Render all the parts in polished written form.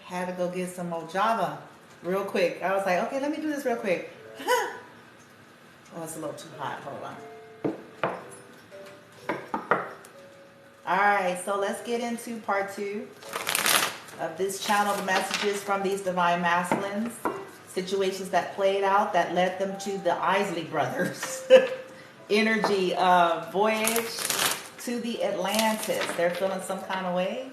Had to go get some more Java real quick. I was like, okay, let me do this real quick. Oh, it's a little too hot. Hold on. All right, so let's get into part 2 of this channel of messages from these divine masculines. Situations that played out that led them to the Isley brothers. Energy of Voyage to the Atlantis. They're feeling some kind of way.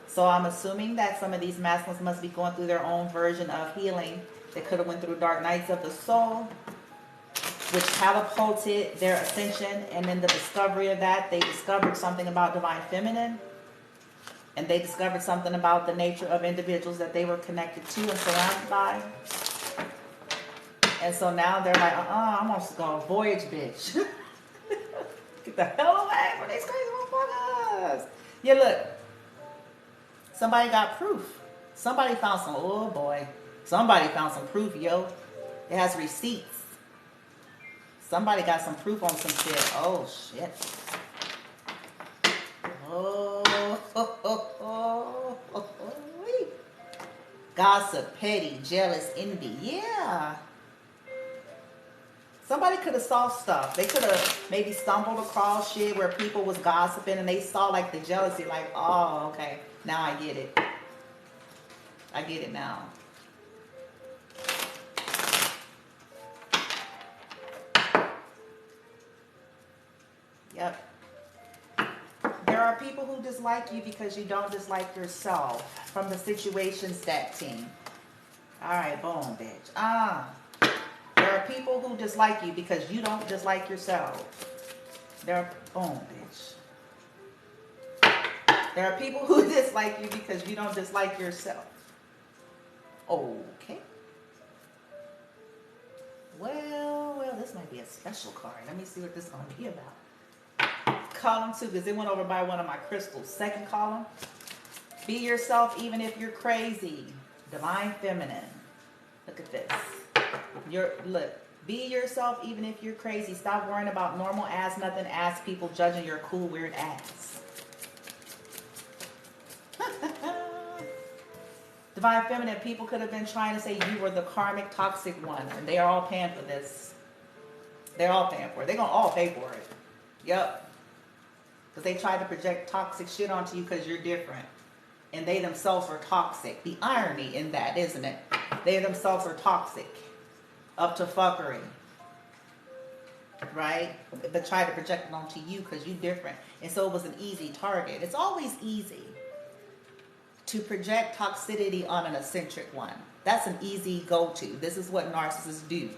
So I'm assuming that some of these masculines must be going through their own version of healing. They could have went through dark nights of the soul, which catapulted their ascension. And in the discovery of that, they discovered something about divine feminine. And they discovered something about the nature of individuals that they were connected to and surrounded by. And so now they're like, I'm going to go Voyage, bitch. Get the hell away from these crazy motherfuckers. Yeah, look. Somebody got proof. Somebody found some, oh boy. Somebody found some proof, yo. It has receipts. Somebody got some proof on some shit. Oh, shit. Gossip, petty, jealous, envy. Yeah. Somebody could have saw stuff. They could have maybe stumbled across shit where people was gossiping and they saw like the jealousy, like, oh, okay. Now I get it. I get it now. Yep. There are people who dislike you because you don't dislike yourself. From the situation stack team. Alright, boom, bitch. There are people who dislike you because you don't dislike yourself. Boom, bitch. There are people who dislike you because you don't dislike yourself. Okay. Well, this might be a special card. Let me see what this is going to be about. Column 2, because it went over by one of my crystals. Second column. Be yourself even if you're crazy. Divine feminine. Look at this. Look. Be yourself even if you're crazy. Stop worrying about normal ass, nothing ass people judging your cool, weird ass. Divine feminine, people could have been trying to say you were the karmic toxic one, and they are all paying for this. They're all paying for it. They're going to all pay for it. Yep. Because they tried to project toxic shit onto you because you're different. And they themselves are toxic. The irony in that, isn't it? They themselves are toxic. Up to fuckery. Right? But tried to project it onto you because you're different. And so it was an easy target. It's always easy to project toxicity on an eccentric one. That's an easy go-to. This is what narcissists do.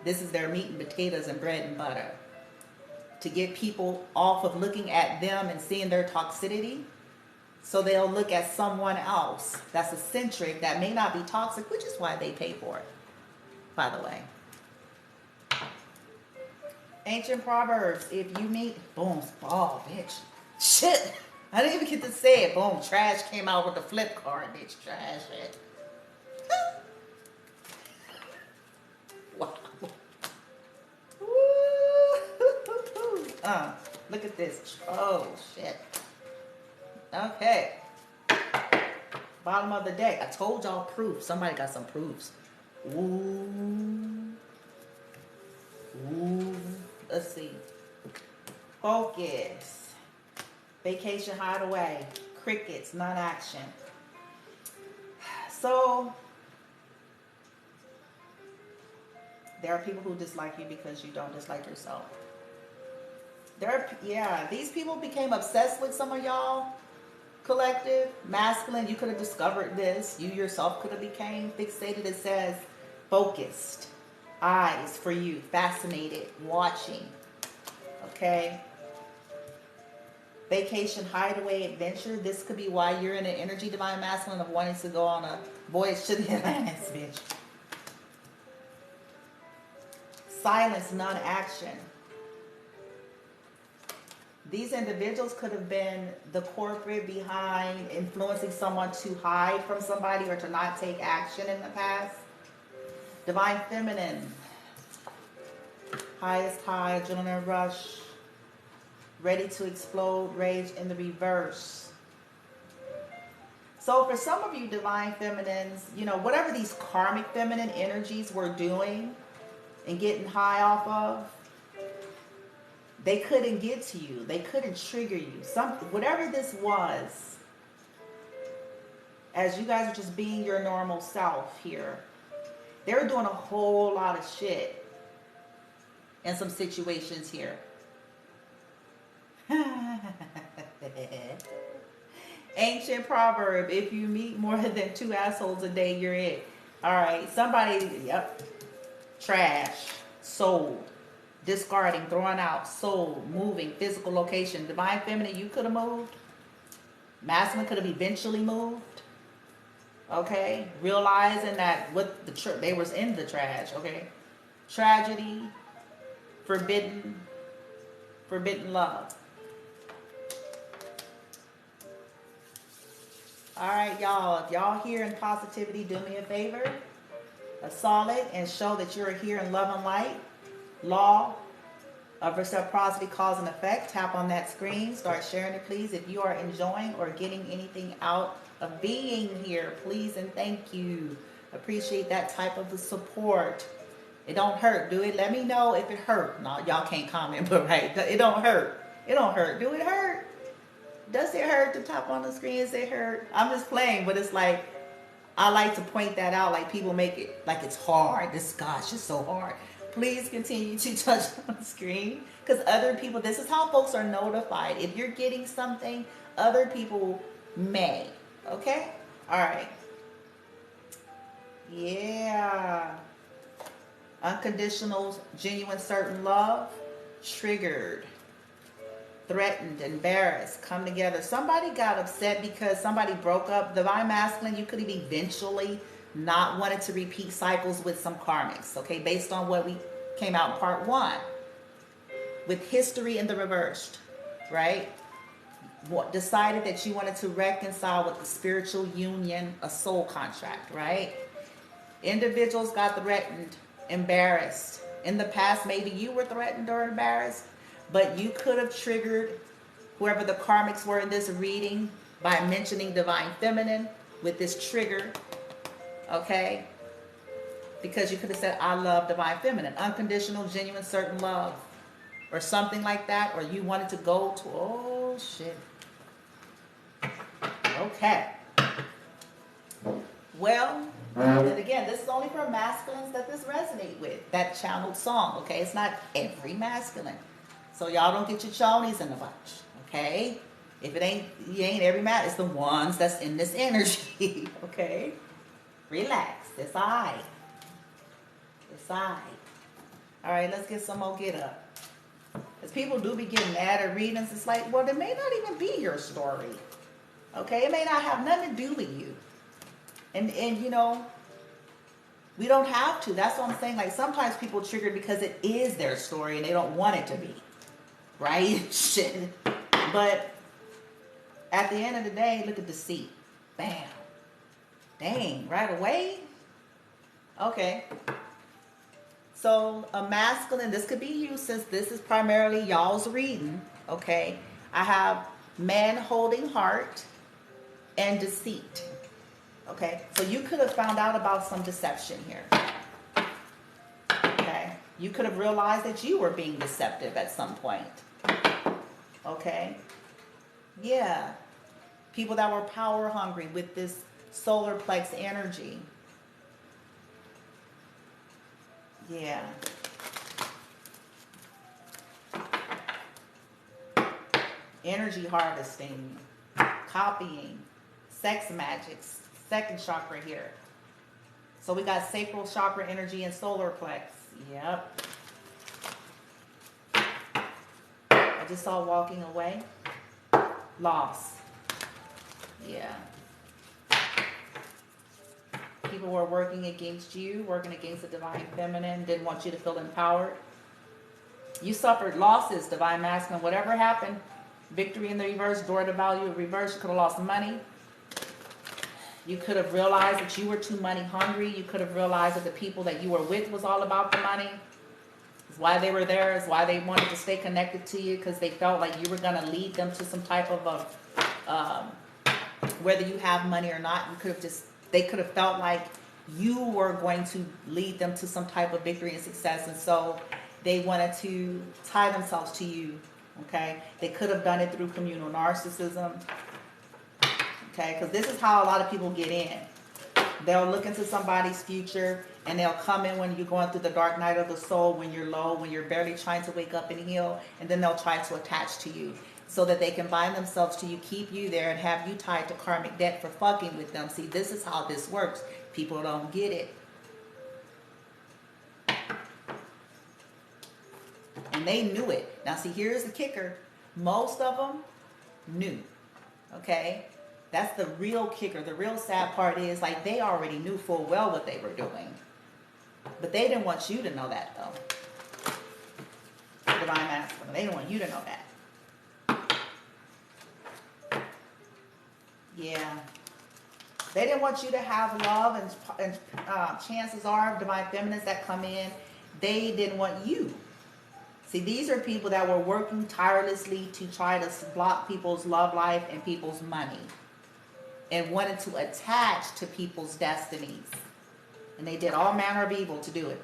This is their meat and potatoes and bread and butter. To get people off of looking at them and seeing their toxicity, so they'll look at someone else that's eccentric, that may not be toxic, which is why they pay for it, by the way. Ancient Proverbs, if you meet, boom, oh, bitch. Shit. I didn't even get to say it. Boom, trash came out with the flip card, bitch. Trash it. Wow. Look at this. Oh, shit. Okay. Bottom of the deck. I told y'all proof. Somebody got some proofs. Ooh. Ooh. Let's see. Focus. Vacation hideaway. Crickets. Non-action. So, there are people who dislike you because you don't dislike yourself. These people became obsessed with some of y'all. Collective, masculine, you could have discovered this. You yourself could have became fixated. It says focused. Eyes for you. Fascinated. Watching. Okay? vacation, hideaway, adventure. This could be why you're in an energy divine masculine of wanting to go on a voyage to the Atlantis, bitch. Silence, non-action. These individuals could have been the corporate behind influencing someone to hide from somebody or to not take action in the past. Divine feminine. Highest high, adrenaline rush. Ready to explode, rage in the reverse. So for some of you divine feminines, you know, whatever these karmic feminine energies were doing and getting high off of, they couldn't get to you. They couldn't trigger you. Whatever this was, as you guys are just being your normal self here, they were doing a whole lot of shit in some situations here. Ancient proverb, if you meet more than 2 assholes a day, you're it. All right, somebody, yep, trash, sold, discarding, throwing out, sold, moving, physical location. Divine feminine, you could have moved. Masculine could have eventually moved. Okay, realizing that what they was in the trash. Okay, tragedy, forbidden love. All right, y'all. If y'all here in positivity, do me a favor, a solid, and show that you're here in love and light. Law of reciprocity, cause and effect. Tap on that screen. Start sharing it, please. If you are enjoying or getting anything out of being here, please and thank you. Appreciate that type of the support. It don't hurt, do it? Let me know if it hurt. No, y'all can't comment, but right, it don't hurt. It don't hurt. Do it hurt? Does it hurt to tap on the screen? Does it hurt? I'm just playing, but it's like, I like to point that out. Like people make it like it's hard. This, gosh, it's so hard. Please continue to touch on the screen because other people, this is how folks are notified. If you're getting something, other people may. Okay? All right. Yeah. Unconditional, genuine, certain love. Triggered. Threatened, embarrassed, come together. Somebody got upset because somebody broke up. Divine masculine, you could have eventually not wanted to repeat cycles with some karmics, okay, based on what we came out in part 1 with history in the reversed, right? Decided that you wanted to reconcile with the spiritual union, a soul contract, right? Individuals got threatened, embarrassed. In the past, maybe you were threatened or embarrassed, but you could have triggered whoever the karmics were in this reading by mentioning divine feminine with this trigger, okay? Because you could have said, I love divine feminine, unconditional, genuine, certain love, or something like that, or you wanted to go to, oh shit. Okay. Well, and again, this is only for masculines that this resonate with, that channeled song, okay? It's not every masculine. So y'all don't get your chonies in a bunch, okay? If it ain't, you ain't every man, it's the ones that's in this energy, okay? Relax, it's all right. It's all right. All right, let's get some more get up. Because people do be getting mad at readings. It's like, well, it may not even be your story, okay? It may not have nothing to do with you. And you know, we don't have to. That's what I'm saying. Like, sometimes people trigger because it is their story and they don't want it to be. Right? Shit. But at the end of the day, look at deceit. Bam. Dang, right away? Okay. So a masculine, this could be you since this is primarily y'all's reading. Okay. I have man holding heart and deceit. Okay. So you could have found out about some deception here. Okay. You could have realized that you were being deceptive at some point. Okay. Yeah. People that were power hungry with this solar plex energy. Yeah. Energy harvesting, copying, sex magics, second chakra here. So we got sacral chakra energy and solar plex. Yep. I just saw walking away. Loss. Yeah. People were working against you, working against the divine feminine, didn't want you to feel empowered. You suffered losses, divine masculine. Whatever happened, victory in the reverse, door to value in reverse. You could have lost money. You could have realized that you were too money hungry. You could have realized that the people that you were with was all about the money. It's why they were there. It's why they wanted to stay connected to you, because they felt like you were going to lead them to some type of whether you have money or not. You could have just, they could have felt like you were going to lead them to some type of victory and success, and so they wanted to tie themselves to you. Okay, they could have done it through communal narcissism. Okay, because this is how a lot of people get in. They'll look into somebody's future, and they'll come in when you're going through the dark night of the soul, when you're low, when you're barely trying to wake up and heal, and then they'll try to attach to you so that they can bind themselves to you, keep you there, and have you tied to karmic debt for fucking with them. See, this is how this works. People don't get it. And they knew it. Now, see, here's the kicker. Most of them knew. Okay? That's the real kicker. The real sad part is, like, they already knew full well what they were doing. But they didn't want you to know that, though. Divine masculine. They didn't want you to know that. Yeah. They didn't want you to have love, and chances are, divine feminines that come in, they didn't want you. See, these are people that were working tirelessly to try to block people's love life and people's money, and wanted to attach to people's destinies. And they did all manner of evil to do it.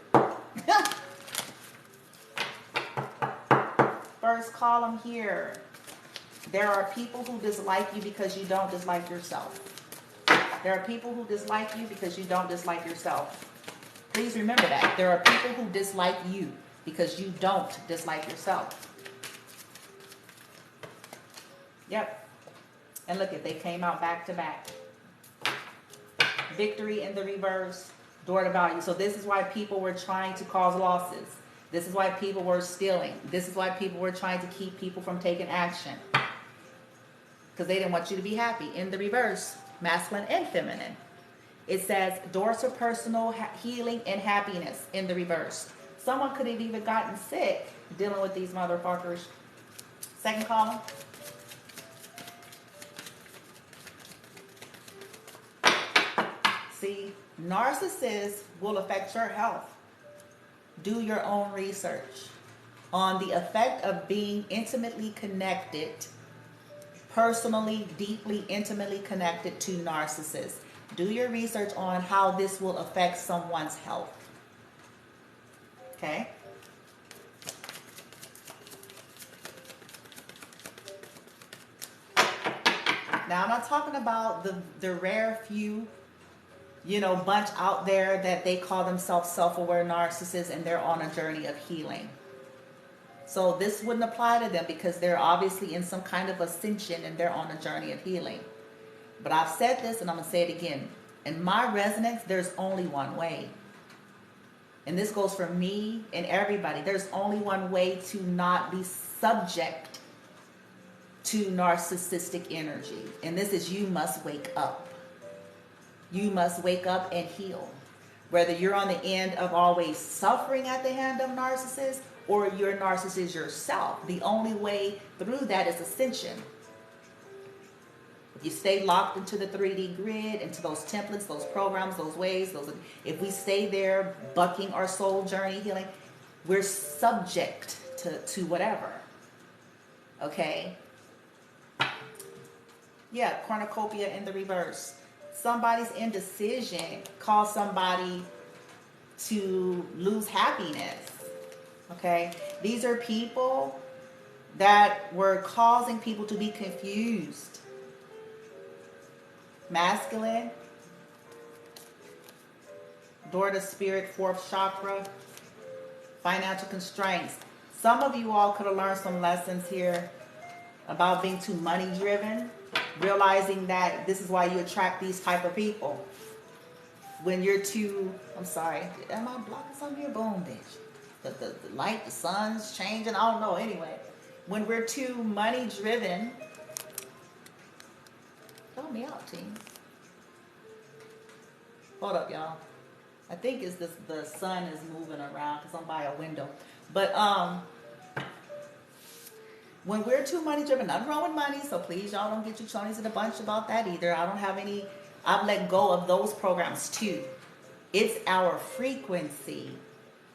First column here. There are people who dislike you because you don't dislike yourself. There are people who dislike you because you don't dislike yourself. Please remember that. There are people who dislike you because you don't dislike yourself. Yep. And look, they came out back to back. Victory in the reverse, door to value. So this is why people were trying to cause losses. This is why people were stealing. This is why people were trying to keep people from taking action. Because they didn't want you to be happy. In the reverse, masculine and feminine. It says doors to personal healing and happiness in the reverse. Someone could have even gotten sick dealing with these motherfuckers. Second column. See, narcissists will affect your health. Do your own research on the effect of being intimately connected, personally, deeply, intimately connected to narcissists. Do your research on how this will affect someone's health. Okay? Now, I'm not talking about the rare few, bunch out there that they call themselves self-aware narcissists and they're on a journey of healing. So this wouldn't apply to them because they're obviously in some kind of ascension and they're on a journey of healing. But I've said this and I'm going to say it again. In my resonance, there's only one way. And this goes for me and everybody. There's only one way to not be subject to narcissistic energy. And this is you must wake up. You must wake up and heal. Whether you're on the end of always suffering at the hand of narcissists or you're a narcissist yourself, the only way through that is ascension. If you stay locked into the 3D grid, into those templates, those programs, those ways, if we stay there bucking our soul journey healing, we're subject to whatever. Okay? Yeah, cornucopia in the reverse. Somebody's indecision caused somebody to lose happiness. Okay? These are people that were causing people to be confused. Masculine, door to spirit, fourth chakra, financial constraints. Some of you all could have learned some lessons here about being too money driven, realizing that this is why you attract these type of people. When you're too, I'm sorry, am I blocking something here? Boom, bitch. The light, the sun's changing, I don't know. Anyway, when we're too money driven, Help me out, team. Hold up, y'all. I think it's this, the sun is moving around because I'm by a window. But when we're too money driven, nothing wrong with money, so please y'all don't get your chonies in a bunch about that either. I don't have any, I've let go of those programs too. It's our frequency,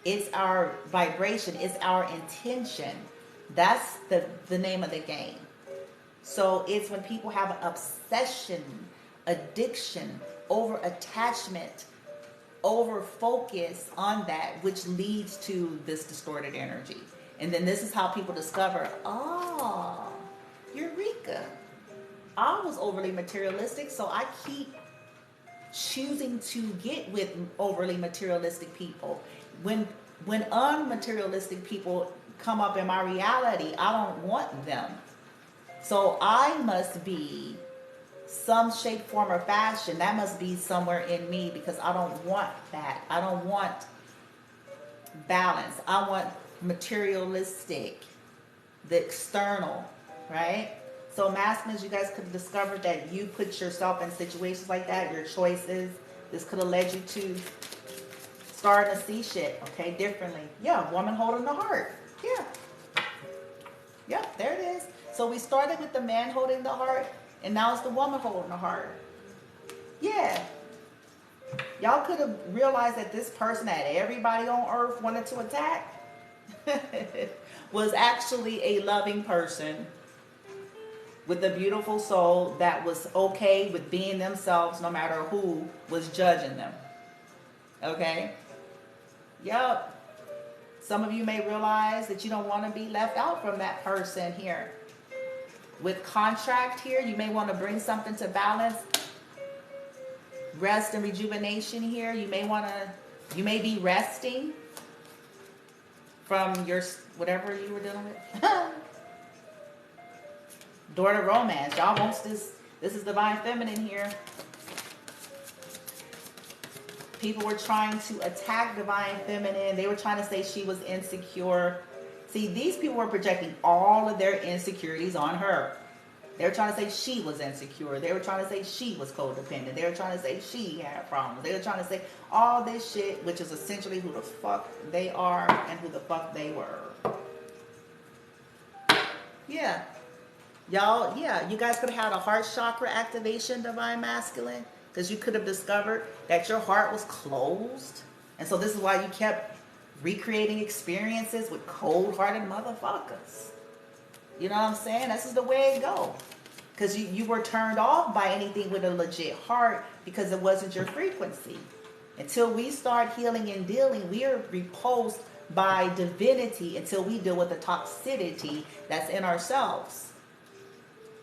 it's our vibration, it's our intention. That's the name of the game. So it's when people have an obsession, addiction, over attachment, over focus on that, which leads to this distorted energy. And then this is how people discover, oh, Eureka. I was overly materialistic, so I keep choosing to get with overly materialistic people. When unmaterialistic people come up in my reality, I don't want them. So I must be some shape, form, or fashion. That must be somewhere in me because I don't want that. I don't want balance. I want materialistic, the external, right? So masculines, you guys could have discovered that you put yourself in situations like that, your choices. This could have led you to starting to see shit, okay, differently. Yeah, woman holding the heart. Yeah. Yep, there it is. So we started with the man holding the heart, and now it's the woman holding the heart. Yeah. Y'all could have realized that this person that everybody on earth wanted to attack was actually a loving person with a beautiful soul that was okay with being themselves no matter who was judging them. Okay? Yep. Some of you may realize that you don't want to be left out from that person here. With contract here, you may want to bring something to balance. Rest and rejuvenation here. You may be resting from your, whatever you were dealing with. Daughter romance. Y'all wants this. This is divine feminine here. People were trying to attack divine feminine. They were trying to say she was insecure. See, these people were projecting all of their insecurities on her. They were trying to say she was insecure. They were trying to say she was codependent. They were trying to say she had problems. They were trying to say all this shit, which is essentially who the fuck they are and who the fuck they were. Yeah. Y'all, yeah, you guys could have had a heart chakra activation, divine masculine, because you could have discovered that your heart was closed. And so this is why you kept recreating experiences with cold-hearted motherfuckers. You know what I'm saying? This is the way it go. Because you were turned off by anything with a legit heart because it wasn't your frequency. Until we start healing and dealing, we are repulsed by divinity until we deal with the toxicity that's in ourselves.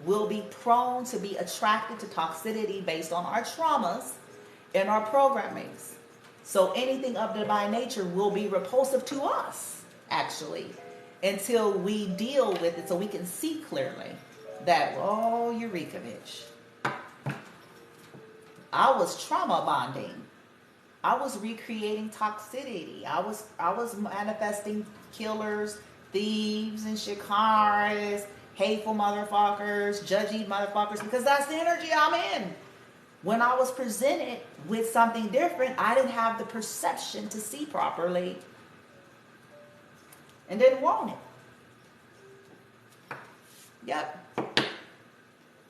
We'll be prone to be attracted to toxicity based on our traumas and our programmings. So anything of divine nature will be repulsive to us, actually, until we deal with it so we can see clearly that, oh, Eureka, bitch. I was trauma bonding. I was recreating toxicity. I was manifesting killers, thieves, and shikaras, hateful motherfuckers, judgy motherfuckers, because that's the energy I'm in. When I was presented with something different, I didn't have the perception to see properly and didn't want it. Yep.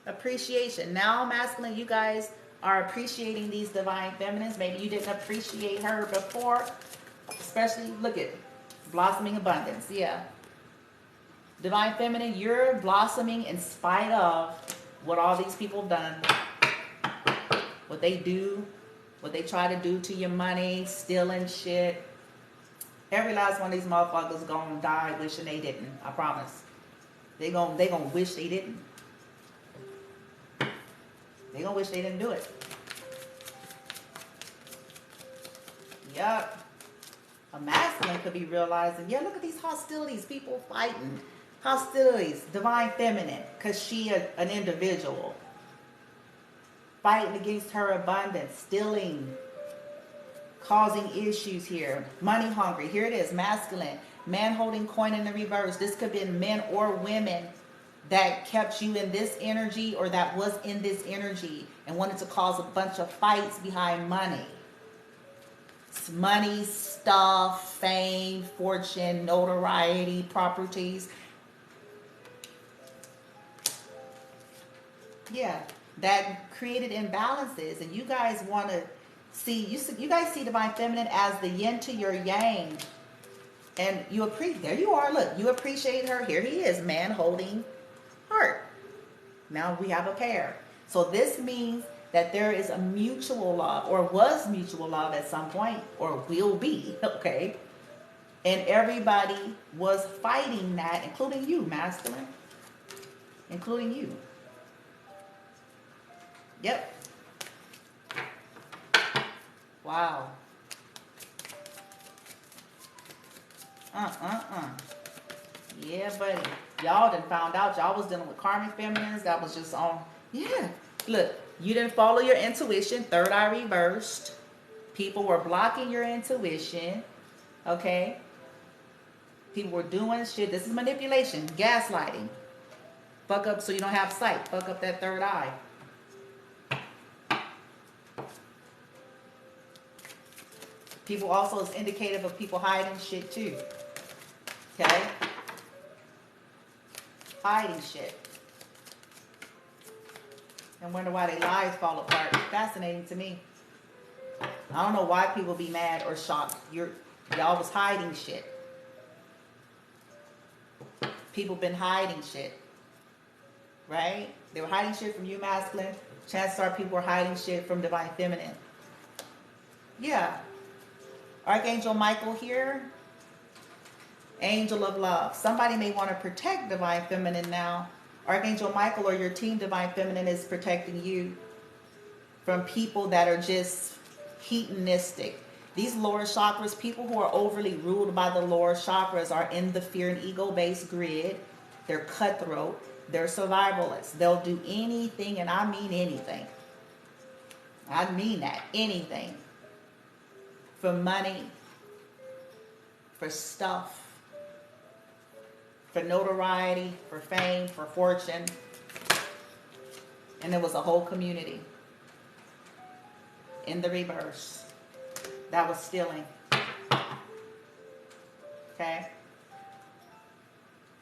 Appreciation. Now, masculine, you guys are appreciating these divine feminines. Maybe you didn't appreciate her before, especially, look at blossoming abundance. Yeah. Divine feminine, you're blossoming in spite of what all these people have done. What they do, what they try to do to your money, stealing shit. Every last one of these motherfuckers gonna die wishing they didn't. I promise. They gonna wish they didn't. They gonna wish they didn't do it. Yup. A masculine could be realizing, yeah, look at these hostilities, people fighting. Hostilities, divine feminine, because she an individual. Fighting against her abundance, stealing, causing issues here. Money hungry, here it is, masculine. Man holding coin in the reverse. This could be men or women that kept you in this energy, or that was in this energy and wanted to cause a bunch of fights behind money. Money, stuff, fame, fortune, notoriety, properties. Yeah, that created imbalances, and you guys want to see, you guys see Divine Feminine as the yin to your yang, and you appreciate, there you are, look, you appreciate her. Here he is, man holding heart. Now we have a pair. So this means that there is a mutual love, or was mutual love at some point, or will be, okay? And everybody was fighting that, including you, masculine, including you. Yep. Wow. Yeah, buddy. Y'all done found out y'all was dealing with karmic feminines that was just on. Yeah. Look, you didn't follow your intuition. Third eye reversed. People were blocking your intuition. Okay. People were doing shit. This is manipulation. Gaslighting. Fuck up so you don't have sight. Fuck up that third eye. People also is indicative of people hiding shit too. Okay? Hiding shit. And wonder why their lives fall apart. Fascinating to me. I don't know why people be mad or shocked. Y'all was hiding shit. People been hiding shit. Right? They were hiding shit from you, masculine. Chances are people were hiding shit from Divine Feminine. Yeah. Archangel Michael here. Angel of love. Somebody may want to protect Divine Feminine now. Archangel Michael or your team Divine Feminine is protecting you from people that are just hedonistic. These lower chakras, people who are overly ruled by the lower chakras, are in the fear and ego-based grid. They're cutthroat. They're survivalists. They'll do anything, and I mean anything. I mean that. Anything. For money, for stuff, for notoriety, for fame, for fortune. And there was a whole community in the reverse that was stealing. Okay?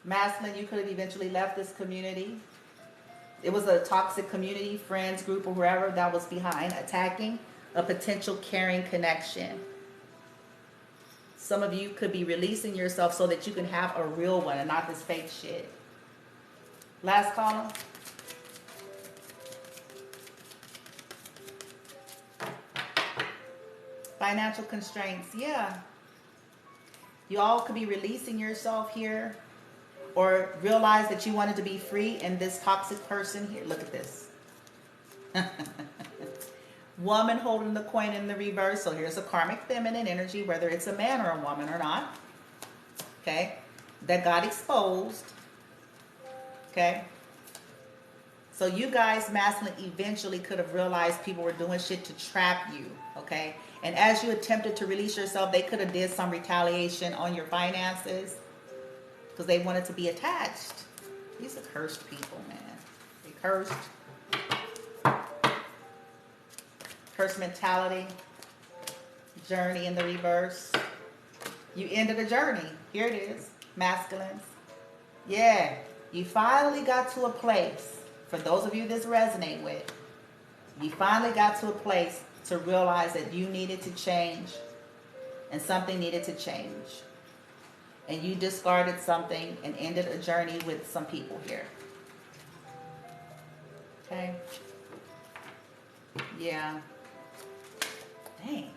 Masculine, you could have eventually left this community. It was a toxic community, friends, group, or whoever that was behind attacking a potential caring connection. Some of you could be releasing yourself so that you can have a real one and not this fake shit. Last column. Financial constraints. Yeah. You all could be releasing yourself here, or realize that you wanted to be free, and this toxic person here. Look at this. Woman holding the coin in the reverse. So here's a karmic feminine energy, whether it's a man or a woman or not. Okay. That got exposed. Okay. So you guys, masculine, eventually could have realized people were doing shit to trap you. Okay. And as you attempted to release yourself, they could have did some retaliation on your finances because they wanted to be attached. These are cursed people, man. They cursed. Cursed mentality. Journey in the reverse. You ended a journey. Here it is. Masculines. Yeah. You finally got to a place. For those of you this resonate with. You finally got to a place to realize that you needed to change. And something needed to change. And you discarded something and ended a journey with some people here. Okay. Yeah. Dang.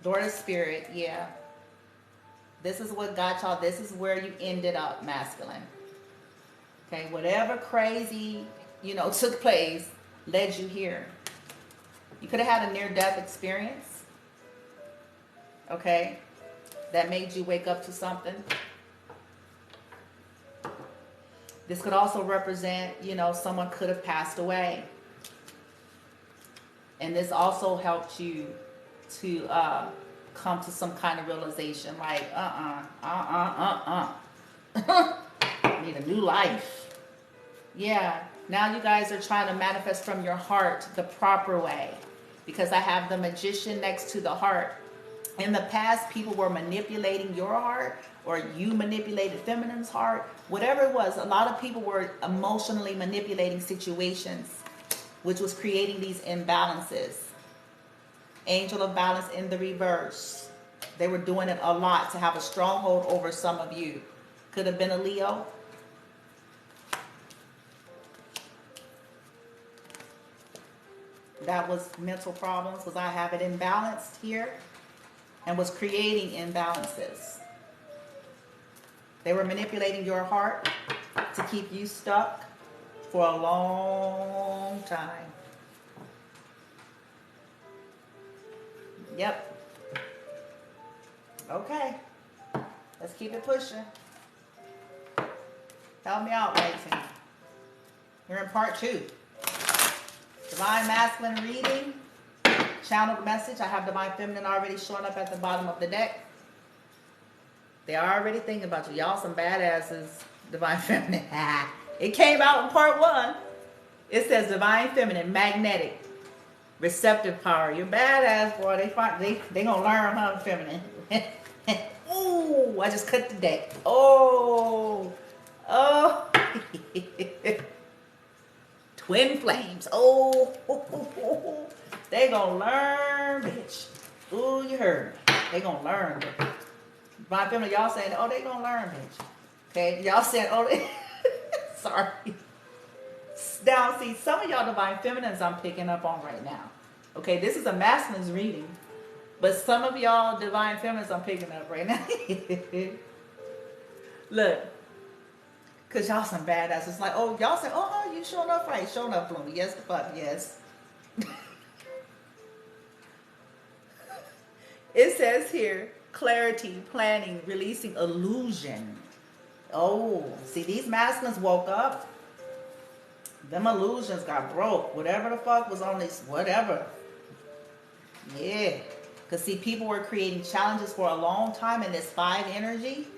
Door to spirit, yeah. This is what got y'all. This is where you ended up, masculine. Okay, whatever crazy, took place led you here. You could have had a near-death experience. Okay, that made you wake up to something. This could also represent, someone could have passed away. And this also helped you to come to some kind of realization, like, need a new life. Yeah, now you guys are trying to manifest from your heart the proper way, because I have the Magician next to the heart. In the past, people were manipulating your heart, or you manipulated feminine's heart, whatever it was. A lot of people were emotionally manipulating situations, which was creating these imbalances. Angel of balance in the reverse. They were doing it a lot to have a stronghold over some of you. Could have been a Leo. That was mental problems, because I have it imbalanced here and was creating imbalances. They were manipulating your heart to keep you stuck for a long time. Yep. Okay. Let's keep it pushing. Help me out, Rachel. You're in part 2. Divine Masculine reading. Channel the message. I have Divine Feminine already showing up at the bottom of the deck. They are already thinking about you. Y'all some badasses, Divine Feminine. It came out in part 1. It says Divine Feminine, magnetic, receptive power. You're badass, boy. They gonna learn how feminine. Ooh, I just cut the deck. Oh. Twin flames. Oh. They gonna learn, bitch. Ooh, you heard me. They gonna learn, bitch. My family, y'all saying, oh, they gonna learn, bitch. Okay, y'all saying, oh, they sorry. Now, see, some of y'all Divine Feminines I'm picking up on right now. Okay, this is a masculine's reading, but some of y'all Divine Feminines I'm picking up right now. Look, because y'all some badasses. It's like, oh, y'all say, oh, you showing up right. Showing up, Bloomy. Yes, the fuck, yes. It says here, clarity, planning, releasing illusion. Oh, see, these masculines woke up. Them illusions got broke. Whatever the fuck was on this, whatever. Yeah. Because, see, people were creating challenges for a long time in this 5 energy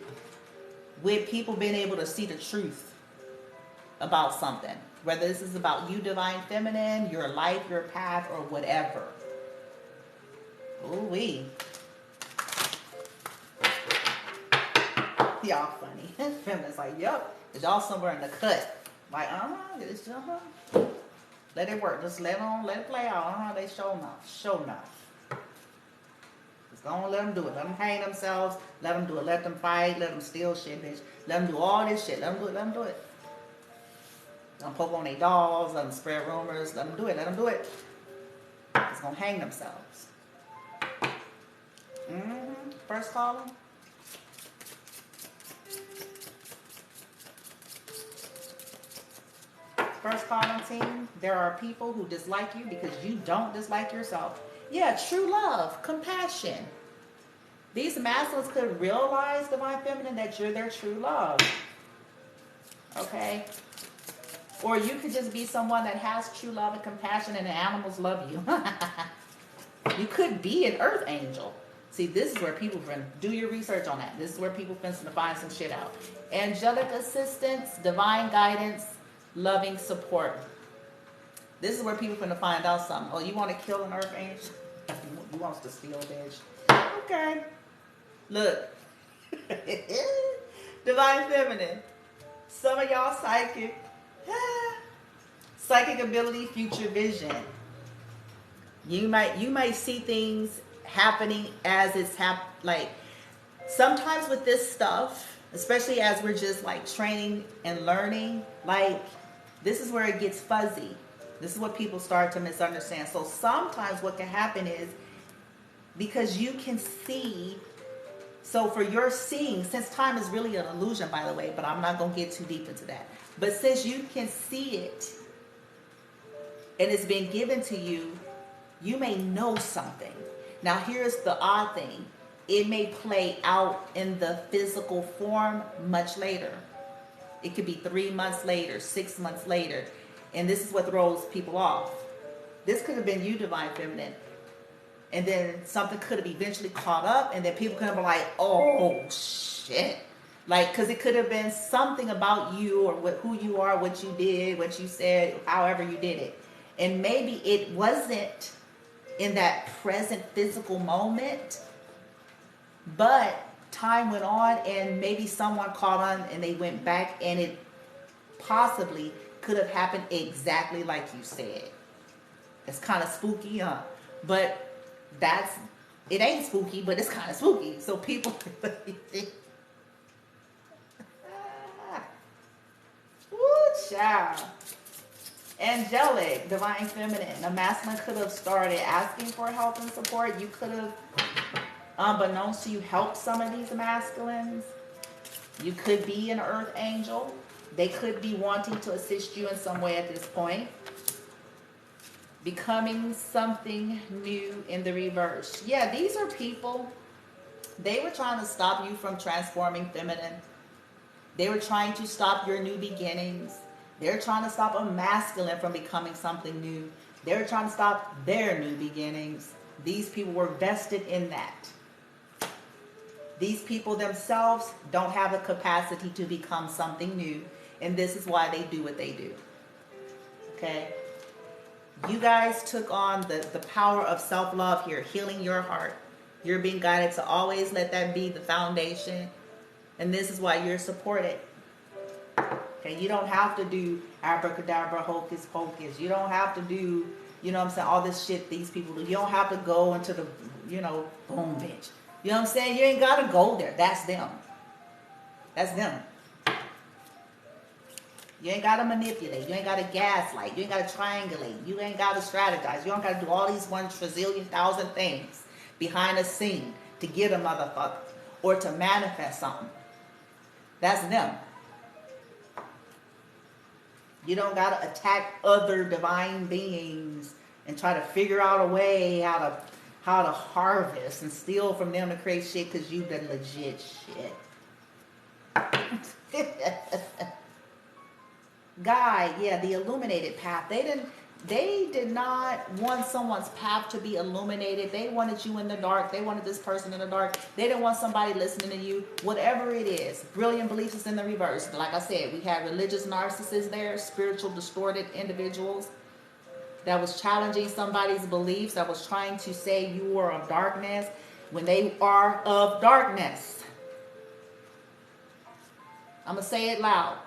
with people being able to see the truth about something. Whether this is about you, Divine Feminine, your life, your path, or whatever. Ooh-wee. Y'all funny. Feminine's like, yep. Is y'all somewhere in the cut? Like, it's let it work. Just let it play out. They show enough. Just go on, let them do it. Let them hang themselves. Let them do it. Let them fight. Let them steal shit, bitch. Let them do all this shit. Let them do it. Let them do it. Let them poke on their dolls. Let them spread rumors. Let them do it. Let them do it. It's gonna hang themselves. First column. First column team, there are people who dislike you because you don't dislike yourself. Yeah, true love, compassion. These masculines could realize, Divine Feminine, that you're their true love. Okay? Or you could just be someone that has true love and compassion and the animals love you. You could be an earth angel. See, this is where people can do your research on that. This is where people finna find some shit out. Angelic assistance, divine guidance, loving support. This is where people finna find out something. Oh, you want to kill an earth angel? You want to steal, bitch? Okay. Look. Divine Feminine. Some of y'all psychic. Psychic ability, future vision. You might see things happening as it's like sometimes with this stuff, especially as we're just like training and learning, like this is where it gets fuzzy. This is what people start to misunderstand. So sometimes what can happen is because you can see, so for your seeing, since time is really an illusion, by the way, but I'm not going to get too deep into that. But since you can see it and it's been given to you, you may know something. Now here's the odd thing. It may play out in the physical form much later. It could be 3 months later, 6 months later. And this is what throws people off. This could have been you, Divine Feminine. And then something could have eventually caught up. And then people could have been like, oh, shit. Like, because it could have been something about you or who you are, what you did, what you said, however you did it. And maybe it wasn't in that present physical moment, but time went on and maybe someone caught on and they went back and it possibly could have happened exactly like you said. It's kind of spooky, huh? But it ain't spooky, but it's kind of spooky. So people Woo, child. Angelic, divine feminine. The masculine could have started asking for help and support. You could have, unbeknownst to you, helped some of these masculines. You could be an earth angel. They could be wanting to assist you in some way at this point. Becoming something new in the reverse. Yeah, these are people, they were trying to stop you from transforming feminine. They were trying to stop your new beginnings. They're trying to stop a masculine from becoming something new. They're trying to stop their new beginnings. These people were vested in that. These people themselves don't have the capacity to become something new. And this is why they do what they do. Okay? You guys took on the power of self-love here, healing your heart. You're being guided to always let that be the foundation. And this is why you're supported. Okay, you don't have to do abracadabra, hocus pocus. You don't have to do, you know what I'm saying, all this shit these people do. You don't have to go into the, you know, boom, bitch. You know what I'm saying? You ain't got to go there. That's them. That's them. You ain't got to manipulate. You ain't got to gaslight. You ain't got to triangulate. You ain't got to strategize. You don't got to do all these 1,000,000,000 things behind the scene to get a motherfucker or to manifest something. That's them. You don't got to attack other divine beings and try to figure out a way how to harvest and steal from them to create shit because you the legit shit. Guy, yeah, the illuminated path. They did not want someone's path to be illuminated. They wanted you in the dark. They wanted this person in the dark. They didn't want somebody listening to you. Whatever it is, brilliant beliefs is in the reverse. Like I said, we had religious narcissists there, spiritual distorted individuals that was challenging somebody's beliefs, that was trying to say you were of darkness when they are of darkness. I'm going to say it loud.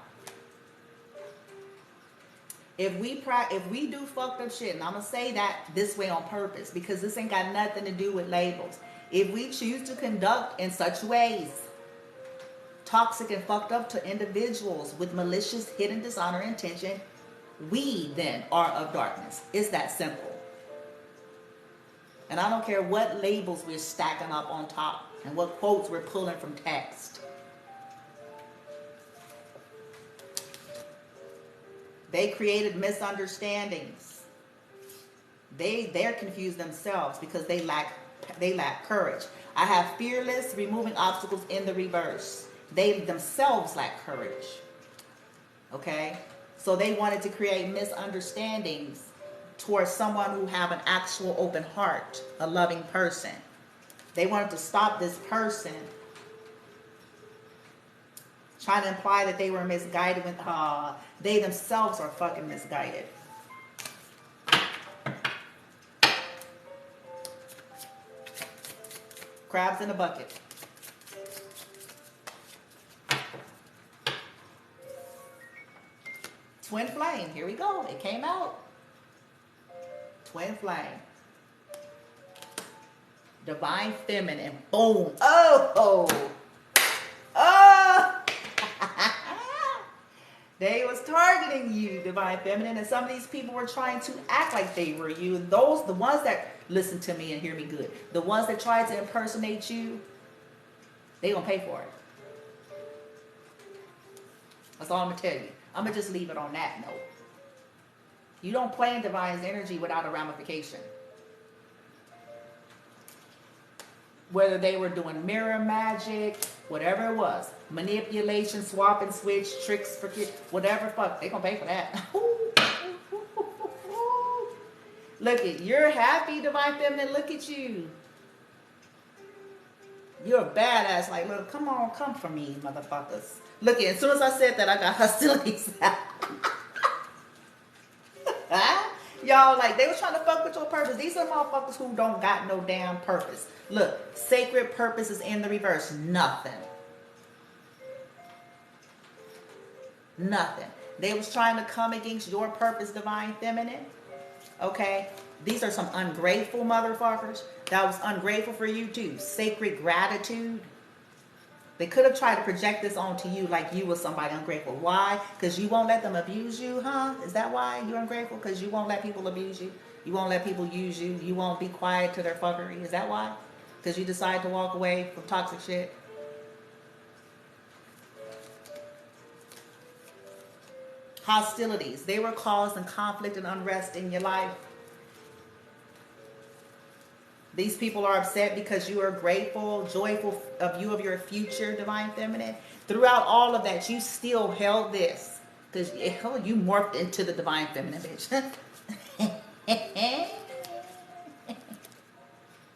If we do fucked up shit, and I'm going to say that this way on purpose, because this ain't got nothing to do with labels. If we choose to conduct in such ways, toxic and fucked up to individuals with malicious, hidden dishonor intention, we then are of darkness. It's that simple. And I don't care what labels we're stacking up on top and what quotes we're pulling from text. They created misunderstandings. They're confused themselves because they lack courage. I have fearless, removing obstacles in the reverse. They themselves lack courage. Okay? So they wanted to create misunderstandings towards someone who have an actual open heart, a loving person. They wanted to stop this person, trying to imply that they were misguided when they themselves are fucking misguided. Crabs in a bucket. Twin flame. Here we go. It came out. Twin flame. Divine feminine. Boom. Oh. They was targeting you, divine feminine, and some of these people were trying to act like they were you. And the ones that listen to me and hear me good, the ones that tried to impersonate you, they gonna pay for it. That's all I'm gonna tell you. I'm gonna just leave it on that note. You don't play in divine's energy without a ramification. Whether they were doing mirror magic, whatever it was, manipulation, swap and switch, tricks for kids, whatever, fuck, they gonna pay for that. Look at, you're happy, divine feminine, look at you. You're a badass. Like, look, come on, come for me, motherfuckers. Look, as soon as I said that, I got hostilities out. Y'all, like, they was trying to fuck with your purpose. These are motherfuckers who don't got no damn purpose. Look, sacred purpose is in the reverse. Nothing. Nothing. They was trying to come against your purpose, divine feminine. Okay? These are some ungrateful motherfuckers. That was ungrateful for you too. Sacred gratitude. They could have tried to project this onto you like you was somebody ungrateful. Why? Because you won't let them abuse you, huh? Is that why you're ungrateful? Because you won't let people abuse you? You won't let people use you? You won't be quiet to their fuckery? Is that why? Because you decide to walk away from toxic shit? Hostilities. They were causing conflict and unrest in your life. These people are upset because you are grateful, joyful of your future, divine feminine. Throughout all of that, you still held this. Because you morphed into the divine feminine, bitch.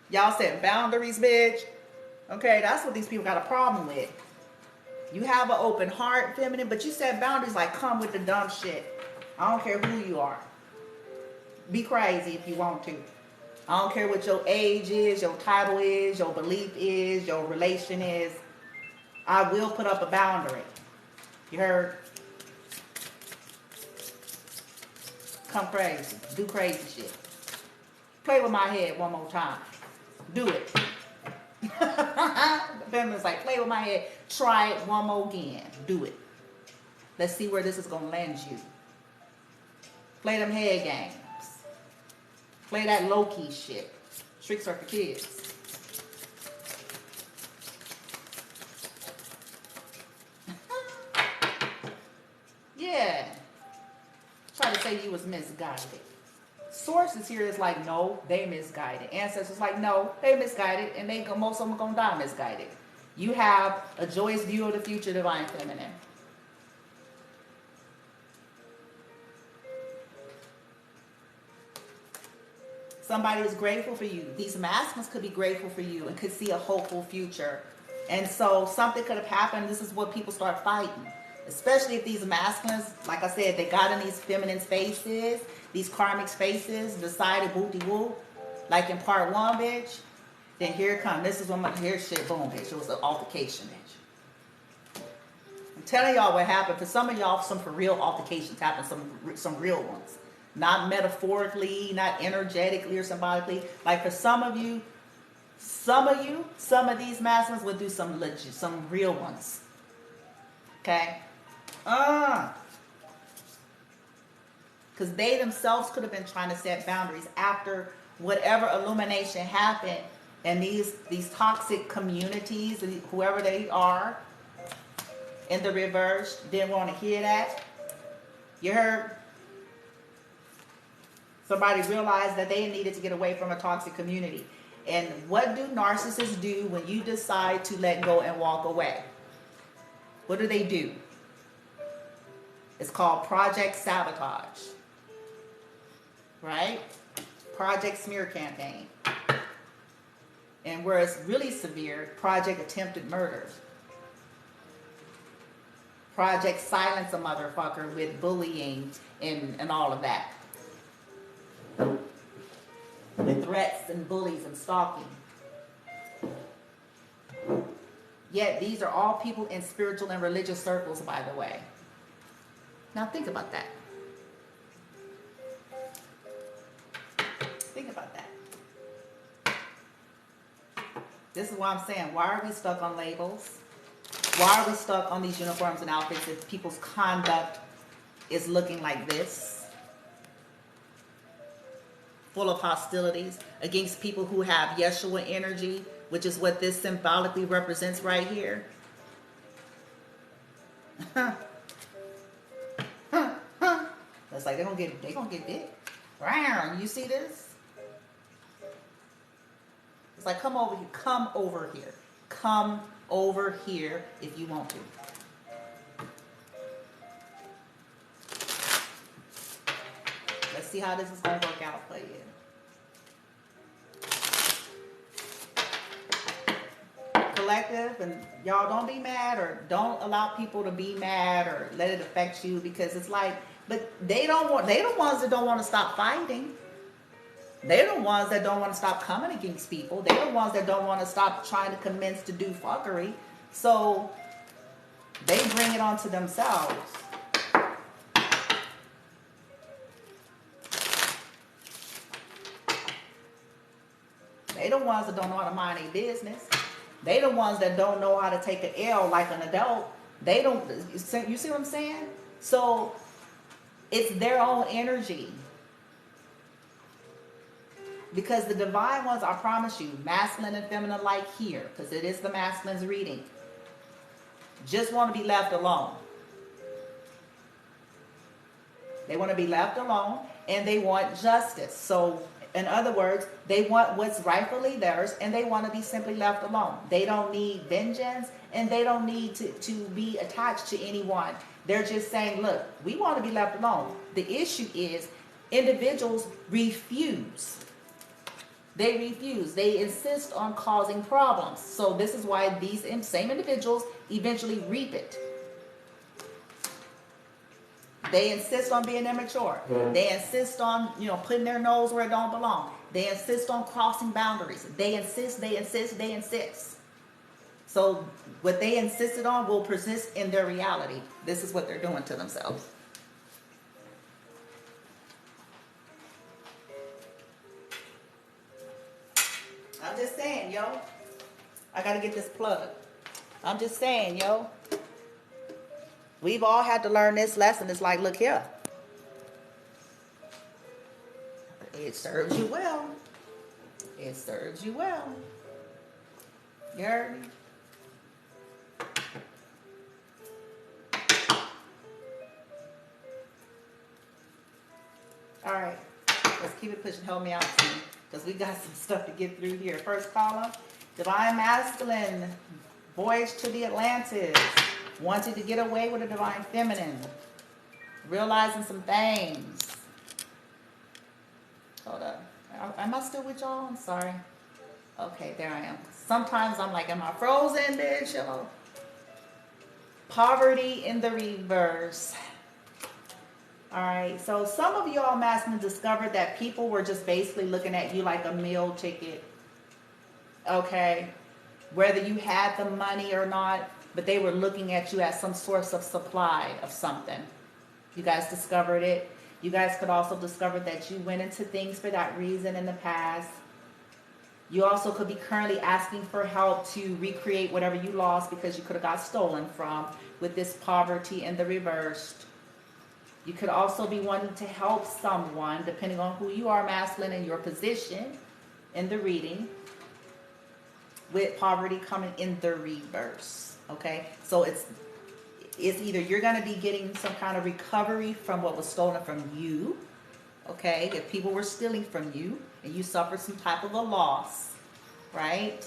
Y'all said boundaries, bitch. Okay, that's what these people got a problem with. You have an open heart, feminine, but you said boundaries like come with the dumb shit. I don't care who you are. Be crazy if you want to. I don't care what your age is, your title is, your belief is, your relation is. I will put up a boundary. You heard? Come crazy. Do crazy shit. Play with my head one more time. Do it. The feminist's like, play with my head. Try it one more again. Do it. Let's see where this is going to land you. Play them head games. Play that low-key shit. Tricks are for kids. Yeah. Try to say you was misguided. Sources here is like, no, they misguided. Ancestors like, no, they misguided. And most of them are going to die misguided. You have a joyous view of the future, divine feminine. Somebody is grateful for you. These masculines could be grateful for you and could see a hopeful future. And so something could have happened. This is what people start fighting. Especially if these masculines, like I said, they got in these feminine spaces, these karmic spaces, decided whoop-de-whoop, like in part one, bitch. Then here it comes. This is when here's shit, boom, bitch. It was an altercation, bitch. I'm telling y'all what happened. For some of y'all, some for real altercations happened, some real ones. Not metaphorically, not energetically or symbolically. Like for some of these masculines will do some legit, some real ones. Okay? Because they themselves could have been trying to set boundaries after whatever illumination happened, and these toxic communities, whoever they are, in the reverse, didn't want to hear that. You heard? Somebody realized that they needed to get away from a toxic community. And what do narcissists do when you decide to let go and walk away? What do? It's called Project Sabotage. Right? Project Smear Campaign. And where it's really severe, Project Attempted Murder. Project Silence a Motherfucker with bullying and all of that. With threats and bullies and stalking. Yet these are all people in spiritual and religious circles, by the way. Now think about that. Think about that. This is why I'm saying, why are we stuck on labels? Why are we stuck on these uniforms and outfits if people's conduct is looking like this? Full of hostilities against people who have Yeshua energy, which is what this symbolically represents right here. That's like they're gonna get bit. You see this? It's like come over here, come over here, come over here if you want to. Let's see how this is gonna work out for you. selective, and y'all don't be mad, or don't allow people to be mad or let it affect you, because it's like, but they the ones that don't want to stop fighting. They're the ones that don't want to stop coming against people. They're the ones that don't want to stop trying to convince to do fuckery. So they bring it onto themselves. They the ones that don't know how to mind their business. They the ones that don't know how to take an L like an adult. They don't, you see what I'm saying? So it's their own energy. Because the divine ones, I promise you, masculine and feminine light here, because it is the masculine's reading, just want to be left alone. They want to be left alone, and they want justice. So, in other words, they want what's rightfully theirs, and they want to be simply left alone. They don't need vengeance, and they don't need to be attached to anyone. They're just saying, look, we want to be left alone. The issue is individuals refuse. They refuse. They insist on causing problems. So this is why these same individuals eventually reap it. They insist on being immature. They insist on, putting their nose where it don't belong. They insist on crossing boundaries. They insist. So what they insisted on will persist in their reality. This is what they're doing to themselves. I'm just saying, yo. I gotta get this plug. I'm just saying, yo. We've all had to learn this lesson. It's like, look here. It serves you well. It serves you well. You heard me? All right. Let's keep it pushing. Help me out, team, because we got some stuff to get through here. First column, Divine Masculine, Voyage to the Atlantis, wanted to get away with a Divine Feminine, realizing some things. Hold up. Am I still with y'all? I'm sorry. Okay, there I am. Sometimes I'm like, am I frozen, bitch? Yo. Poverty in the reverse. All right, so some of y'all masculine discovered that people were just basically looking at you like a meal ticket. Okay, whether you had the money or not, but they were looking at you as some source of supply of something. You guys discovered it. You guys could also discover that you went into things for that reason in the past. You also could be currently asking for help to recreate whatever you lost because you could have got stolen from with this poverty in the reversed. You could also be wanting to help someone, depending on who you are, masculine, and your position in the reading, with poverty coming in the reverse. Okay, so it's either you're going to be getting some kind of recovery from what was stolen from you. Okay, if people were stealing from you and you suffered some type of a loss, right?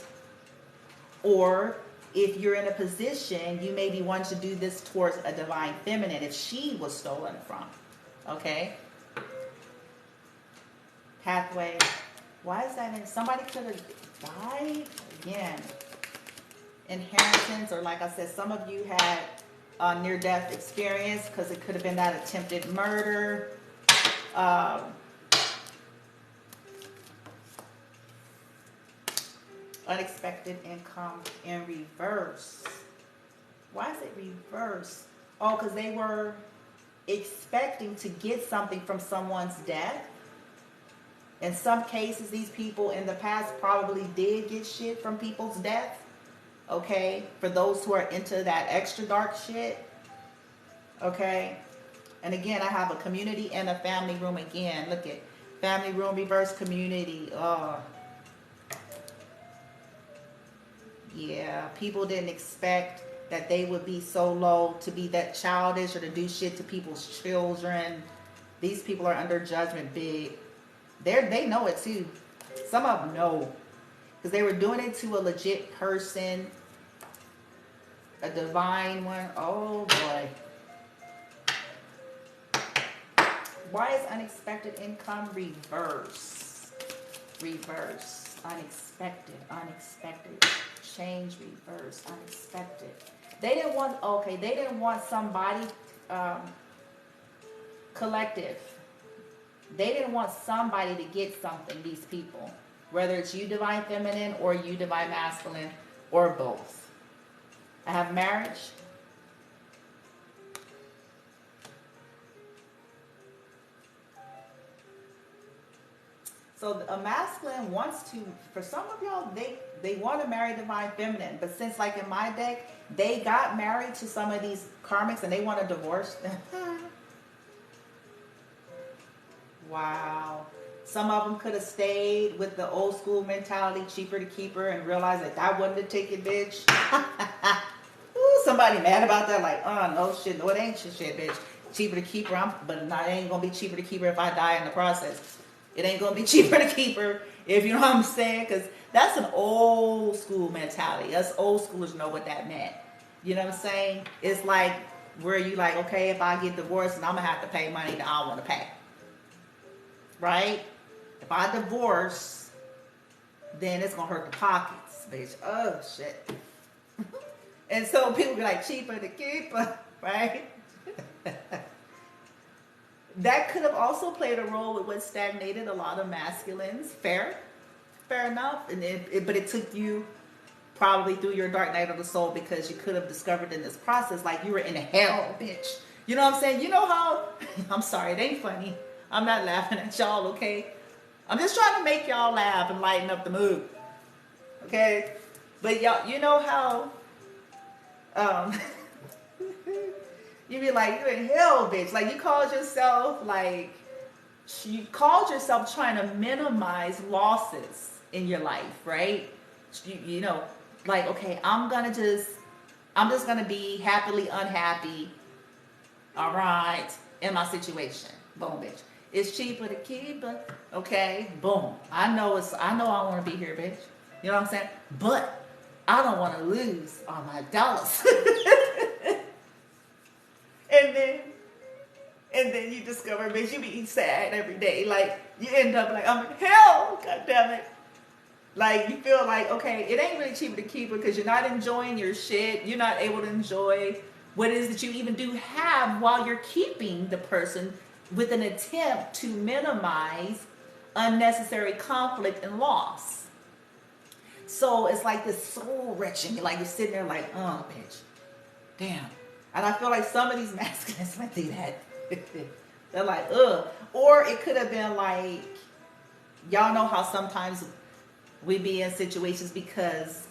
Or if you're in a position, you may be wanting to do this towards a divine feminine if she was stolen from. Okay? Pathway. Why is that in? Somebody could have died again. Inheritance, or like I said, some of you had a near-death experience because it could have been that attempted murder. Unexpected income in reverse. Why is it reverse? Oh, because they were expecting to get something from someone's death. In some cases, these people in the past probably did get shit from people's death. Okay, for those who are into that extra dark shit. Okay, and again, I have a community and a family room again. Look at family room, reverse community. Oh. Yeah, people didn't expect that they would be so low to be that childish or to do shit to people's children. These people are under judgment big. They know it too. Some of them know. Because they were doing it to a legit person. A divine one. Oh boy. Why is unexpected income reverse? Reverse. Unexpected. Unexpected. Change reverse. Unexpected. They didn't want, okay, they didn't want somebody, collective. They didn't want somebody to get something, these people. Whether it's you, Divine Feminine, or you, Divine Masculine, or both. I have marriage. So a masculine wants to, for some of y'all, they want to marry Divine Feminine. But since, like in my deck, they got married to some of these karmics and they want to divorce them. Wow. Some of them could have stayed with the old school mentality, cheaper to keep her, and realized that that wasn't the ticket, bitch. Ooh, somebody mad about that, like, no shit, no, it ain't shit, bitch. Cheaper to keep her, but it ain't gonna be cheaper to keep her if I die in the process. It ain't gonna be cheaper to keep her, if you know what I'm saying, because that's an old school mentality. Us old schoolers know what that meant. You know what I'm saying? It's like where you like, okay, if I get divorced and I'm gonna have to pay money that I don't want to pay. Right? If I divorce, then it's gonna hurt the pockets, bitch. Oh shit. And so people be like, cheaper to keep her, right? That could have also played a role with what stagnated a lot of masculines. Fair enough. And but it took you probably through your dark night of the soul, because you could have discovered in this process, like you were in hell, bitch. You know what I'm saying? You know how, I'm sorry, it ain't funny. I'm not laughing at y'all, okay? I'm just trying to make y'all laugh and lighten up the mood, okay? But y'all, you know how, you be like, you're in hell, bitch. Like you called yourself trying to minimize losses in your life, right? You know, like, okay, I'm just gonna be happily unhappy, all right, in my situation. Boom, bitch. It's cheaper to keep her, okay? Boom. I know I want to be here, bitch. You know what I'm saying? But I don't want to lose all my dollars. And then you discover, bitch, you be sad every day. Like, you end up like, I'm in hell, God damn it. Like, you feel like, okay, it ain't really cheaper to keep her because you're not enjoying your shit. You're not able to enjoy what it is that you even do have while you're keeping the person, with an attempt to minimize unnecessary conflict and loss. So it's like this soul wrenching. Like you're sitting there like, oh, bitch, damn. And I feel like some of these masculines might do that. They're like, ugh. Or it could have been like, y'all know how sometimes we be in situations because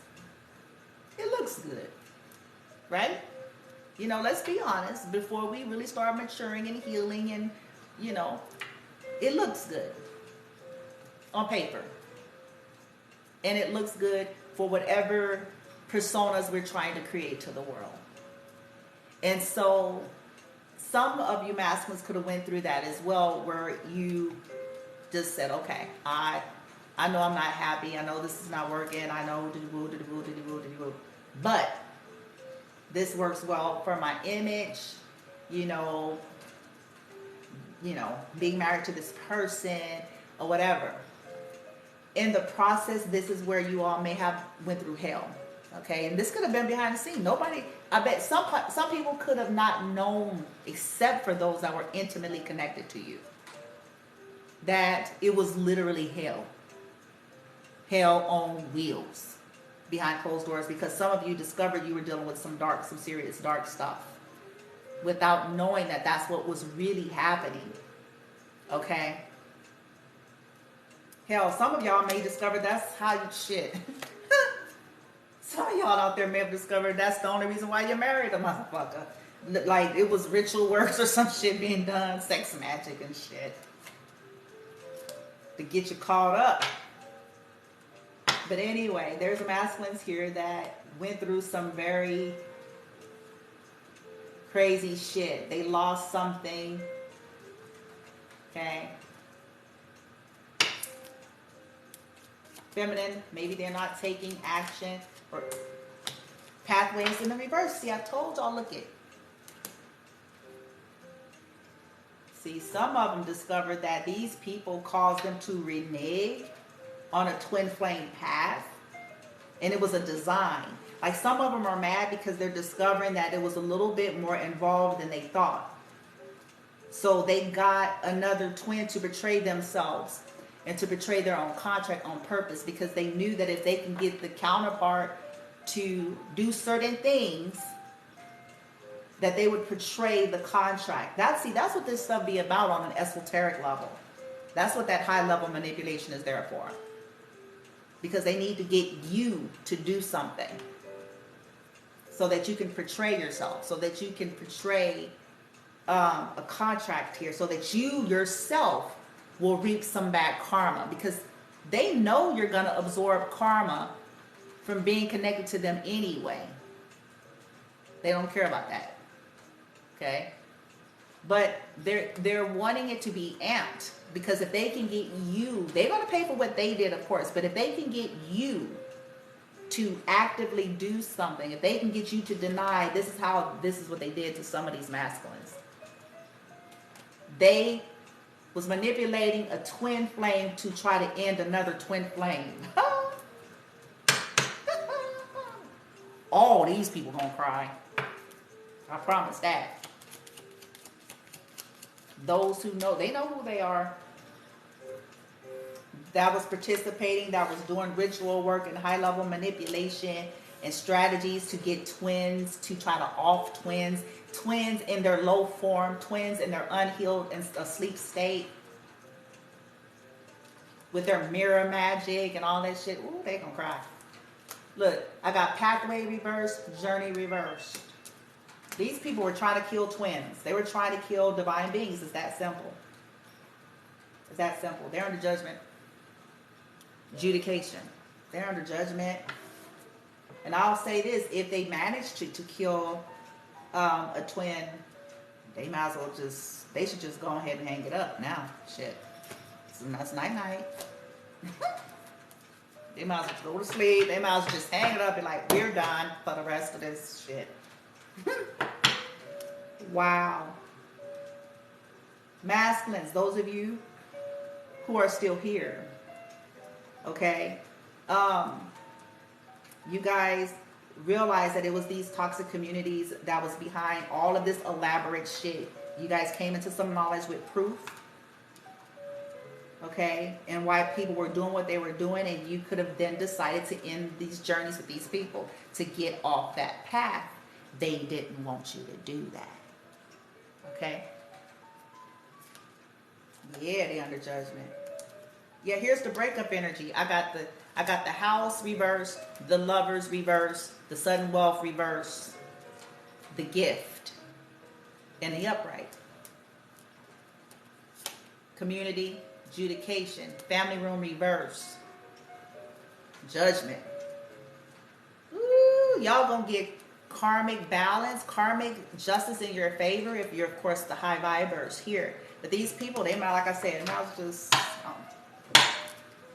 it looks good, right? You know, let's be honest, before we really start maturing and healing and, you know, it looks good on paper. And it looks good for whatever personas we're trying to create to the world. And so some of you masculines could have went through that as well, where you just said, okay, I know I'm not happy. I know this is not working. I know, but this works well for my image, you know, being married to this person or whatever. In the process, this is where you all may have went through hell. Okay, and this could have been behind the scenes. Nobody, I bet some people could have not known, except for those that were intimately connected to you, that it was literally hell. Hell on wheels behind closed doors, because some of you discovered you were dealing with some serious dark stuff without knowing that that's what was really happening. Okay? Hell, some of y'all may discover that's how you shit. Some of y'all out there may have discovered that's the only reason why you married a motherfucker. Like it was ritual works or some shit being done, sex magic and shit, to get you caught up. But anyway, there's masculines here that went through some very crazy shit. They lost something. Okay. Feminine, maybe they're not taking action, or pathways in the reverse. See, I told y'all, look it. See, some of them discovered that these people caused them to renege on a twin flame path, And it was a design. Like some of them are mad because they're discovering that it was a little bit more involved than they thought. So they got another twin to betray themselves and to betray their own contract on purpose, because they knew that if they can get the counterpart to do certain things, that they would portray the contract. That's what this stuff be about on an esoteric level. That's what that high level manipulation is there for. Because they need to get you to do something so that you can portray yourself, so that you can portray a contract here, so that you yourself will reap some bad karma, because they know you're going to absorb karma from being connected to them anyway. They don't care about that. Okay? But they're wanting it to be amped, because if they can get you, they're going to pay for what they did, of course, but if they can get you to actively do something, if they can get you to deny this is what they did to some of these masculines. They was manipulating a twin flame to try to end another twin flame. All these people gonna cry. I promise that. Those who know, they know who they are. That was participating, that was doing ritual work and high-level manipulation and strategies to get twins, to try to off twins, twins in their low form, twins in their unhealed and asleep state, with their mirror magic and all that shit. Ooh, they gonna cry. Look, I got pathway reversed, journey reversed. These people were trying to kill twins. They were trying to kill divine beings. It's that simple. It's that simple. They're under judgment. Adjudication. They're under judgment. And I'll say this, if they manage to kill a twin, they might as well they should just go ahead and hang it up now. Shit. So that's night-night. They might as well go to sleep. They might as well just hang it up and like, we're done for the rest of this shit. Wow. Masculines, those of you who are still here, okay, you guys realize that it was these toxic communities that was behind all of this elaborate shit. You guys came into some knowledge with proof, okay, and why people were doing what they were doing, and you could have then decided to end these journeys with these people to get off that path. They didn't want you to do that. Okay? Yeah, they under judgment. Yeah, here's the breakup energy. I got the house reversed, the lovers reversed, the sudden wealth reversed, the gift, and the upright. Community, adjudication, family room reverse, judgment. Ooh, y'all gonna get karmic balance, karmic justice in your favor if you're, of course, the high vibers here. But these people, they might, like I said, now it's just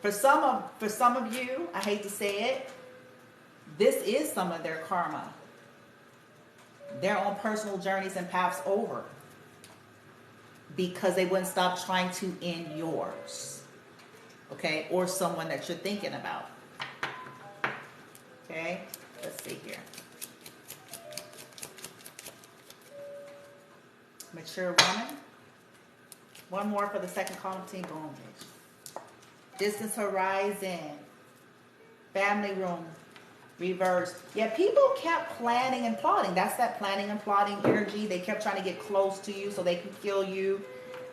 for some of you, I hate to say it, this is some of their karma. Their own personal journeys and paths over, because they wouldn't stop trying to end yours, okay, or someone that you're thinking about. Okay, let's see here. Mature woman. One more for the second column team. Boom, bitch. Distance horizon. Family room. Reverse. Yeah, people kept planning and plotting. That's that planning and plotting energy. They kept trying to get close to you so they can kill you,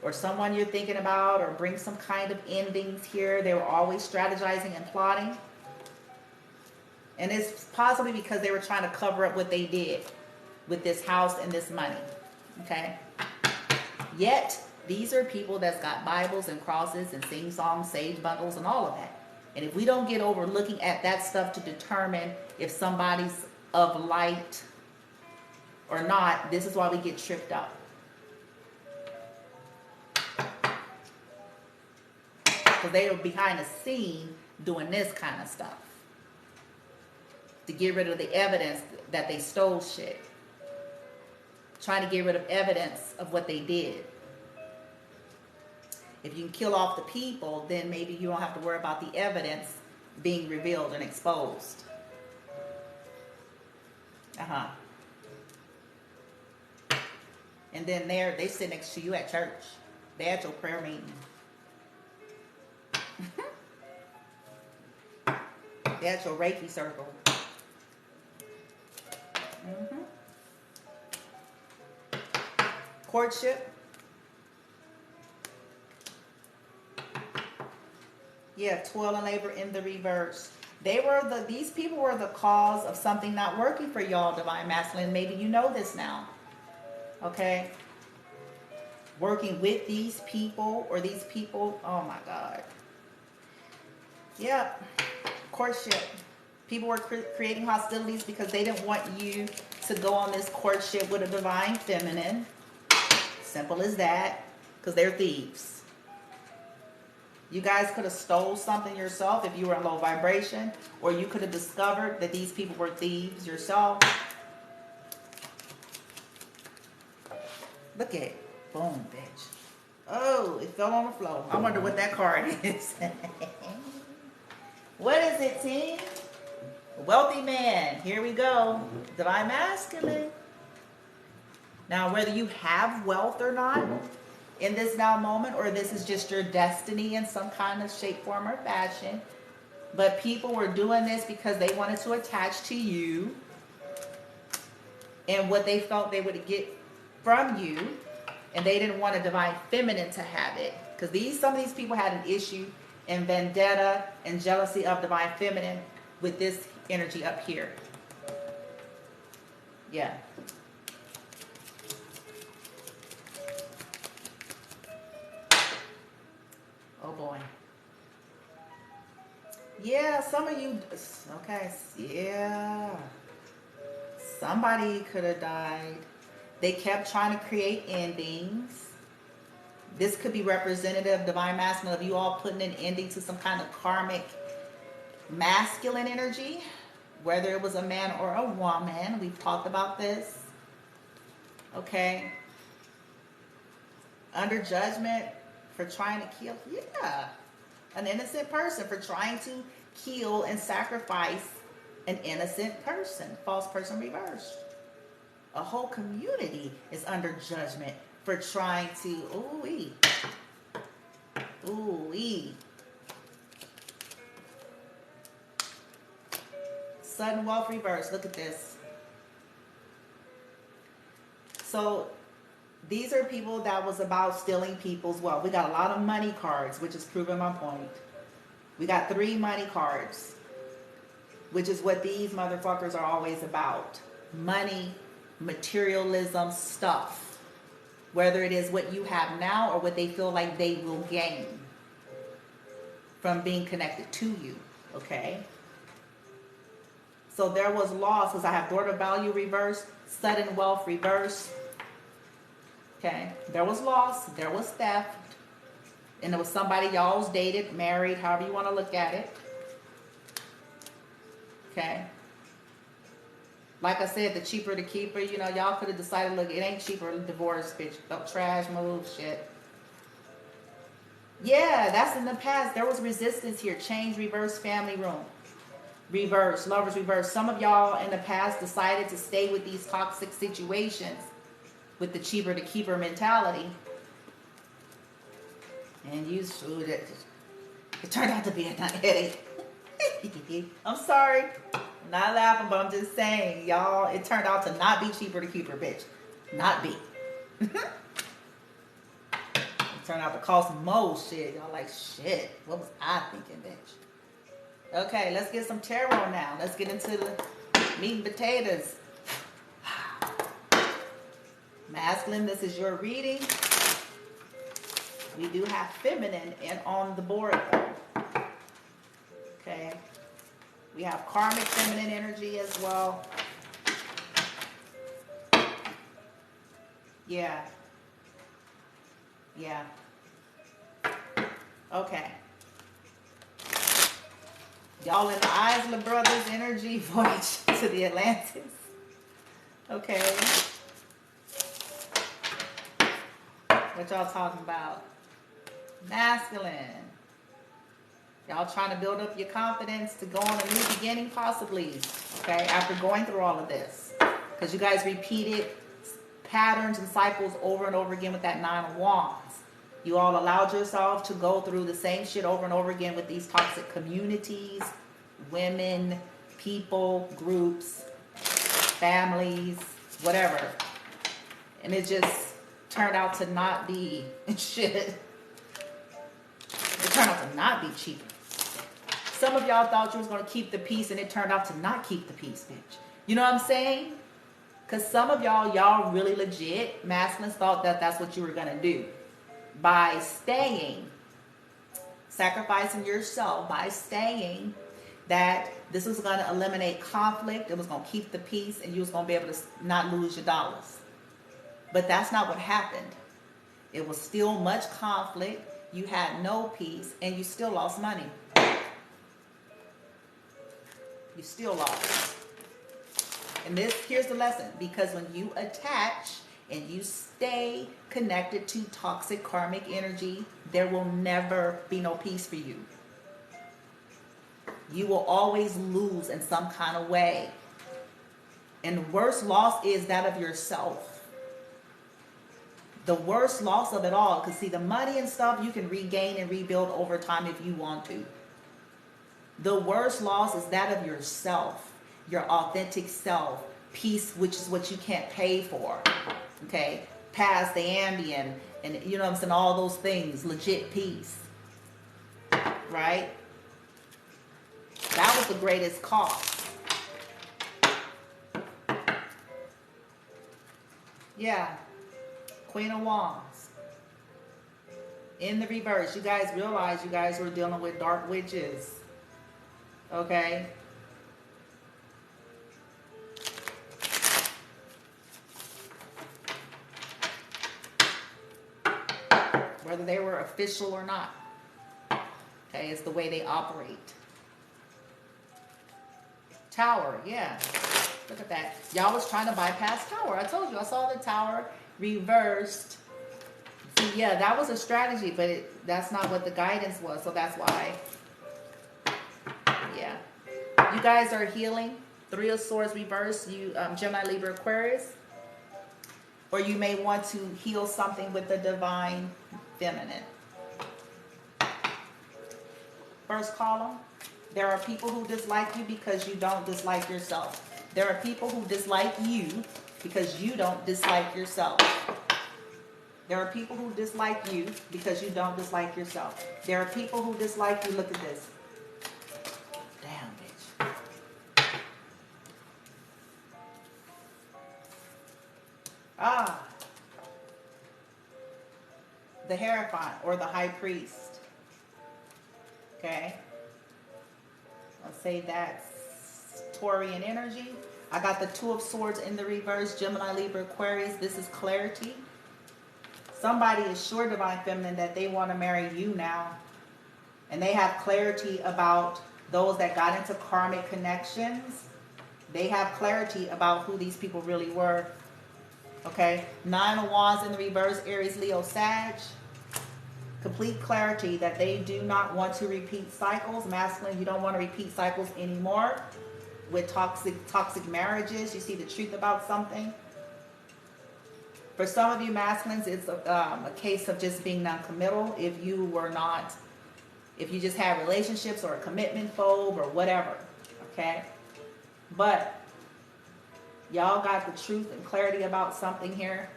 or someone you're thinking about, or bring some kind of endings here. They were always strategizing and plotting. And it's possibly because they were trying to cover up what they did with this house and this money. Okay? Yet, these are people that's got Bibles and crosses and sing songs, sage bundles, and all of that. And if we don't get over looking at that stuff to determine if somebody's of light or not, this is why we get tripped up. Because they are behind the scene doing this kind of stuff to get rid of the evidence that they stole shit. Trying to get rid of evidence of what they did. If you can kill off the people, then maybe you don't have to worry about the evidence being revealed and exposed. Uh-huh. And then they sit next to you at church. They at your prayer meeting. They at your Reiki circle. Mm-hmm. Courtship. Yeah, toil and labor in the reverse. These people were the cause of something not working for y'all, Divine Masculine. Maybe you know this now. Okay? Working with these people or these people. Oh my God. Yep. Courtship. People were creating hostilities because they didn't want you to go on this courtship with a divine feminine. Simple as that. Because they're thieves. You guys could have stole something yourself if you were in low vibration, or you could have discovered that these people were thieves yourself. Look at it. Boom, bitch. Oh, it fell on the floor. I wonder what that card is. What is it, team? Wealthy man. Here we go. Divine Masculine. Now, whether you have wealth or not in this now moment, or this is just your destiny in some kind of shape, form, or fashion, but people were doing this because they wanted to attach to you and what they felt they would get from you, and they didn't want a divine feminine to have it, because some of these people had an issue and vendetta and jealousy of divine feminine with this energy up here. Yeah. Oh boy. Yeah, some of you, okay, yeah. Somebody could have died. They kept trying to create endings. This could be representative, Divine Masculine, of you all putting an ending to some kind of karmic masculine energy, whether it was a man or a woman. We've talked about this. Okay. Under judgment for trying to kill, yeah, an innocent person, for trying to kill and sacrifice an innocent person. False person reversed. A whole community is under judgment for trying to, ooh-wee, ooh-wee. Sudden wealth reverse. Look at this. So these are people that was about stealing people's wealth. We got a lot of money cards, which is proving my point. We got 3 money cards, which is what these motherfuckers are always about. Money, materialism, stuff. Whether it is what you have now or what they feel like they will gain from being connected to you. Okay? So there was loss, because I have daughter value reverse, sudden wealth reverse. Okay, there was loss, there was theft, and there was somebody y'all was dated, married, however you want to look at it. Okay. Like I said, the cheaper the keeper, you know, y'all could have decided, look, it ain't cheaper, divorce, bitch, don't trash, move, shit. Yeah, that's in the past. There was resistance here. Change, reverse, family room. Reverse, lovers, reverse. Some of y'all in the past decided to stay with these toxic situations with the cheaper to keeper mentality, and it turned out to be a headache. I'm sorry, I'm not laughing, but I'm just saying, y'all, it turned out to not be cheaper to keeper, bitch. Not be. It turned out to cost more shit. Y'all like, shit, what was I thinking, bitch? Okay, let's get some tarot now. Let's get into the meat and potatoes. Masculine, this is your reading. We do have feminine and on the board though. Okay. We have karmic feminine energy as well. Yeah. Yeah. Okay. Y'all in the Isla Brothers energy, Voyage to the Atlantis. Okay. What y'all talking about? Masculine. Y'all trying to build up your confidence to go on a new beginning, possibly. Okay, after going through all of this. Because you guys repeated patterns and cycles over and over again with that 9 of Wands. You all allowed yourself to go through the same shit over and over again with these toxic communities, women, people, groups, families, whatever. And it just turned out to not be shit. It turned out to not be cheaper. Some of y'all thought you was going to keep the peace, and it turned out to not keep the peace, bitch. You know what I'm saying? Because some of y'all really legit, masculines, thought that that's what you were going to do. By staying, sacrificing yourself, by staying, that this was going to eliminate conflict, it was going to keep the peace, and you was going to be able to not lose your dollars. But that's not what happened. It was still much conflict, you had no peace, and you still lost money. You still lost. And here's the lesson. Because when you attach and you stay connected to toxic karmic energy, there will never be no peace for you. You will always lose in some kind of way. And the worst loss is that of yourself. The worst loss of it all. Because see, the money and stuff you can regain and rebuild over time if you want to. The worst loss is that of yourself, your authentic self, peace, which is what you can't pay for, okay? Past the Ambien, and you know what I'm saying, all those things, legit peace, right? That was the greatest cost. Yeah, Queen of Wands. In the reverse, you guys realize you guys were dealing with dark witches. Okay. Whether they were official or not. Okay, it's the way they operate. Tower, yeah. Look at that. Y'all was trying to bypass Tower. I told you, I saw the Tower reversed. See, yeah, that was a strategy, but that's not what the guidance was, so that's why. Yeah. You guys are healing. 3 of Swords reversed. You, Gemini, Libra, Aquarius. Or you may want to heal something with the Divine Feminine. First column. There are people who dislike you because you don't dislike yourself. There are people who dislike you because you don't dislike yourself. There are people who dislike you because you don't dislike yourself. There are people who dislike you. Look at this. Ah, the Hierophant or the High Priest. Okay, let's say that's Taurian energy. I got the 2 of Swords in the reverse, Gemini, Libra, Aquarius. This is clarity. Somebody is sure, Divine Feminine, that they want to marry you now. And they have clarity about those that got into karmic connections. They have clarity about who these people really were. Okay, 9 of Wands in the reverse, Aries, Leo, Sag. Complete clarity that they do not want to repeat cycles. Masculine, you don't want to repeat cycles anymore with toxic marriages. You see the truth about something. For some of you masculines, it's a case of just being non-committal. If you just had relationships or a commitment phobe or whatever. Okay, but y'all got the truth and clarity about something here.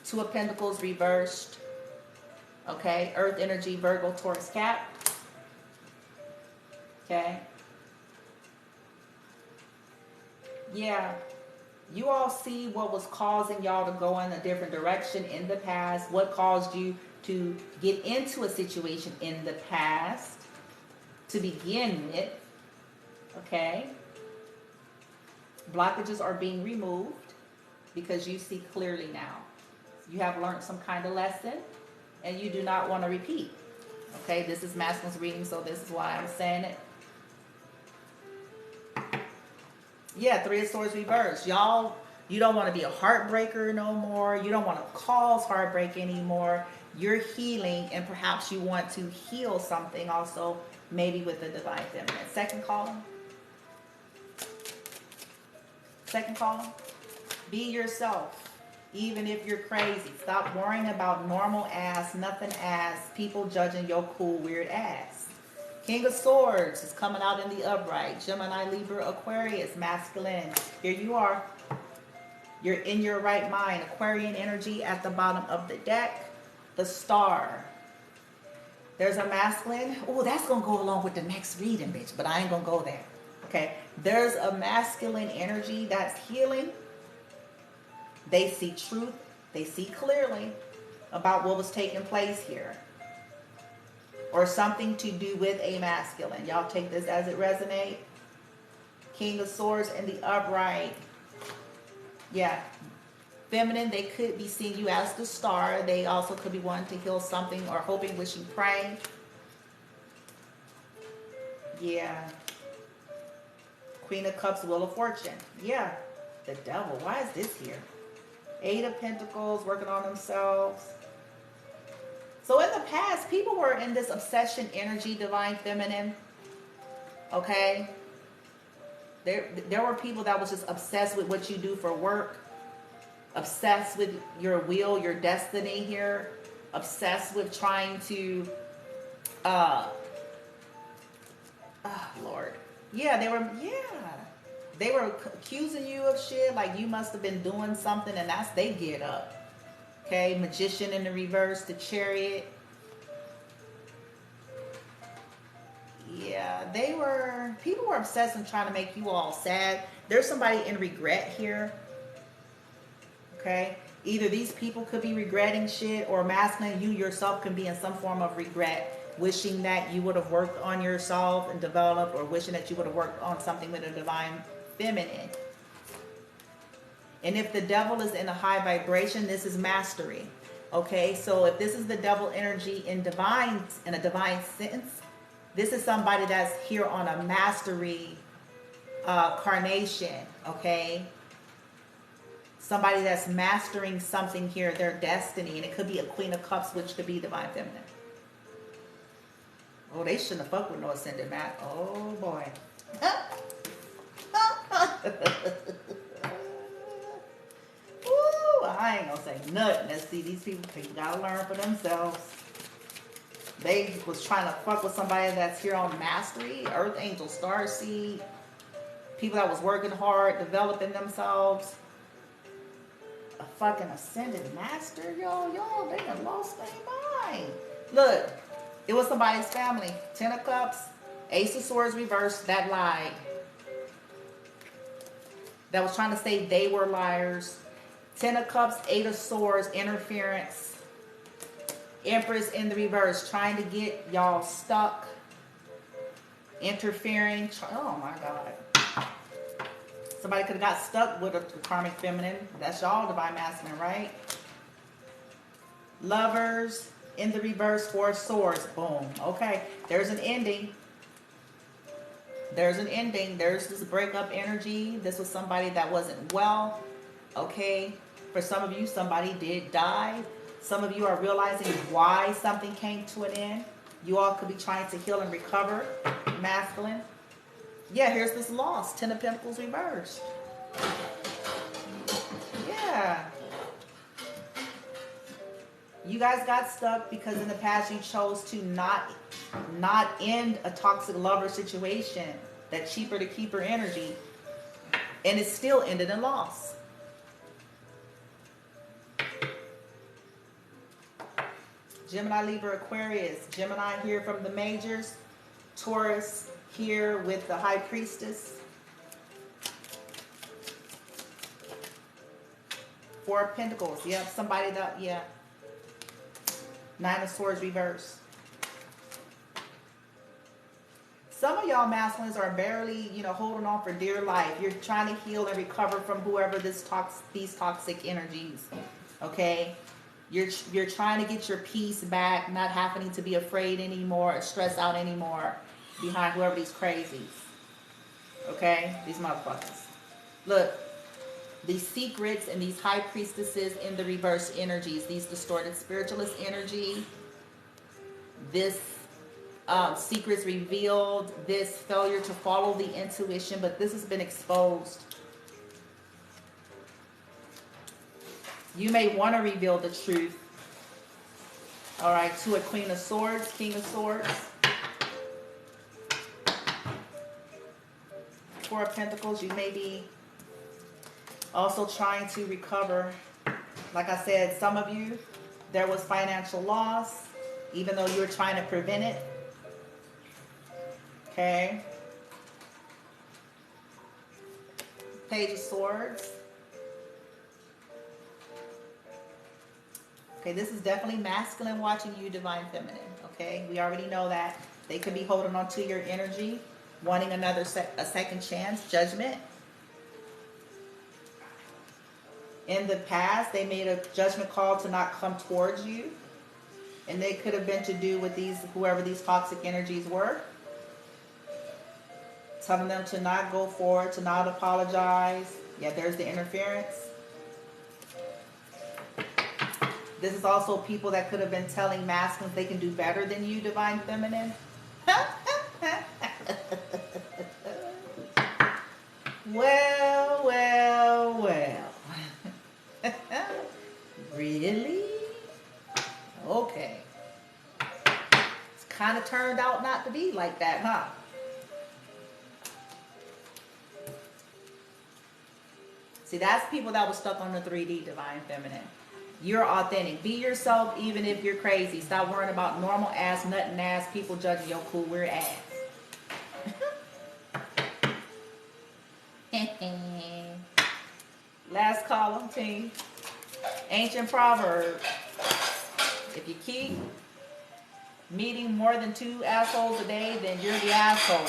2 of Pentacles reversed. Okay, Earth energy, Virgo, Taurus, Cap. Okay. Yeah. You all see what was causing y'all to go in a different direction in the past. What caused you to get into a situation in the past to begin with. Okay. Blockages are being removed because you see clearly now. You have learned some kind of lesson and you do not want to repeat. Okay, this is masculine's reading, so this is why I'm saying it. Yeah, 3 of Swords reversed. Y'all, you don't want to be a heartbreaker no more. You don't want to cause heartbreak anymore. you're healing, and perhaps you want to heal something also, maybe with the divine feminine. Second column. Second column. Be yourself, even if you're crazy. Stop worrying about normal ass, nothing ass, people judging your cool, weird ass. King of Swords is coming out in the upright. Gemini, Libra, Aquarius, masculine. Here you are. You're in your right mind. Aquarian energy at the bottom of the deck. The Star. There's a masculine. Oh, that's going to go along with the next reading, bitch. But I ain't going to go there. Okay. There's a masculine energy that's healing. They see truth. They see clearly about what was taking place here. Or something to do with a masculine. Y'all take this as it resonates. King of Swords in the upright. Yeah. Feminine, they could be seeing you as the Star. They also could be wanting to heal something or hoping, wishing, praying. Yeah. Queen of Cups, Wheel of Fortune. Yeah. The Devil. Why is this here? Eight of Pentacles, working on themselves. So in the past, people were in this obsession energy, divine feminine. Okay? There were people that was just obsessed with what you do for work. Obsessed with your will, your destiny here. Obsessed with trying to, Lord. Yeah, they were accusing you of shit, like you must have been doing something, and that's they get up. Okay, Magician in the reverse, the Chariot. Yeah, people were obsessed and trying to make you all sad. There's somebody in regret here. Okay, either these people could be regretting shit, or masculine, you yourself can be in some form of regret, wishing that you would have worked on yourself and developed, or wishing that you would have worked on something with a divine feminine. And if the Devil is in a high vibration, this is mastery. Okay, so if this is the Devil energy in a divine sense, this is somebody that's here on a mastery carnation. Okay, somebody that's mastering something here, their destiny, and it could be a Queen of Cups, which could be divine feminine. Oh, they shouldn't have fucked with no ascendant man. Oh boy. Ooh, I ain't gonna say nothing. Let's see, these people gotta learn for themselves. They was trying to fuck with somebody that's here on mastery, Earth Angel, Starseed, people that was working hard, developing themselves. A fucking ascended master, yo, they done lost their mind. Look, it was somebody's family. 10 of Cups, Ace of Swords reversed, that lied. That was trying to say they were liars. 10 of Cups, 8 of Swords, interference. Empress in the reverse, trying to get y'all stuck. Interfering. Oh my God. Somebody could have got stuck with a karmic feminine. That's y'all divine masculine, right? Lovers in the reverse, 4 of Swords. Boom. Okay. There's an ending. There's an ending. There's this breakup energy. This was somebody that wasn't well. Okay. For some of you, somebody did die. Some of you are realizing why something came to an end. You all could be trying to heal and recover. Masculine. Yeah, here's this loss. 10 of Pentacles reversed. Yeah. You guys got stuck because in the past you chose to not end a toxic lover situation. That cheaper to keeper energy. And it still ended in loss. Gemini, Libra, Aquarius. Gemini here from the majors. Taurus here with the High Priestess. 4 of Pentacles. Yep, somebody that, yeah. 9 of Swords reverse. Some of y'all masculines are barely, holding on for dear life. You're trying to heal and recover from whoever these toxic energies. Okay? You're trying to get your peace back, not having to be afraid anymore, or stress out anymore behind whoever these crazies. Okay? These motherfuckers. Look, these secrets and these high priestesses in the reverse energies, these distorted spiritualist energy, this secrets revealed, this failure to follow the intuition, but this has been exposed. You may want to reveal the truth. All right, to a Queen of Swords, King of Swords. Four of Pentacles, you may be also trying to recover. Like I said, some of you, there was financial loss, even though you were trying to prevent it. Okay. Page of Swords. Okay, this is definitely masculine watching you, Divine Feminine. Okay, we already know that. They could be holding on to your energy, wanting a second chance, judgment. In the past, they made a judgment call to not come towards you. And they could have been to do with these, whoever these toxic energies were. Telling them to not go forward, to not apologize. Yeah, there's the interference. This is also people that could have been telling masculines they can do better than you, Divine Feminine. Well, well, well. Really? Okay. It's kind of turned out not to be like that, huh? See, that's people that were stuck on the 3D, Divine Feminine. You're authentic. Be yourself even if you're crazy. Stop worrying about normal ass, nutting ass people judging your cool, weird ass. Last column, team. Ancient proverb. If you keep meeting more than 2 assholes a day, then you're the asshole.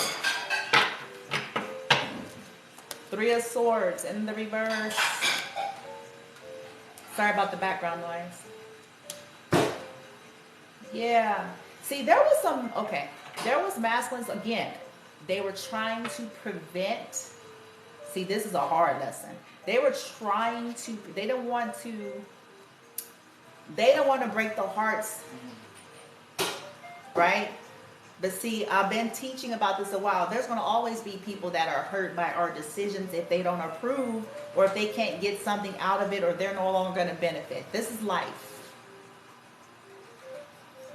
3 of Swords in the reverse. Sorry about the background noise. Yeah. See, there was some, okay. There was masculines, again, they were trying to prevent. See, this is a hard lesson. They were trying to, they don't want to break the hearts, right? But see, I've been teaching about this a while. There's going to always be people that are hurt by our decisions if they don't approve, or if they can't get something out of it, or they're no longer going to benefit. This is life.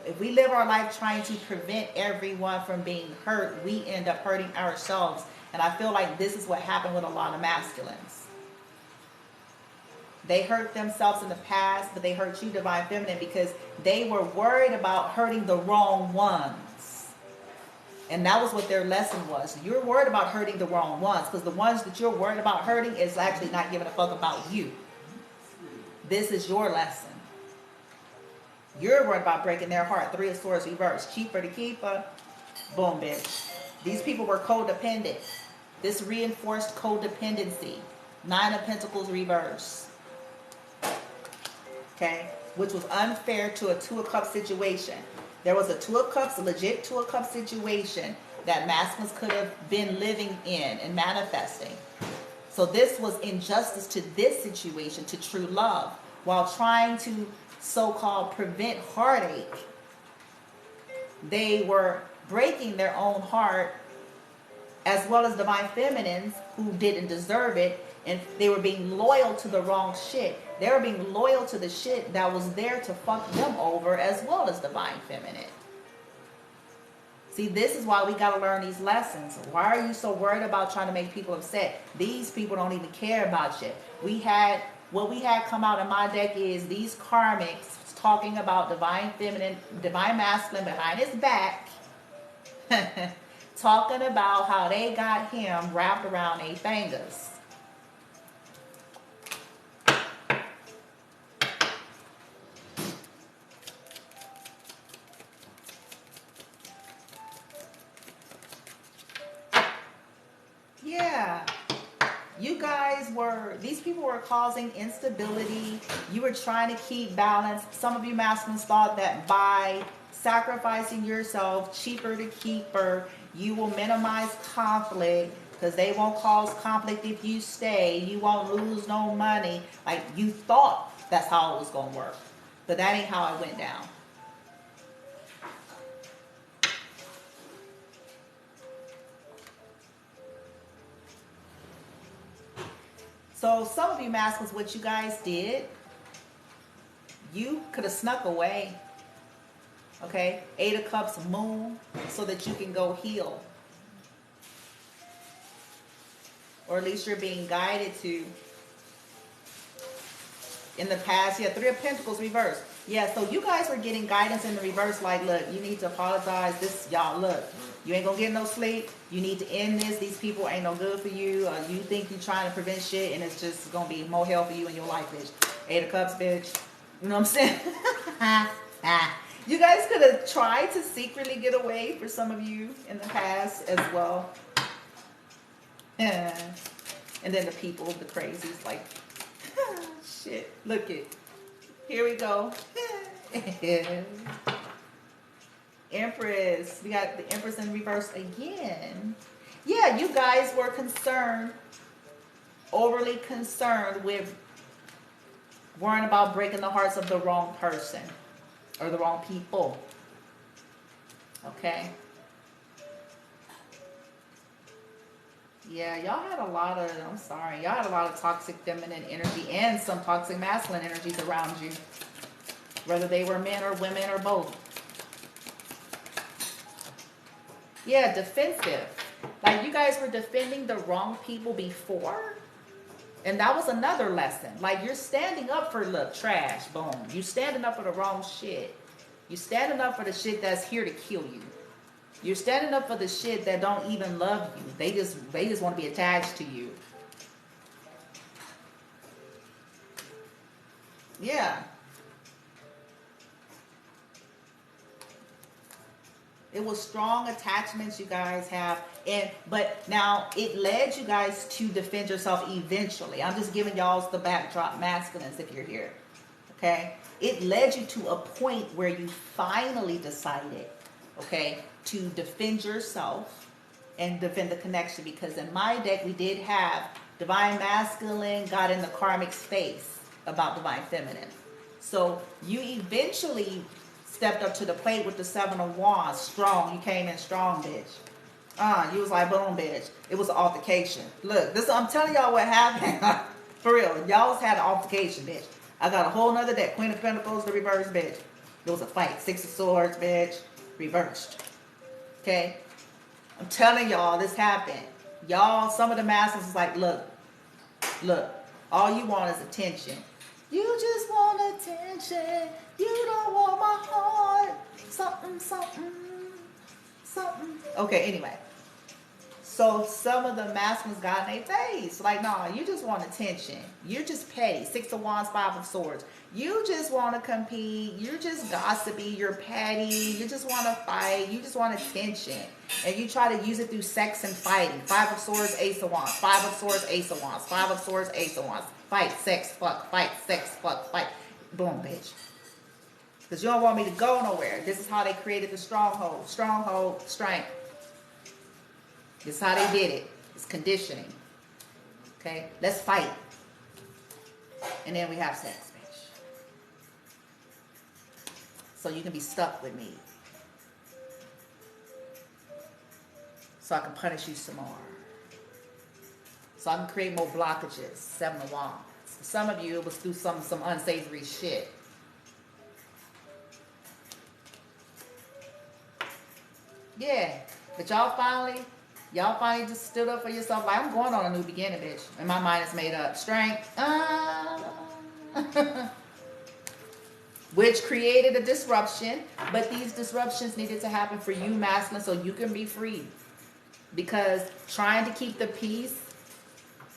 If we live our life trying to prevent everyone from being hurt, we end up hurting ourselves. And I feel like this is what happened with a lot of masculines. They hurt themselves in the past, but they hurt you, Divine Feminine, because they were worried about hurting the wrong ones. And that was what their lesson was. You're worried about hurting the wrong ones, because the ones that you're worried about hurting is actually not giving a fuck about you. This is your lesson. You're worried about breaking their heart. 3 of Swords reverse. Cheaper to keeper. Boom, bitch. These people were codependent. This reinforced codependency. 9 of Pentacles reverse. Okay? Which was unfair to a 2 of Cups situation. There was a 2 of Cups, a legit 2 of Cups situation that masculines could have been living in and manifesting. So this was injustice to this situation, to true love, while trying to so-called prevent heartache. They were breaking their own heart, as well as Divine Feminines who didn't deserve it, and they were being loyal to the wrong shit. They were being loyal to the shit that was there to fuck them over, as well as Divine Feminine. See, this is why we got to learn these lessons. Why are you so worried about trying to make people upset? These people don't even care about shit. What we had come out in my deck is these karmics talking about Divine Feminine, Divine Masculine behind his back, talking about how they got him wrapped around 8 fingers. Yeah. You guys were, these people were causing instability. You were trying to keep balance. Some of you masculines thought that by sacrificing yourself, cheaper to keeper, you will minimize conflict. because they won't cause conflict if you stay. You won't lose no money. Like, you thought that's how it was going to work. But that ain't how it went down. So some of you masculines, what you guys did, you could have snuck away. Okay? 8 of Cups, moon, so that you can go heal. Or at least you're being guided to. In the past, yeah, 3 of Pentacles reversed. Yeah, so you guys were getting guidance in the reverse, like, look, you need to apologize. This, y'all, look, you ain't gonna get no sleep. You need to end this. These people ain't no good for you. You think you're trying to prevent shit, and it's just gonna be more hell for you in your life, bitch. 8 of Cups, bitch. You know what I'm saying? You guys could have tried to secretly get away for some of you in the past as well. And then the people, the crazies, like, shit, look it. Here we go. Empress. We got the Empress in reverse again. Yeah, you guys were concerned, overly concerned with worrying about breaking the hearts of the wrong person or the wrong people. Okay? Yeah, y'all had a lot of, I'm sorry, y'all had a lot of toxic feminine energy and some toxic masculine energies around you. Whether they were men or women or both. Yeah, defensive. Like, you guys were defending the wrong people before. And that was another lesson. Like, you're standing up for, look, trash, boom. You're standing up for the wrong shit. You're standing up for the shit that's here to kill you. You're standing up for the shit that don't even love you. They just want to be attached to you. Yeah. It was strong attachments you guys have. But now it led you guys to defend yourself eventually. I'm just giving y'all the backdrop, masculines, if you're here. Okay? It led you to a point where you finally decided, okay, to defend yourself and defend the connection. Because in my deck, we did have Divine Masculine got in the Karmics face about Divine Feminine. So you eventually stepped up to the plate with the 7 of Wands. Strong. You came in strong, bitch. You was like, boom, bitch. It was an altercation. Look, this, I'm telling y'all what happened. For real. Y'all had an altercation, bitch. I got a whole nother deck. Queen of Pentacles, the reverse, bitch. It was a fight. 6 of Swords, bitch. Reversed. Okay? I'm telling y'all, this happened. Y'all, some of the masters is like, look, all you want is attention. You just want attention. You don't want my heart. Something, something, something. Okay, anyway. So some of the masculines got in their face. Like, nah, you just want attention. You're just petty. 6 of Wands, 5 of Swords. You just want to compete. You're just gossipy. You're petty. You just want to fight. You just want attention. And you try to use it through sex and fighting. 5 of Swords, Ace of Wands. 5 of Swords, Ace of Wands. 5 of Swords, Ace of Wands. Fight, sex, fuck. Fight, sex, fuck. Fight. Boom, bitch. Because you don't want me to go nowhere. This is how they created the stronghold. Stronghold, strength. This is how they did it. It's conditioning. Okay? Let's fight. And then we have sex, bitch. So you can be stuck with me. So I can punish you some more. So I can create more blockages. 7 of Wands. For some of you, it was through some unsavory shit. Yeah. But y'all finally just stood up for yourself. Like, I'm going on a new beginning, bitch. And my mind is made up. Strength. Which created a disruption. But these disruptions needed to happen for you, masculine, so you can be free. Because trying to keep the peace,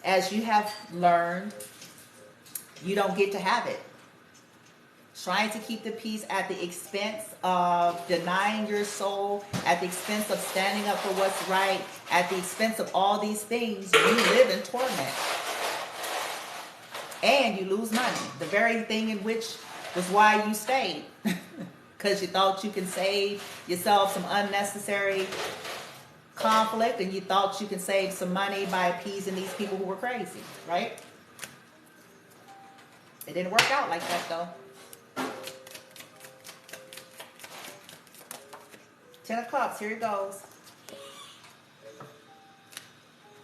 as you have learned, you don't get to have it. Trying to keep the peace at the expense of denying your soul, at the expense of standing up for what's right, at the expense of all these things, you live in torment. And you lose money. The very thing in which was why you stayed. Because you thought you can save yourself some unnecessary conflict, and you thought you can save some money by appeasing these people who were crazy, right? It didn't work out like that, though. 10 of Cups, here it goes.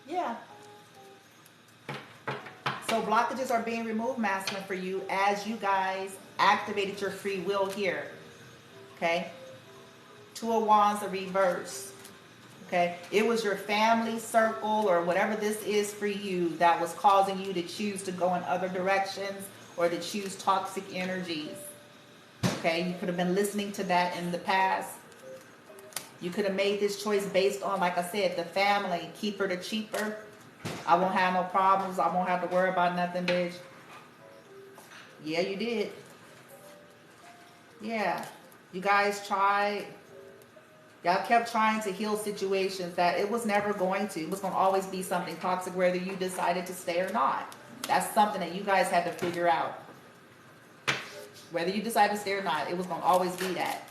Yeah. So blockages are being removed, masculine, for you as you guys activated your free will here. Okay? 2 of Wands, the reverse. Okay? It was your family circle or whatever this is for you that was causing you to choose to go in other directions or to choose toxic energies. Okay? You could have been listening to that in the past. You could have made this choice based on, like I said, the family. Keeper to cheaper. I won't have no problems. I won't have to worry about nothing, bitch. Yeah, you did. Yeah. You guys tried. Y'all kept trying to heal situations that it was never going to. It was going to always be something toxic whether you decided to stay or not. That's something that you guys had to figure out. Whether you decided to stay or not, it was going to always be that.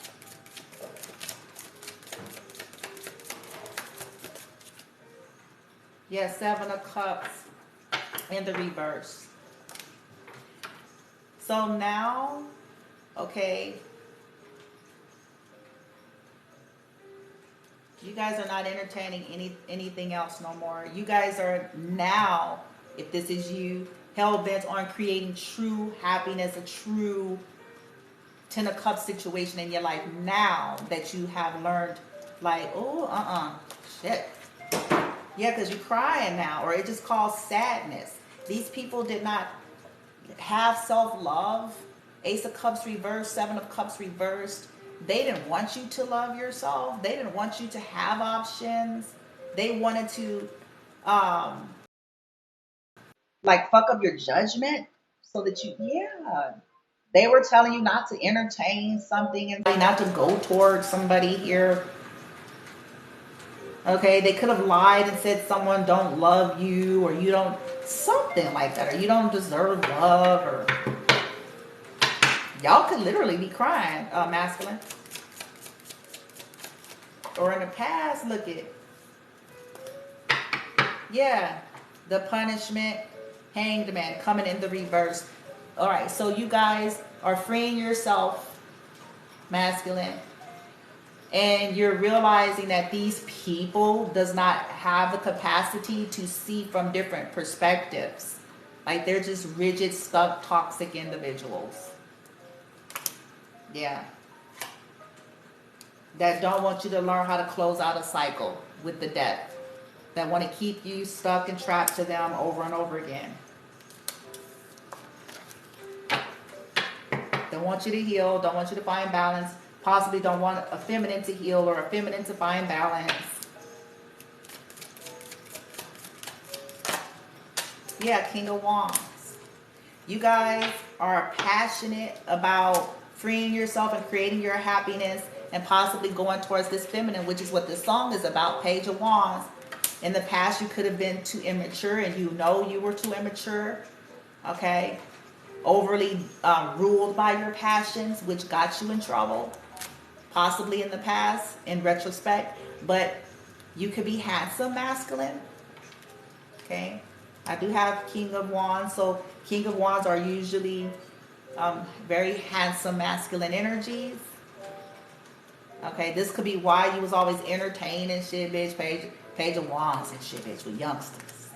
Yeah, 7 of Cups in the reverse. So now, okay, you guys are not entertaining anything else no more. You guys are now, if this is you, hell-bent on creating true happiness, a true 10 of Cups situation in your life now that you have learned, like, oh, shit. Yeah, because you're crying now, or it just caused sadness. These people did not have self-love. Ace of Cups reversed, 7 of Cups reversed. They didn't want you to love yourself. They didn't want you to have options. They wanted to, like, fuck up your judgment so that you, yeah. They were telling you not to entertain something and not to go towards somebody here. Okay, they could have lied and said someone don't love you, or you don't, something like that, or you don't deserve love, or y'all could literally be crying, masculine. Or in the past, look at, yeah, the punishment, Hanged Man coming in the reverse. All right, so you guys are freeing yourself, masculine. And you're realizing that these people does not have the capacity to see from different perspectives. Like, they're just rigid, stuck, toxic individuals. Yeah. That don't want you to learn how to close out a cycle with the death. That want to keep you stuck and trapped to them over and over again. Don't want you to heal. Don't want you to find balance. Possibly don't want a feminine to heal or a feminine to find balance. Yeah, King of Wands. You guys are passionate about freeing yourself and creating your happiness and possibly going towards this feminine, which is what this song is about, Page of Wands. In the past, you could have been too immature, and you know you were too immature, okay? Overly ruled by your passions, which got you in trouble. Possibly in the past, in retrospect, but you could be handsome, masculine. Okay, I do have King of Wands, so King of Wands are usually very handsome, masculine energies. Okay, this could be why you was always entertained and shit, bitch. Page of Wands and shit, bitch, with youngsters.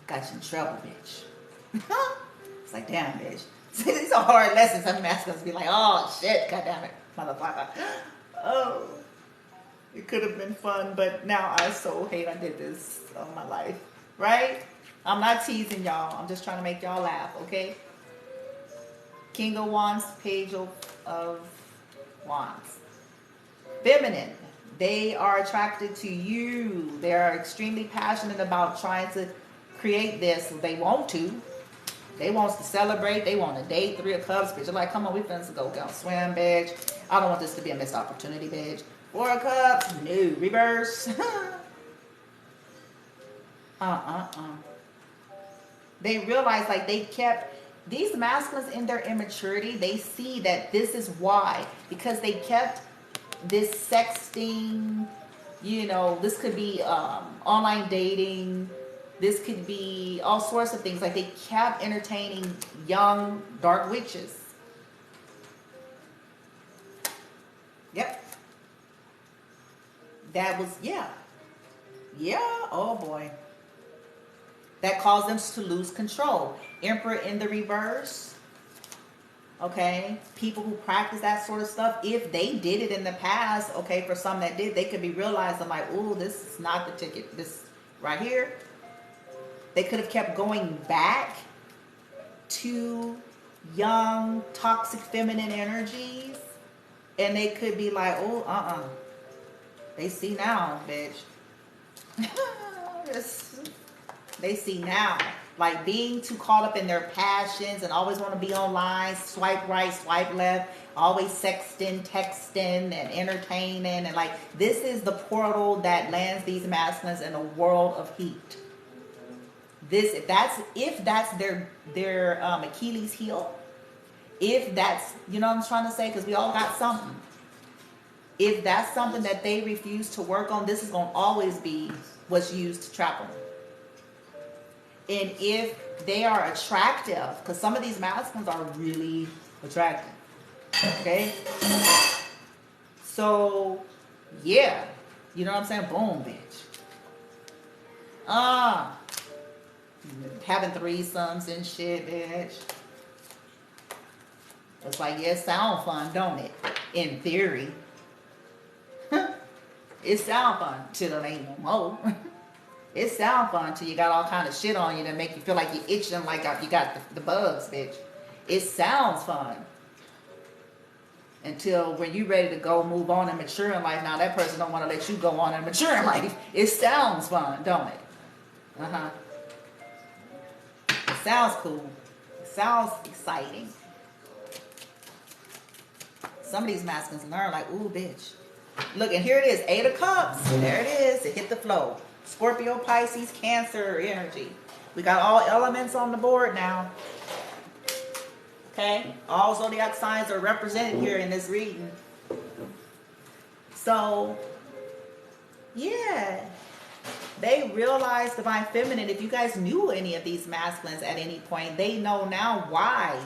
Got you in trouble, bitch. It's like, damn, bitch. These are hard lessons. Some masculines be like, oh shit, goddamn it. Motherfucker. Oh, it could have been fun, but now I so hate I did this all my life, right? I'm not teasing y'all. I'm just trying to make y'all laugh, okay? King of Wands, Page of Wands. Feminine. They are attracted to you. They are extremely passionate about trying to create this. They want to. They want to celebrate. They want to date. 3 of Cups, bitch. They're like, come on, we finna go swim, bitch. I don't want this to be a missed opportunity, bitch. 4 of Cups, no. Reverse. They realize, like, they kept, these masculines in their immaturity, they see that this is why. Because they kept this sexting, You know, this could be online dating. This could be all sorts of things. Like they kept entertaining young dark witches. Yep. That was, yeah. Yeah, oh boy. That caused them to lose control. Emperor in the reverse. Okay, people who practice that sort of stuff, if they did it in the past, okay, for some that did, they could be realizing like, ooh, this is not the ticket. This right here. They could have kept going back to young, toxic, feminine energies. And they could be like, oh, they see now, bitch. They see now. Like being too caught up in their passions and always want to be online, swipe right, swipe left, always sexting, texting, and entertaining. And like, this is the portal that lands these masculines in a world of heat. This, if that's their Achilles heel, if that's, you know what I'm trying to say, because we all got something. If that's something that they refuse to work on, this is going to always be what's used to trap them. And if they are attractive, because some of these masculines are really attractive, okay? So, yeah, you know what I'm saying? Boom, bitch. Having threesomes and shit, bitch. It's like, yeah, it sound fun, don't it? In theory. It sound fun till it ain't no more. It sound fun till you got all kind of shit on you that make you feel like you're itching like you got the bugs, bitch. It sounds fun. Until when you ready to go move on and mature in life, now that person don't want to let you go on and mature in life. It sounds fun, don't it? It sounds cool. It sounds exciting. Some of these masculines learn like, ooh, bitch. Look, and here it is, 8 of Cups. There it is. It hit the flow. Scorpio, Pisces, Cancer energy. We got all elements on the board now. Okay? All zodiac signs are represented here in this reading. So, yeah. They realize divine feminine. If you guys knew any of these masculines at any point, they know now why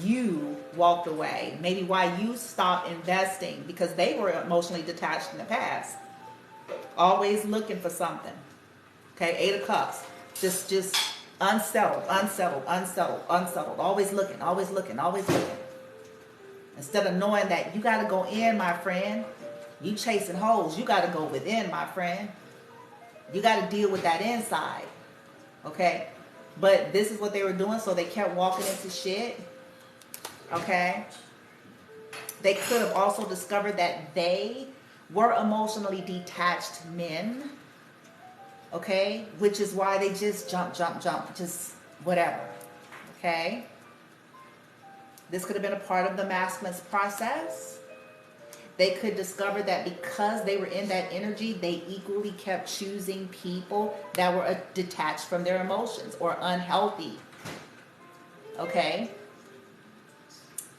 you walked away. Maybe why you stopped investing, because they were emotionally detached in the past. Always looking for something. Okay, 8 of Cups. Just unsettled. Always looking. Instead of knowing that you got to go in, my friend. You chasing holes. You got to go within, my friend. You got to deal with that inside. Okay? But this is what they were doing, so they kept walking into shit. Okay? They could have also discovered that they were emotionally detached men, okay? Which is why they just jump, just whatever, okay? This could have been a part of the masculine's process. They could discover that because they were in that energy, they equally kept choosing people that were detached from their emotions or unhealthy, okay?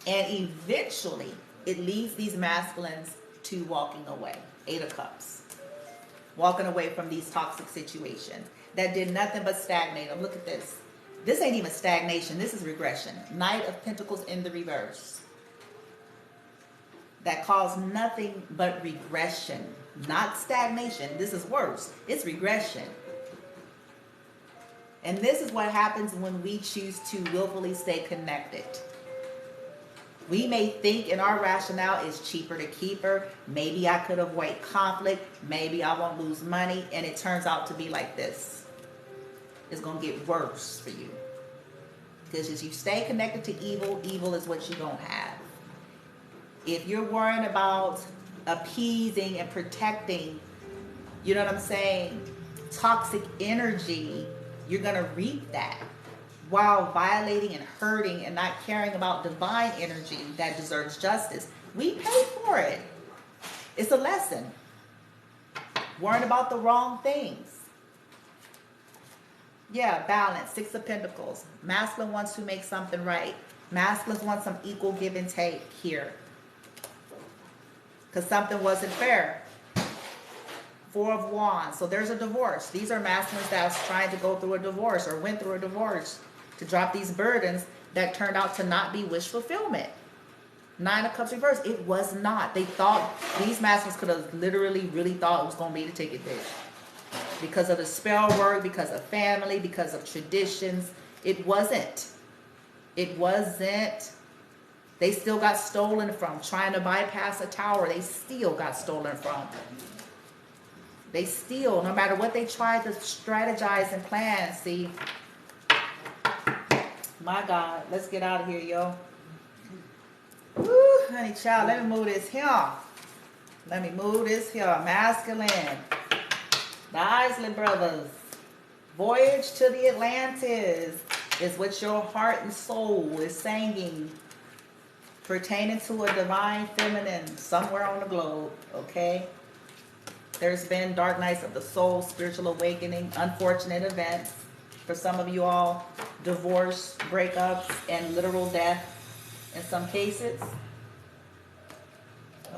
And eventually, it leads these masculines to walking away. 8 of Cups. Walking away from these toxic situations that did nothing but stagnate them. Look at this. This ain't even stagnation. This is regression. Knight of Pentacles in the reverse. That caused nothing but regression. Not stagnation. This is worse. It's regression. And this is what happens when we choose to willfully stay connected. We may think in our rationale it's cheaper to keep her. Maybe I could avoid conflict. Maybe I won't lose money. And it turns out to be like this. It's going to get worse for you. Because as you stay connected to evil, evil is what you're going to have. If you're worrying about appeasing and protecting, you know what I'm saying, toxic energy, you're going to reap that. While violating and hurting and not caring about divine energy that deserves justice. We pay for it. It's a lesson. Worrying about the wrong things. Yeah, balance. 6 of Pentacles. Masculine wants to make something right. Masculines want some equal give and take here. Because something wasn't fair. Four of Wands. So there's a divorce. These are masculines that's trying to go through a divorce or went through a divorce to drop these burdens that turned out to not be wish fulfillment. Nine of Cups reversed. It was not. They thought, these masculines could have literally really thought it was going to be the ticket, bitch. Because of the spell work, because of family, because of traditions. It wasn't. It wasn't. They still got stolen from. Trying to bypass a tower, they still got stolen from. They still, no matter what they tried to strategize and plan, see. My God, let's get out of here, yo. Woo, honey child, let me move this here. Let me move this here. Masculine. The Isley Brothers. Voyage to the Atlantis is what your heart and soul is singing. Pertaining to a divine feminine somewhere on the globe, okay? There's been dark nights of the soul, spiritual awakening, unfortunate events. For some of you all, divorce, breakups, and literal death in some cases.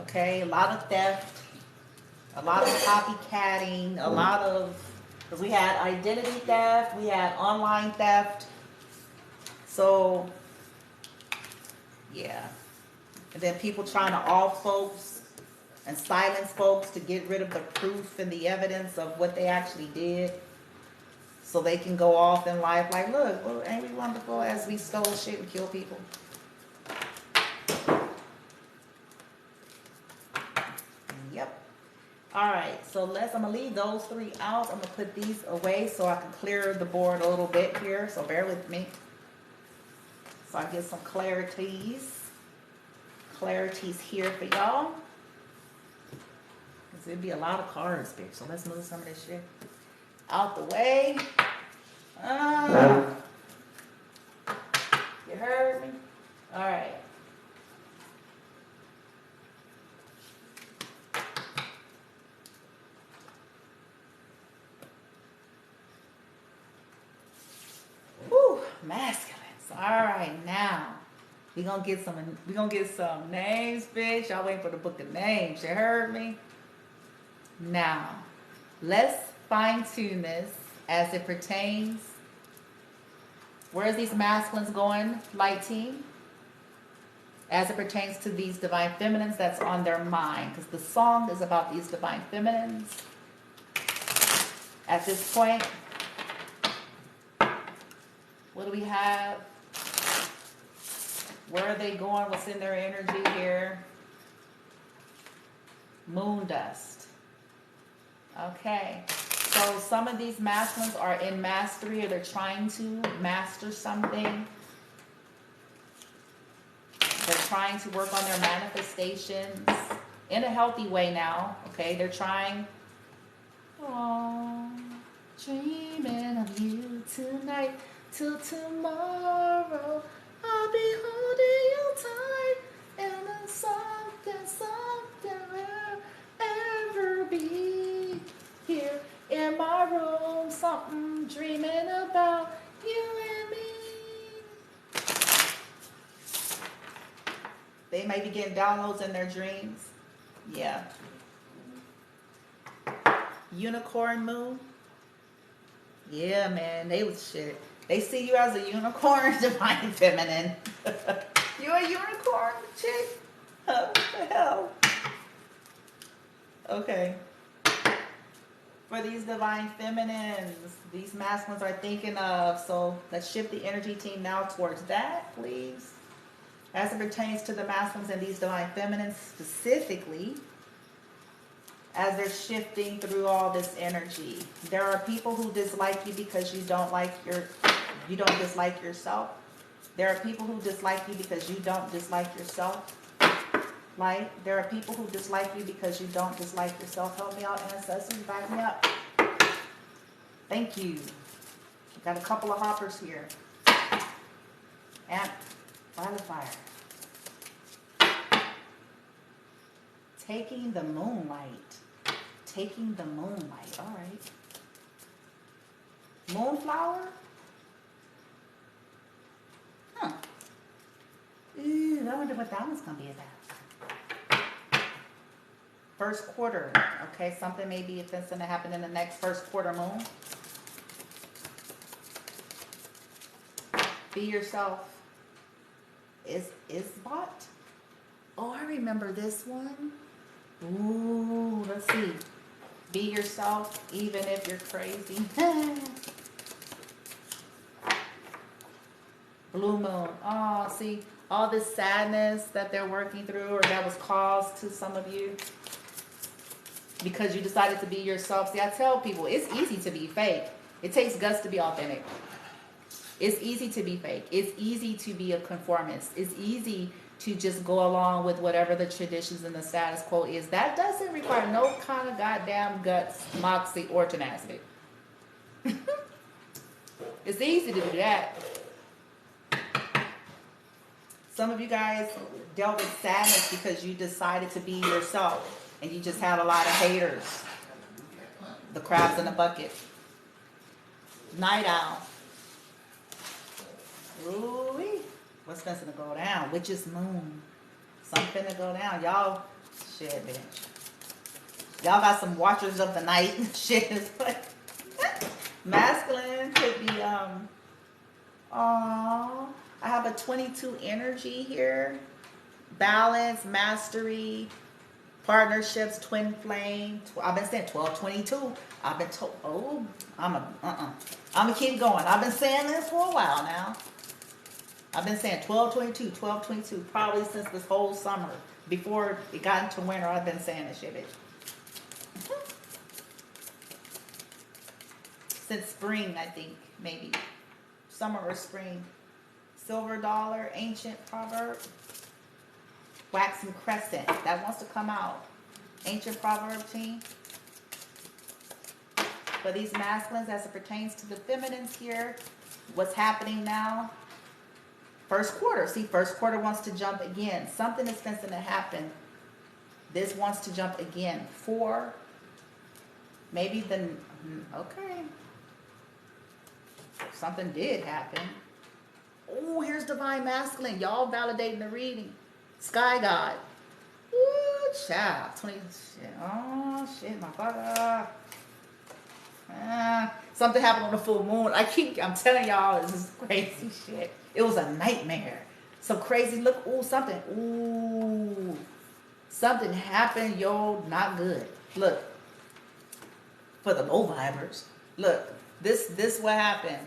Okay, a lot of theft, a lot of copycatting, a lot of, because we had identity theft, we had online theft. So, yeah. And then people trying to off folks and silence folks to get rid of the proof and the evidence of what they actually did. So they can go off in life like, look, well, ain't we wonderful as we stole shit and kill people? Yep. All right, so I'm going to leave those three out. I'm going to put these away so I can clear the board a little bit here. So bear with me. So I get some clarities. Clarities here for y'all. Because there'd be a lot of cards, bitch. So let's move some of this shit out the way. You heard me? All right. Whew, masculines. All right, now we're gonna get some names, bitch. Y'all waiting for the book of names. You heard me? Now, let's fine-tune this as it pertains. Where's these masculines going, light team? As it pertains to these divine feminines that's on their mind. Because the song is about these divine feminines. At this point, what do we have? Where are they going? What's in their energy here? Moon dust. Okay. So some of these masculines are in mastery, or they're trying to master something. They're trying to work on their manifestations in a healthy way now. Okay, they're trying. Oh, dreaming of you tonight till tomorrow. I'll be holding you tight, and a something will ever be here in my room. Something dreaming about you and me. They may be getting downloads in their dreams. Yeah. Unicorn moon. Yeah, man, they was shit. They see you as a unicorn, divine feminine. You a unicorn, chick? What the hell? Okay. For these divine feminines, these masculines are thinking of. So let's shift the energy team now towards that, please. As it pertains to the masculines and these divine feminines specifically, as they're shifting through all this energy. There are people who dislike you because you don't dislike yourself. There are people who dislike you because you don't dislike yourself. Like, there are people who dislike you because you don't dislike yourself. Help me out, ancestors, back me up. Thank you. Got a couple of hoppers here. And violet fire. Taking the moonlight. Taking the moonlight. All right. Moonflower? Huh. Ooh, I wonder what that one's going to be about. First quarter. Okay, something maybe if it's going to happen in the next first quarter moon. Be yourself. Is bought. Oh, I remember this one. Ooh, let's see. Be yourself, even if you're crazy. Blue moon. Oh, see, all this sadness that they're working through, or that was caused to some of you because you decided to be yourself. See, I tell people, it's easy to be fake. It takes guts to be authentic. It's easy to be fake. It's easy to be a conformist. It's easy to just go along with whatever the traditions and the status quo is. That doesn't require no kind of goddamn guts, moxie, or tenacity. It's easy to do that. Some of you guys dealt with sadness because you decided to be yourself and you just had a lot of haters. The crabs in the bucket. Night owl. Ooh-wee. What's going to go down? Witch's moon. Something to go down. Y'all, shit, bitch. Y'all got some watchers of the night. Shit is like masculine could be, I have a 22 energy here. Balance, mastery, partnerships, twin flame. I've been saying 1222. I've been told, oh, I'm gonna keep going. I've been saying this for a while now. I've been saying 1222, 1222, probably since this whole summer. Before it got into winter, I've been saying this shit, bitch. Since spring, I think, maybe. Summer or spring. Silver dollar, ancient proverb. Waxing crescent, that wants to come out. Ancient proverb team. For these masculines, as it pertains to the feminines here, what's happening now? First quarter. See, first quarter wants to jump again. Something is going to happen. This wants to jump again. 4. Maybe the... Okay. Something did happen. Oh, here's divine masculine. Y'all validating the reading. Sky God. Ooh, child. 20... Oh, shit, my father. Something happened on the full moon. I'm telling y'all, this is crazy shit. It was a nightmare. So crazy. Look, ooh, something. Ooh. Something happened, yo, not good. Look. For the low vibers. Look, this what happened.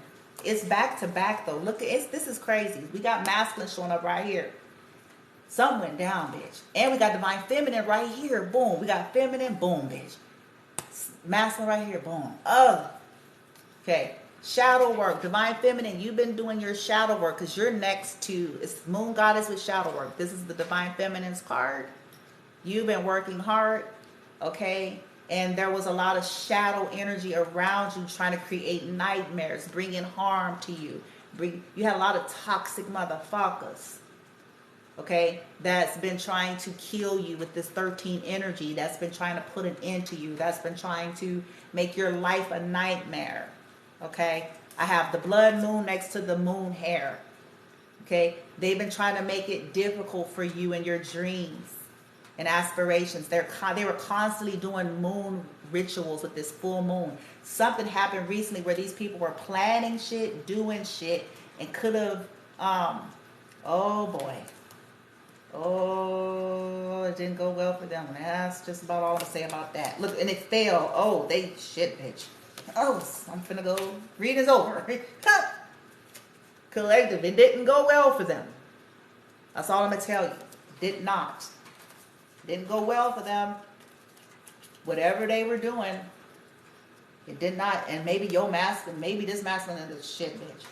It's back to back though. Look, this is crazy. We got masculine showing up right here. Something went down, bitch. And we got divine feminine right here. Boom. We got feminine. Boom, bitch. Masculine right here. Boom. Oh. Okay. Shadow work. Divine feminine. You've been doing your shadow work because you're next to... It's moon goddess with shadow work. This is the divine feminine's card. You've been working hard. Okay. And there was a lot of shadow energy around you trying to create nightmares. Bringing harm to you. You had a lot of toxic motherfuckers. Okay, that's been trying to kill you with this 13 energy, that's been trying to put an end to you, that's been trying to make your life a nightmare. Okay, I have the blood moon next to the moon hair. Okay, they've been trying to make it difficult for you in your dreams and aspirations. They were constantly doing moon rituals with this full moon. Something happened recently where these people were planning shit, doing shit, and could have, oh boy. Oh, it didn't go well for them. That's just about all I'm going to say about that. Look, and it failed. Oh, they shit, bitch. Oh, I'm finna go. Read is over. Collective. It didn't go well for them. That's all I'm going to tell you. Did not. Didn't go well for them. Whatever they were doing, it did not. And maybe your masculine, maybe this masculine is shit, bitch.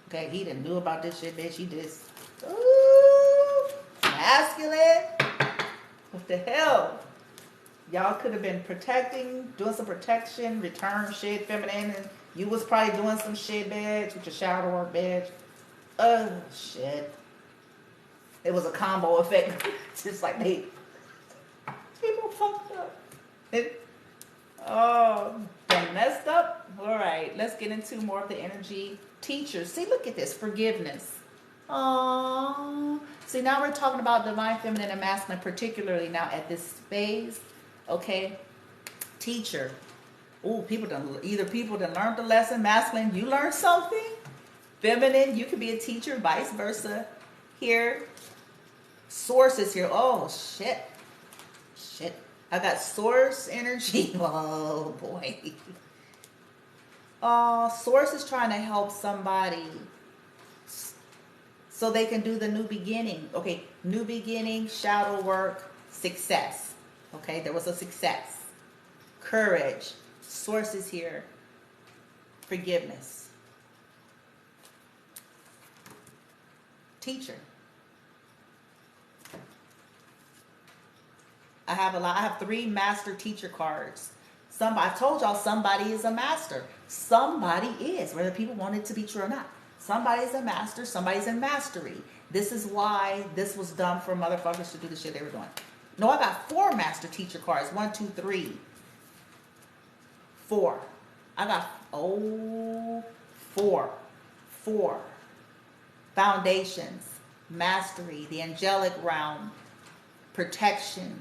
Okay, he didn't know about this shit, bitch. He just... Ooh, masculine. What the hell? Y'all could have been protecting, doing some protection, return shit, feminine, and you was probably doing some shit, bitch, with your shadow work, bitch. Oh, shit. It was a combo effect. Just like they people fucked up. Done messed up. All right, let's get into more of the energy. Teachers, see, look at this. Forgiveness. Aww. See, now we're talking about divine feminine and masculine, particularly now at this phase. Okay. Teacher. Oh, people done learned the lesson. Masculine, you learned something. Feminine, you can be a teacher, vice versa. Here. Sources here. Oh, shit. Shit. I got source energy. Oh, boy. Source is trying to help somebody so they can do the new beginning. Okay, new beginning, shadow work, success. Okay, there was a success. Courage. Source is here. Forgiveness. Teacher. I have 3 master teacher cards. I told y'all somebody is a master. Somebody is, whether people want it to be true or not. Somebody's a master, somebody's in mastery. This is why this was done for motherfuckers to do the shit they were doing. No, I got 4 master teacher cards. 1, 2, 3, 4. I got 4. Foundations, mastery, the angelic realm, protection.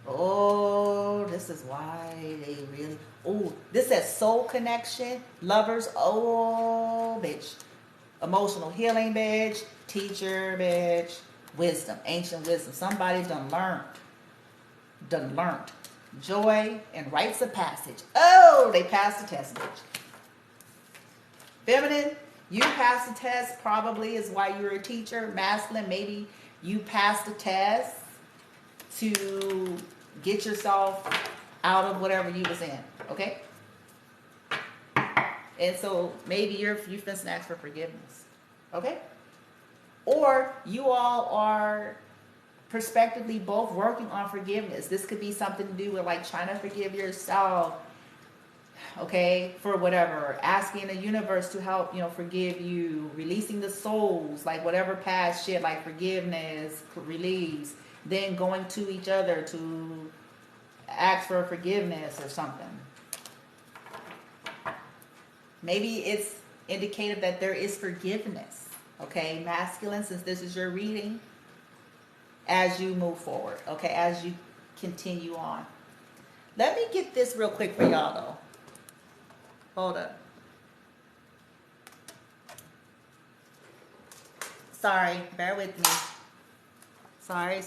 Oh, this is why they really... Oh, this says soul connection, lovers. Oh, bitch. Emotional healing, bitch. Teacher, bitch. Wisdom, ancient wisdom. Somebody done learned. Joy and rites of passage. Oh, they passed the test, bitch. Feminine, you passed the test probably is why you're a teacher. Masculine, maybe you passed the test to get yourself out of whatever you was in, okay? And so maybe you've been asked for forgiveness, okay? Or you all are prospectively both working on forgiveness. This could be something to do with like trying to forgive yourself, okay, for whatever, asking the universe to help, forgive you, releasing the souls, like whatever past shit, like forgiveness, release, then going to each other to ask for forgiveness or something. Maybe it's indicated that there is forgiveness, okay, masculine, since this is your reading, as you move forward, okay, as you continue on. Let me get this real quick for y'all, though. Hold up. Sorry, bear with me. Sorry.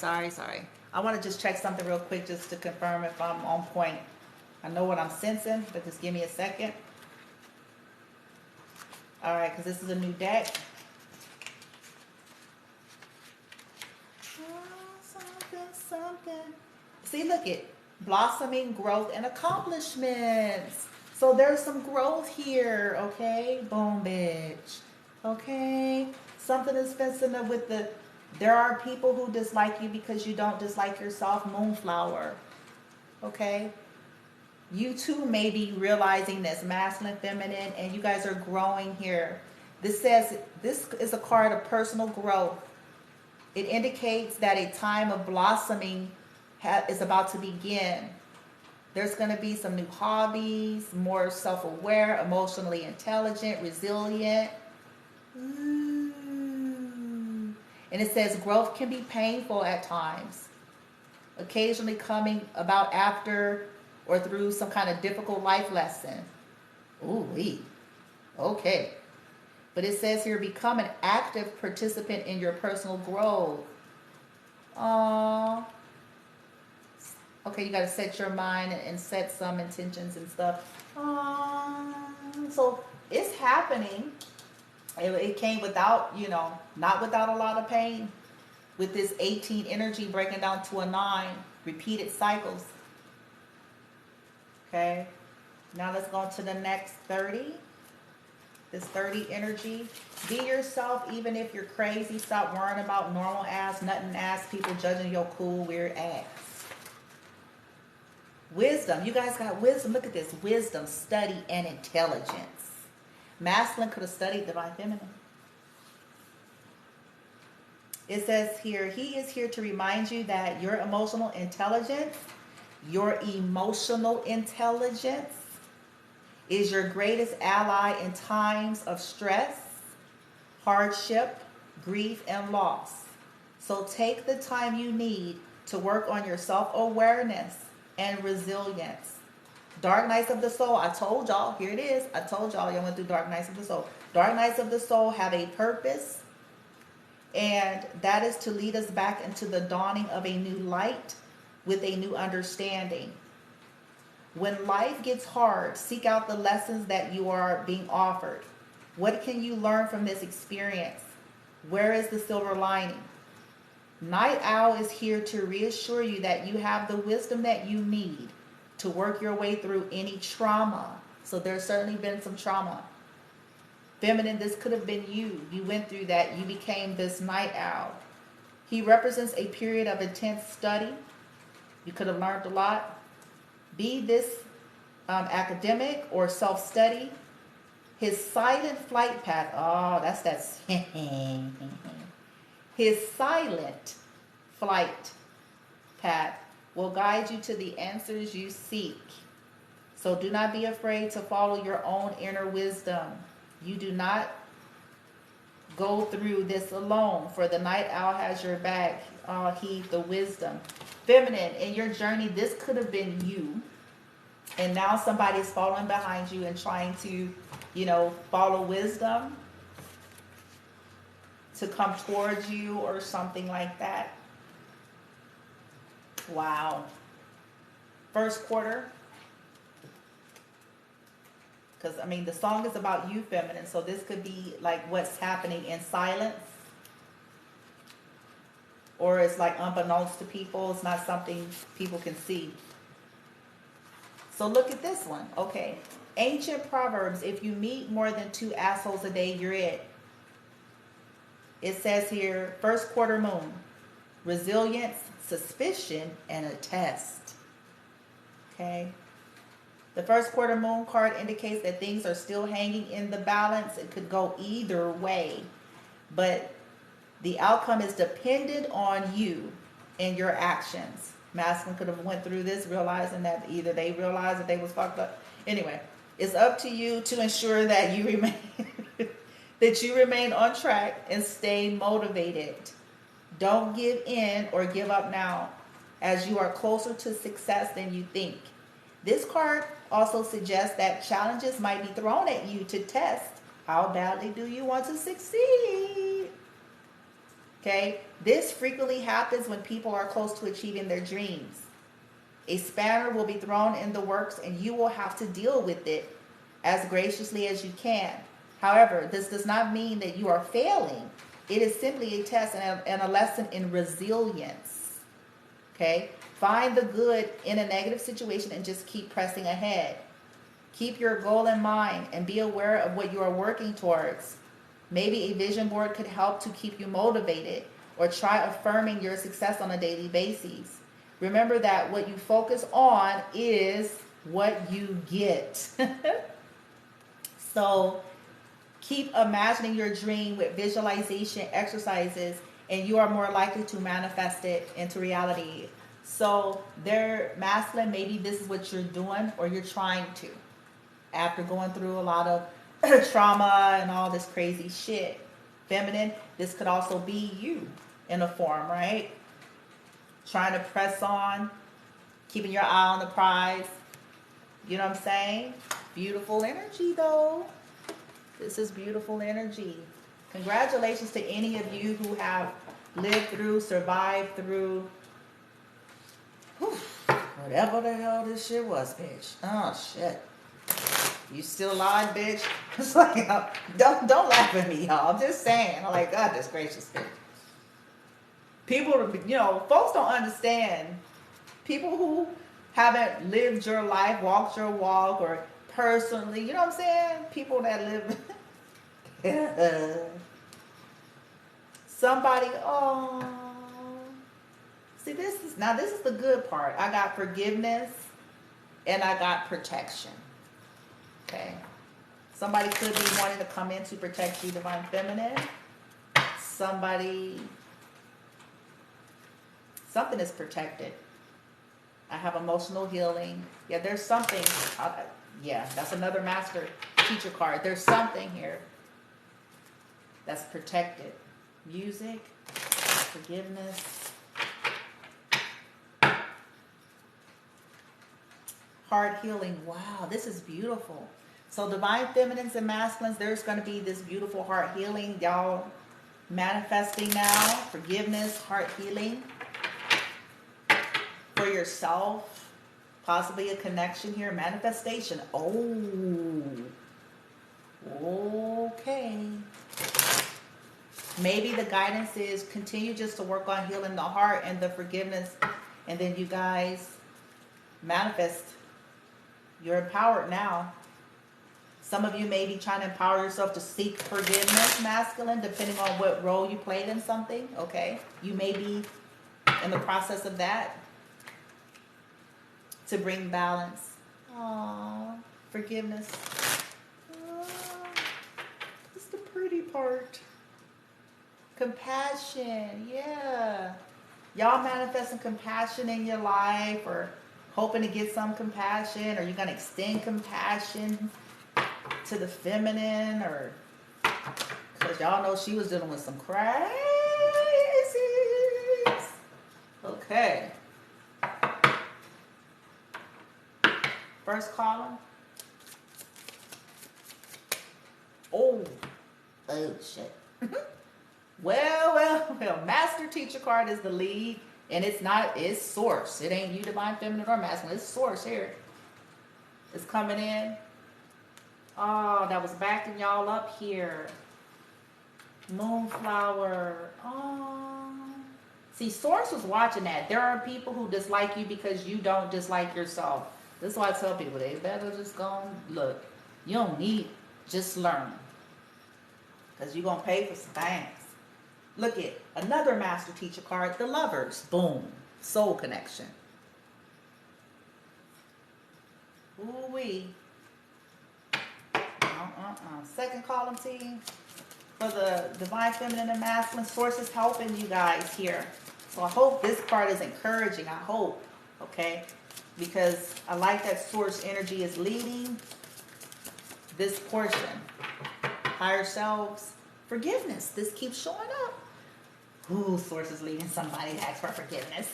I want to just check something real quick just to confirm if I'm on point. I know what I'm sensing, but just give me a second. All right, because this is a new deck. Something. See, look at blossoming, growth, and accomplishments. So there's some growth here, okay? Boom, bitch. Okay? Something is fencing up with the... There are people who dislike you because you don't dislike yourself. Moonflower. Okay? You too may be realizing this, masculine, feminine, and you guys are growing here. This says, this is a card of personal growth. It indicates that a time of blossoming is about to begin. There's going to be some new hobbies, more self-aware, emotionally intelligent, resilient. Ooh. And it says growth can be painful at times, occasionally coming about after or through some kind of difficult life lesson. Ooh-wee. Okay. But it says here, become an active participant in your personal growth. Aww. Okay, you got to set your mind and set some intentions and stuff. So it's happening. It came without, not without a lot of pain. With this 18 energy breaking down to a 9. Repeated cycles. Okay. Now let's go to the next 30. This 30 energy. Be yourself even if you're crazy. Stop worrying about normal ass, nothing ass people judging your cool, weird ass. Wisdom. You guys got wisdom. Look at this. Wisdom, study, and intelligence. Masculine could have studied divine feminine. It says here, he is here to remind you that your emotional intelligence is your greatest ally in times of stress, hardship, grief, and loss. So take the time you need to work on your self-awareness and resilience. Dark nights of the soul, I told y'all, here it is. I told y'all went through dark nights of the soul. Dark nights of the soul have a purpose, and that is to lead us back into the dawning of a new light with a new understanding. When life gets hard, seek out the lessons that you are being offered. What can you learn from this experience? Where is the silver lining? Night Owl is here to reassure you that you have the wisdom that you need to work your way through any trauma. So there's certainly been some trauma. Feminine, this could have been you. You went through that. You became this Night Owl. He represents a period of intense study. You could have learned a lot. Be this academic or self-study. His silent flight path. Oh, that's that. His silent flight path will guide you to the answers you seek. So do not be afraid to follow your own inner wisdom. You do not go through this alone, for the Night Owl has your back. Heed the wisdom. Feminine, in your journey, this could have been you. And now somebody's following behind you and trying to, follow wisdom to come towards you or something like that. Wow. First quarter. Because, the song is about you, feminine. So this could be like what's happening in silence. Or it's like unbeknownst to people. It's not something people can see. So look at this one. Okay. Ancient Proverbs. If you meet more than 2 assholes a day, you're it. It says here, first quarter moon. Resilience, suspicion, and a test. Okay. The first quarter moon card indicates that things are still hanging in the balance. It could go either way. But the outcome is dependent on you and your actions. Masculine could have went through this realizing that either they realized that they was fucked up. Anyway, it's up to you to ensure that you remain that you remain on track and stay motivated. Don't give in or give up now, as you are closer to success than you think. This card also suggests that challenges might be thrown at you to test how badly do you want to succeed. Okay, this frequently happens when people are close to achieving their dreams. A spanner will be thrown in the works and you will have to deal with it as graciously as you can. However, this does not mean that you are failing. It is simply a test and a lesson in resilience. Okay, find the good in a negative situation and just keep pressing ahead. Keep your goal in mind and be aware of what you are working towards. Maybe a vision board could help to keep you motivated, or try affirming your success on a daily basis. Remember that what you focus on is what you get. So keep imagining your dream with visualization exercises, and you are more likely to manifest it into reality. So they're masculine, maybe this is what you're doing or you're trying to, after going through a lot of trauma and all this crazy shit. Feminine, this could also be you in a form, right? Trying to press on, keeping your eye on the prize. You know what I'm saying? Beautiful energy, though. This is beautiful energy. Congratulations to any of you who have lived through, survived through, whatever the hell this shit was, bitch. Oh, shit. You still alive, bitch? It's like, don't laugh at me, y'all. I'm just saying. I'm like, God, this gracious, bitch. People, folks don't understand. People who haven't lived your life, walked your walk, or personally, you know what I'm saying? People that live. Somebody, see, this is the good part. I got forgiveness and I got protection. Okay. Somebody could be wanting to come in to protect you, Divine Feminine. Something is protected. I have emotional healing. Yeah, there's something. Yeah, that's another master teacher card. There's something here that's protected. music, forgiveness, heart healing. Wow, this is beautiful. So divine feminines and masculines, there's going to be this beautiful heart healing. Y'all manifesting now. Forgiveness, heart healing for yourself. Possibly a connection here. Manifestation. Oh. Okay. Maybe the guidance is continue just to work on healing the heart and the forgiveness. And then you guys manifest. You're empowered now. Some of you may be trying to empower yourself to seek forgiveness, masculine, depending on what role you played in something, okay? You may be in the process of that to bring balance. Aww, forgiveness. Aww, it's the pretty part. Compassion, yeah. Y'all manifesting compassion in your life or hoping to get some compassion, or you're going to extend compassion to the feminine, or because y'all know she was dealing with some crazies. Okay. First column. Oh shit. Well, Master Teacher card is the lead, and it's source. It ain't you, divine feminine or masculine. It's source here. It's coming in. Oh, that was backing y'all up here. Moonflower. Oh. See, source was watching that. There are people who dislike you because you don't dislike yourself. This is why I tell people, they better just go and look. You don't need, just learn. Because you're going to pay for some things. Look at another Master Teacher card, the Lovers. Boom. Soul connection. Ooh-wee. Second column, team, for the divine feminine and masculine, sources helping you guys here. So I hope this part is encouraging. I hope, okay, because I like that source energy is leading this portion. Higher selves, forgiveness. This keeps showing up. Ooh, source is leading somebody to ask for forgiveness.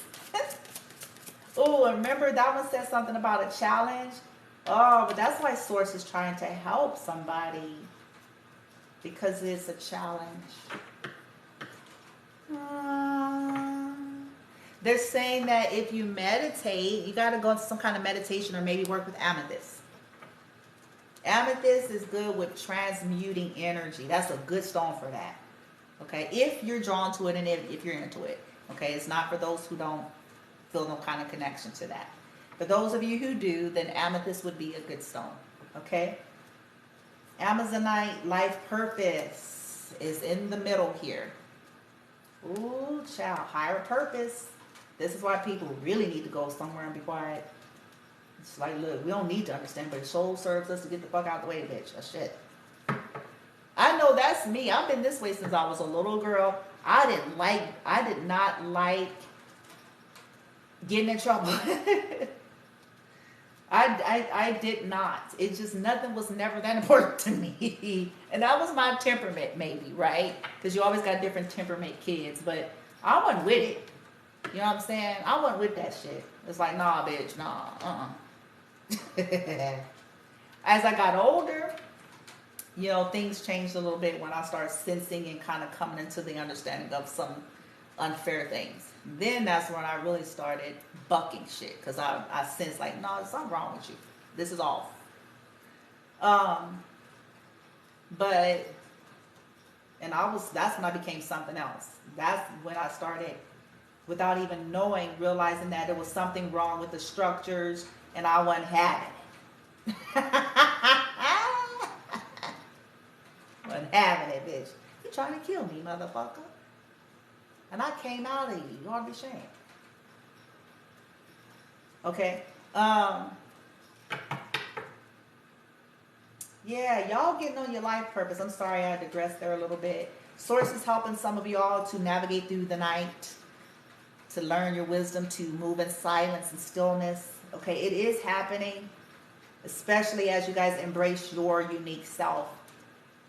Oh, remember that one said something about a challenge. Oh, but that's why source is trying to help somebody, because it's a challenge. They're saying that if you meditate, you got to go into some kind of meditation or maybe work with amethyst. Amethyst is good with transmuting energy. That's a good stone for that. Okay, if you're drawn to it and if you're into it. Okay, it's not for those who don't feel no kind of connection to that. For those of you who do, then amethyst would be a good stone. Okay? Amazonite, life purpose is in the middle here. Ooh, child, higher purpose. This is why people really need to go somewhere and be quiet. It's like, look, we don't need to understand, but soul serves us to get the fuck out the way, bitch. That's shit. I know that's me. I've been this way since I was a little girl. I did not like getting in trouble. I did not. It just, nothing was never that important to me. And that was my temperament, maybe, right? Because you always got different temperament kids. But I wasn't with it. You know what I'm saying? I wasn't with that shit. It's like, nah, bitch, nah, As I got older, you know, things changed a little bit when I started sensing and kind of coming into the understanding of some unfair things. Then that's when I really started bucking shit, because I sensed like, no, there's something wrong with you. This is off. That's when I became something else. That's when I started, without even knowing, realizing that there was something wrong with the structures and I wasn't having it. Wasn't having it, bitch. You trying to kill me, motherfucker. And I came out of you. You ought to be ashamed. Okay. Yeah, y'all getting on your life purpose. I'm sorry I digressed there a little bit. Source is helping some of y'all to navigate through the night, to learn your wisdom, to move in silence and stillness. Okay, it is happening, especially as you guys embrace your unique self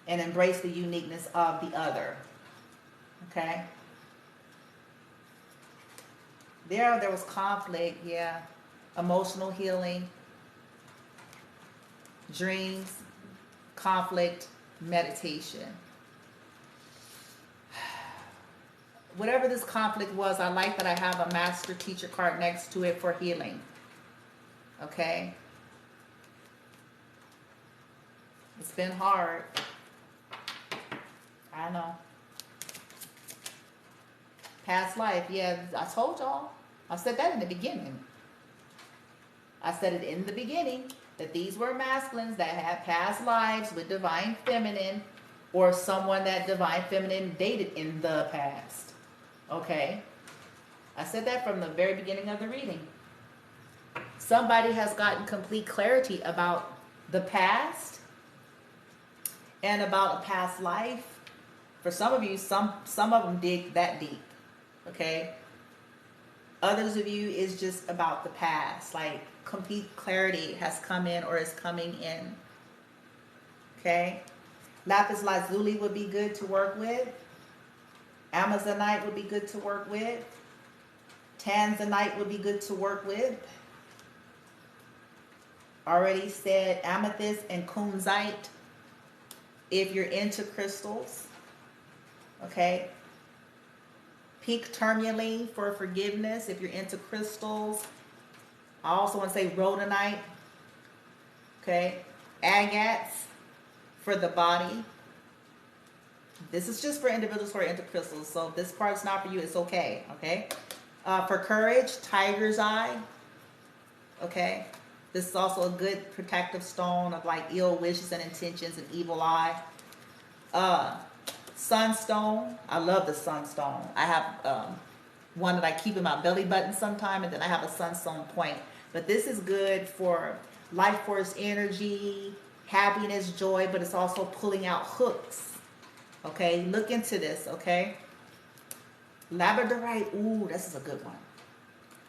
and embrace the uniqueness of the other. Okay. There was conflict, yeah. Emotional healing, dreams, conflict, meditation. Whatever this conflict was, I like that I have a master teacher card next to it for healing. Okay? It's been hard. I know. Past life, yeah, I told y'all. I said that in the beginning. I said it in the beginning that these were masculines that had past lives with divine feminine, or someone that divine feminine dated in the past. Okay? I said that from the very beginning of the reading. Somebody has gotten complete clarity about the past and about a past life. For some of you, some of them dig that deep. Okay? Others of you is just about the past. Like complete clarity has come in or is coming in. Okay? Lapis lazuli would be good to work with. Amazonite would be good to work with. Tanzanite would be good to work with. Already said amethyst and kunzite if you're into crystals. Okay? Pink tourmaline for forgiveness if you're into crystals. I also want to say rhodonite. Okay? Agates for the body. This is just for individuals who are into crystals. So if this part's not for you, it's okay. Okay? For courage, tiger's eye. Okay? This is also a good protective stone of like ill wishes and intentions and evil eye. Sunstone. I love the sunstone. I have one that I keep in my belly button sometime, and then I have a sunstone point. But this is good for life force energy, happiness, joy, but it's also pulling out hooks. Okay, look into this, okay? Labradorite, ooh, this is a good one.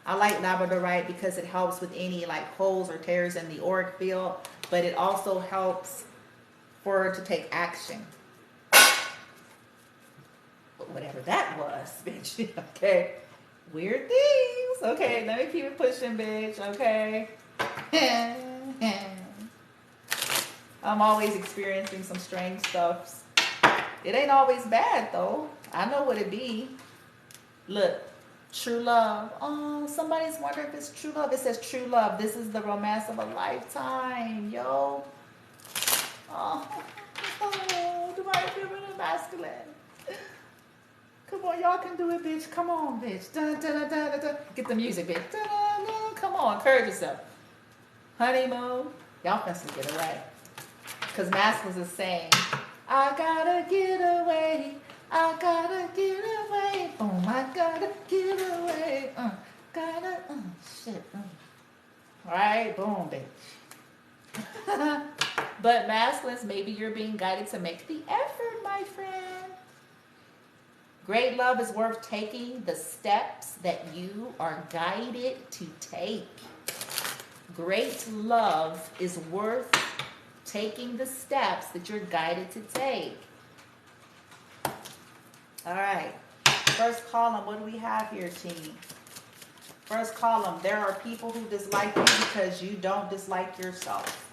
I like labradorite because it helps with any like holes or tears in the auric field, but it also helps for her to take action. Whatever that was, bitch. Okay. Weird things. Okay, let me keep it pushing, bitch. Okay. I'm always experiencing some strange stuff. It ain't always bad, though. I know what it be. Look. True love. Oh, somebody's wondering if it's true love. It says true love. This is the romance of a lifetime, yo. Oh, do I feel really masculine? Come on, y'all can do it, bitch. Come on, bitch. Dun, dun, dun, dun, dun. Get the music, bitch. Dun, dun, dun. Come on, encourage yourself. Honeymoon. Y'all finna get away. Because masculines is saying, I gotta get away. I gotta get away. Oh, I gotta get away. Shit. Alright, boom, bitch. But masculines, maybe you're being guided to make the effort, my friend. Great love is worth taking the steps that you are guided to take. Great love is worth taking the steps that you're guided to take. All right. First column, what do we have here, team? First column, there are people who dislike you because you don't dislike yourself.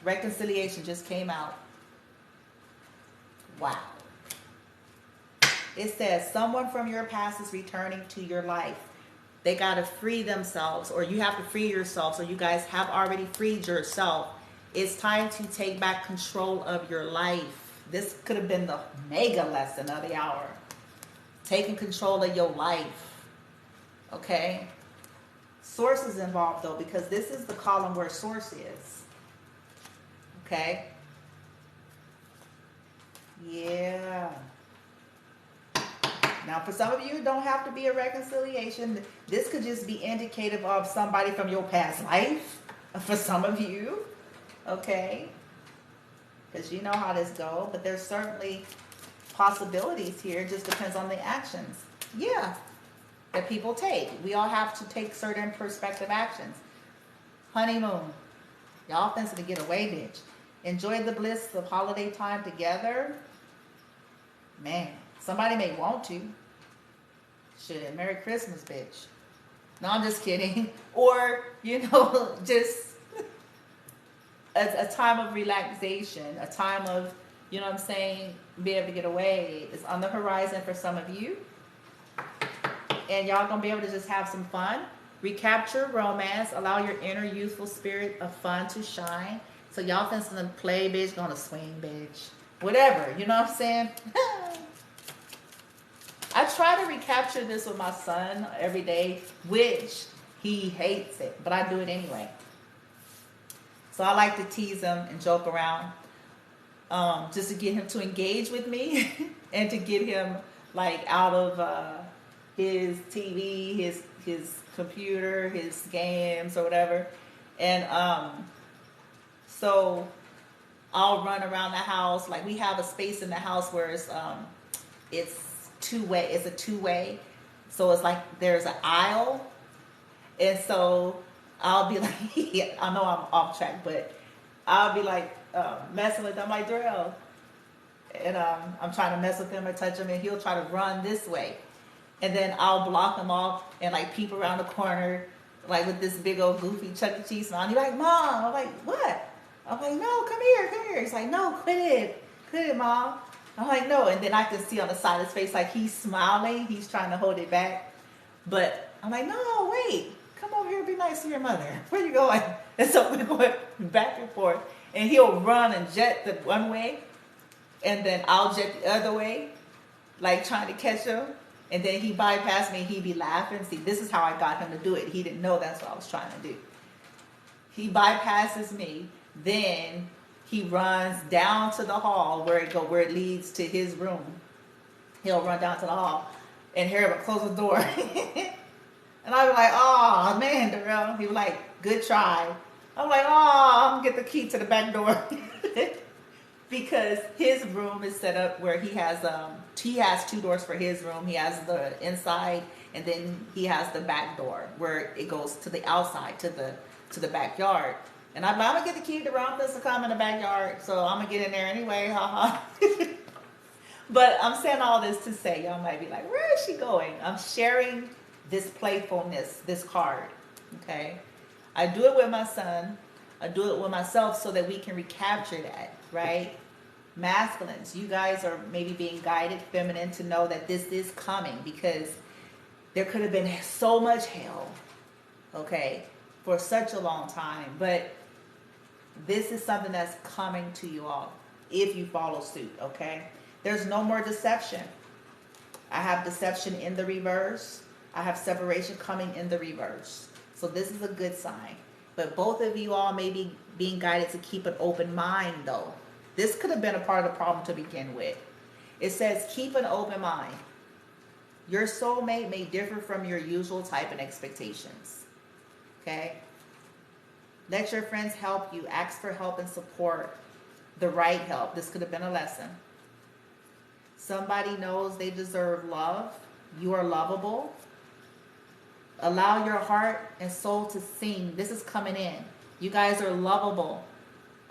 Reconciliation just came out. Wow. It says someone from your past is returning to your life. They got to free themselves, or you have to free yourself. So you guys have already freed yourself. It's time to take back control of your life. This could have been the mega lesson of the hour. Taking control of your life. Okay? Source is involved though, because this is the column where source is. Okay? Yeah. Now, for some of you, it don't have to be a reconciliation. This could just be indicative of somebody from your past life. For some of you, okay? Because you know how this goes. But there's certainly possibilities here. It just depends on the actions. Yeah, that people take. We all have to take certain perspective actions. Honeymoon. Y'all finna get away, bitch. Enjoy the bliss of holiday time together. Man, Somebody may want to. Shit, Merry Christmas, bitch. No, I'm just kidding. Or, just a time of relaxation, a time of, you know what I'm saying, be able to get away. It's on the horizon for some of you. And y'all gonna be able to just have some fun. Recapture romance. Allow your inner youthful spirit of fun to shine. So y'all finna gonna play, bitch, gonna swing, bitch. Whatever, you know what I'm saying? I try to recapture this with my son every day, which he hates it, but I do it anyway. So I like to tease him and joke around, just to get him to engage with me and to get him like out of his TV, his computer, his games or whatever. And so I'll run around the house. Like we have a space in the house where it's two-way. It's a two-way. So it's like there's an aisle. And so I'll be like, I know I'm off track, but I'll be like messing with them, like Darrell. And I'm trying to mess with him or touch him, and he'll try to run this way. And then I'll block him off and like peep around the corner, like with this big old goofy Chuck E. Cheese smile. And he's like, Mom. I'm like, what? I'm like, no, come here. He's like, no, quit it, Mom. I'm like, no. And then I can see on the side of his face, like he's smiling. He's trying to hold it back. But I'm like, no, wait. Come over here and be nice to your mother. Where are you going? And so we're going back and forth. And he'll run and jet the one way. And then I'll jet the other way, like trying to catch him. And then he bypassed me. He'd be laughing. See, this is how I got him to do it. He didn't know that's what I was trying to do. He bypasses me. Then he runs down to the hall where it leads to his room. He'll run down to the hall and hear him close the door. And I'll be like, oh, man, Darrell. He was like, good try. I'm like, oh, I'm going to get the key to the back door. Because his room is set up where he has two doors for his room. He has the inside, and then he has the back door where it goes to the outside, to the backyard. And I'm going to get the key to Rumpus to come in the backyard, so I'm going to get in there anyway, haha. But I'm saying all this to say, y'all might be like, where is she going? I'm sharing this playfulness, this card, okay? I do it with my son. I do it with myself so that we can recapture that, right? Masculines, you guys are maybe being guided, feminine, to know that this is coming, because there could have been so much hell, okay, for such a long time. But this is something that's coming to you all if you follow suit, okay? There's no more deception. I have deception in the reverse. I have separation coming in the reverse. So this is a good sign. But both of you all may be being guided to keep an open mind, though. This could have been a part of the problem to begin with. It says, keep an open mind. Your soulmate may differ from your usual type and expectations. Okay? Let your friends help you. Ask for help and support. The right help. This could have been a lesson. Somebody knows they deserve love. You are lovable. Allow your heart and soul to sing. This is coming in. You guys are lovable.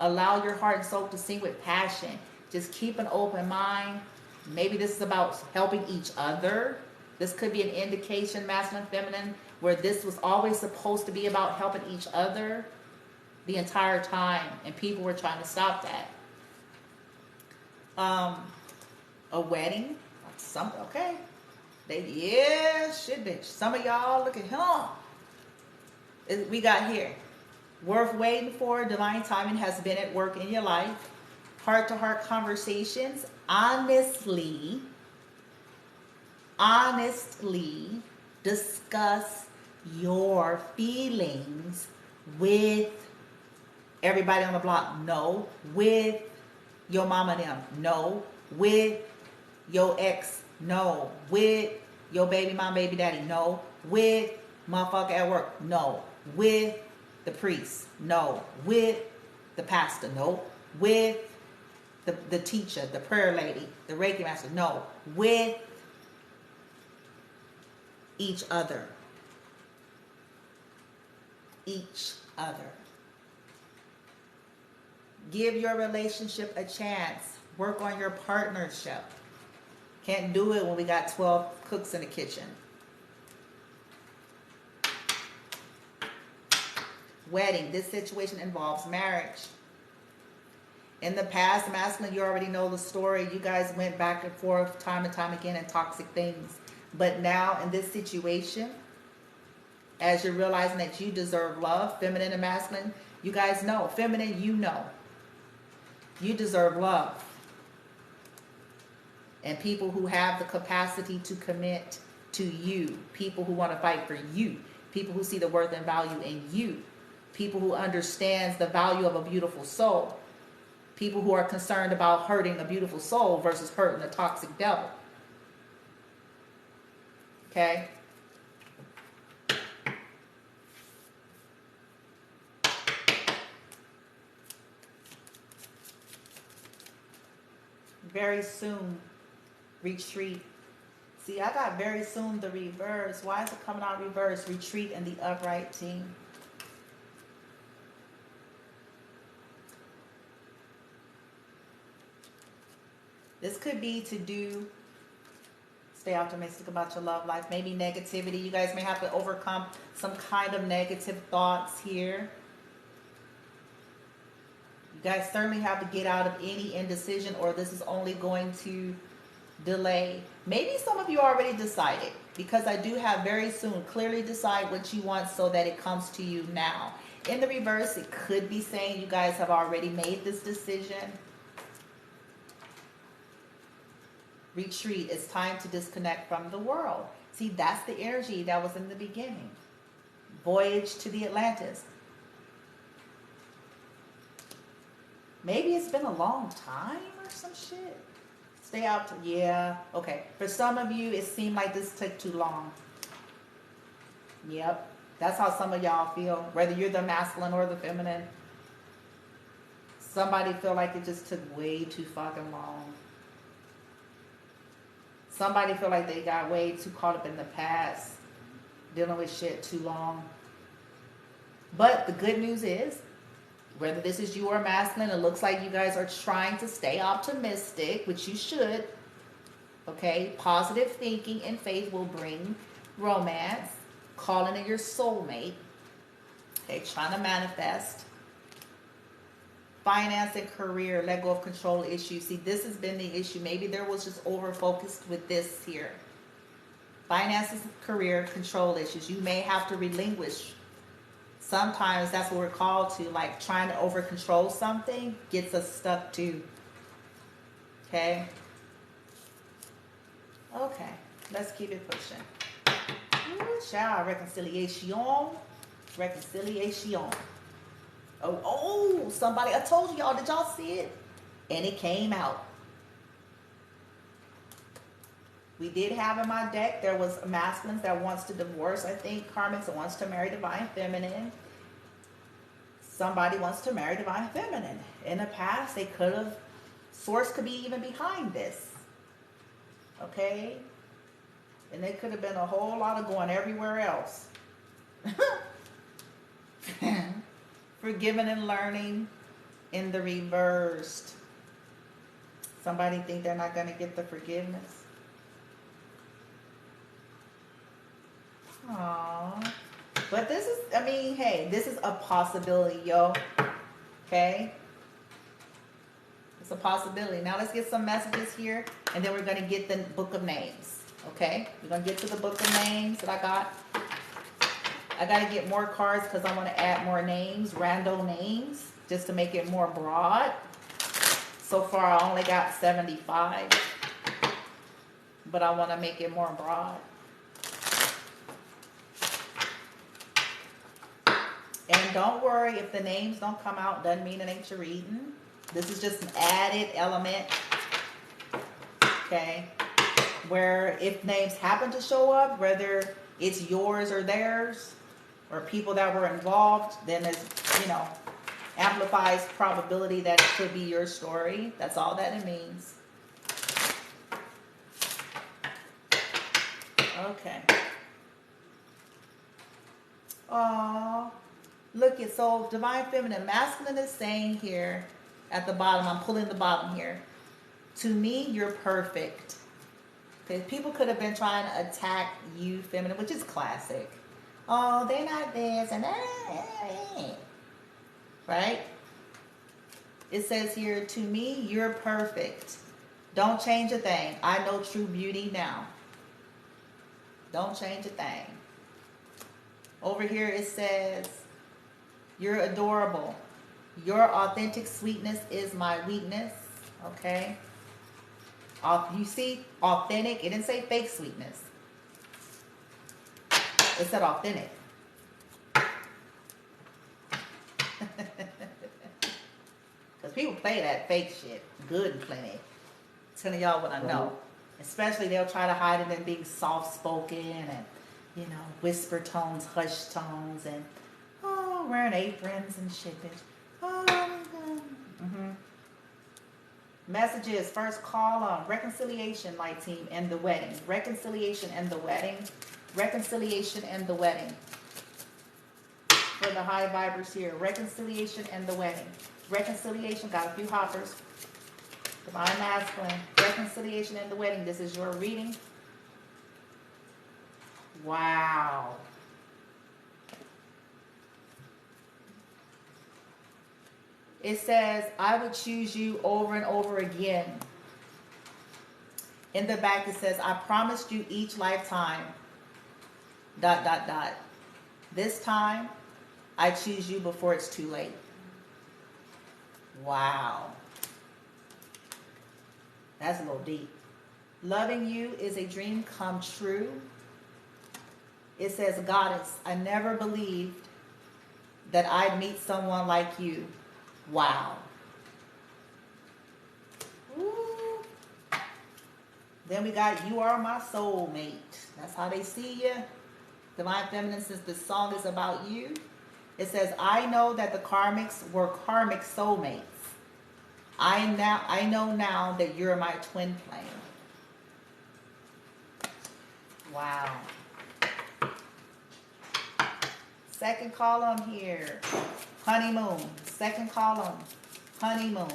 Allow your heart and soul to sing with passion. Just keep an open mind. Maybe this is about helping each other. This could be an indication, masculine, feminine, where this was always supposed to be about helping each other the entire time, and people were trying to stop that. A wedding, something, okay. Yeah, shit, bitch. Some of y'all, look at him. We got here. Worth waiting for. Divine timing has been at work in your life. Heart-to-heart conversations. Honestly discuss your feelings with everybody on the block. No. With your mama and them. No. With your ex. No. With your baby mom, baby daddy. No. With motherfucker at work. No. With the priest. No. With the pastor. No. With the teacher, the prayer lady, the Reiki master. No. With each other. Each other. Give your relationship a chance. Work on your partnership. Can't do it when we got 12 cooks in the kitchen. Wedding. This situation involves marriage. In the past, masculine, you already know the story. You guys went back and forth time and time again in toxic things. But now in this situation, as you're realizing that you deserve love, feminine and masculine, you guys know. Feminine, you know. You deserve love. And people who have the capacity to commit to you. People who want to fight for you. People who see the worth and value in you. People who understands the value of a beautiful soul. People who are concerned about hurting a beautiful soul versus hurting a toxic devil. Okay? Very soon, retreat. See, I got very soon the reverse. Why is it coming out reverse? Retreat and the upright team. This could be to do, stay optimistic about your love life. Maybe negativity. You guys may have to overcome some kind of negative thoughts here. You guys certainly have to get out of any indecision, or this is only going to delay. Maybe some of you already decided, because I do have very soon. Clearly decide what you want so that it comes to you now. In the reverse, it could be saying you guys have already made this decision. Retreat. It's time to disconnect from the world. See, that's the energy that was in the beginning. Voyage to the Atlantis. Maybe it's been a long time or some shit. Stay out. Yeah. Okay. For some of you, it seemed like this took too long. Yep. That's how some of y'all feel. Whether you're the masculine or the feminine. Somebody feel like it just took way too fucking long. Somebody feel like they got way too caught up in the past, dealing with shit too long. But the good news is, whether this is you or masculine, it looks like you guys are trying to stay optimistic, which you should. Okay? Positive thinking and faith will bring romance. Calling in your soulmate. Okay? Trying to manifest. Finance and career, let go of control issues. See, this has been the issue. Maybe there was just over-focused with this here. Finances, career, control issues. You may have to relinquish. Sometimes that's what we're called to, like trying to over-control something gets us stuck too. Okay? Okay, let's keep it pushing. Ooh, child, reconciliation. Reconciliation. Oh, somebody, I told y'all, did y'all see it? And it came out. We did have in my deck, there was a masculine that wants to divorce, I think, Karmics, that wants to marry divine feminine. Somebody wants to marry divine feminine. In the past, they could have, source could be even behind this. Okay? And there could have been a whole lot of going everywhere else. Forgiving and learning in the reversed. Somebody think they're not going to get the forgiveness? Aww. But this is, I mean, hey, this is a possibility, yo. Okay? It's a possibility. Now let's get some messages here, and then we're going to get the book of names. Okay? We're going to get to the book of names that I got. I got to get more cards because I want to add more names, random names, just to make it more broad. So far, I only got 75. But I want to make it more broad. And don't worry, if the names don't come out, doesn't mean it ain't your reading. This is just an added element. Okay? Where if names happen to show up, whether it's yours or theirs, or people that were involved, then it's, you know, amplifies probability that it could be your story. That's all that it means. Okay. Oh, look at, so divine feminine, masculine is saying here at the bottom, I'm pulling the bottom here. To me, you're perfect. Okay, people could have been trying to attack you, feminine, which is classic. Oh, they're not this and that. Right? It says here, to me, you're perfect. Don't change a thing. I know true beauty now. Don't change a thing. Over here it says, you're adorable. Your authentic sweetness is my weakness. Okay? You see, authentic. It didn't say fake sweetness. It said authentic. Because people play that fake shit good and plenty. I'm telling y'all what I know. Especially they'll try to hide it in being soft-spoken and, you know, whisper tones, hush tones, and, oh, wearing aprons and shit, bitch. Oh, Messages, first column, reconciliation, light team, and the wedding. Reconciliation and the wedding. Reconciliation and the wedding. For the high vibers here. Reconciliation and the wedding. Reconciliation, got a few hoppers. Divine masculine. Reconciliation and the wedding. This is your reading. Wow. It says, I would choose you over and over again. In the back it says, I promised you each lifetime, ... This time, I choose you before it's too late. Wow. That's a little deep. Loving you is a dream come true. It says, Goddess, I never believed that I'd meet someone like you. Wow. Ooh. Then we got, you are my soulmate. That's how they see you. Divine Feminine, since the song is about you. It says, I know that the Karmics were karmic soulmates. I know now that you're my twin flame. Wow. Second column here. Honeymoon. Second column. Honeymoon.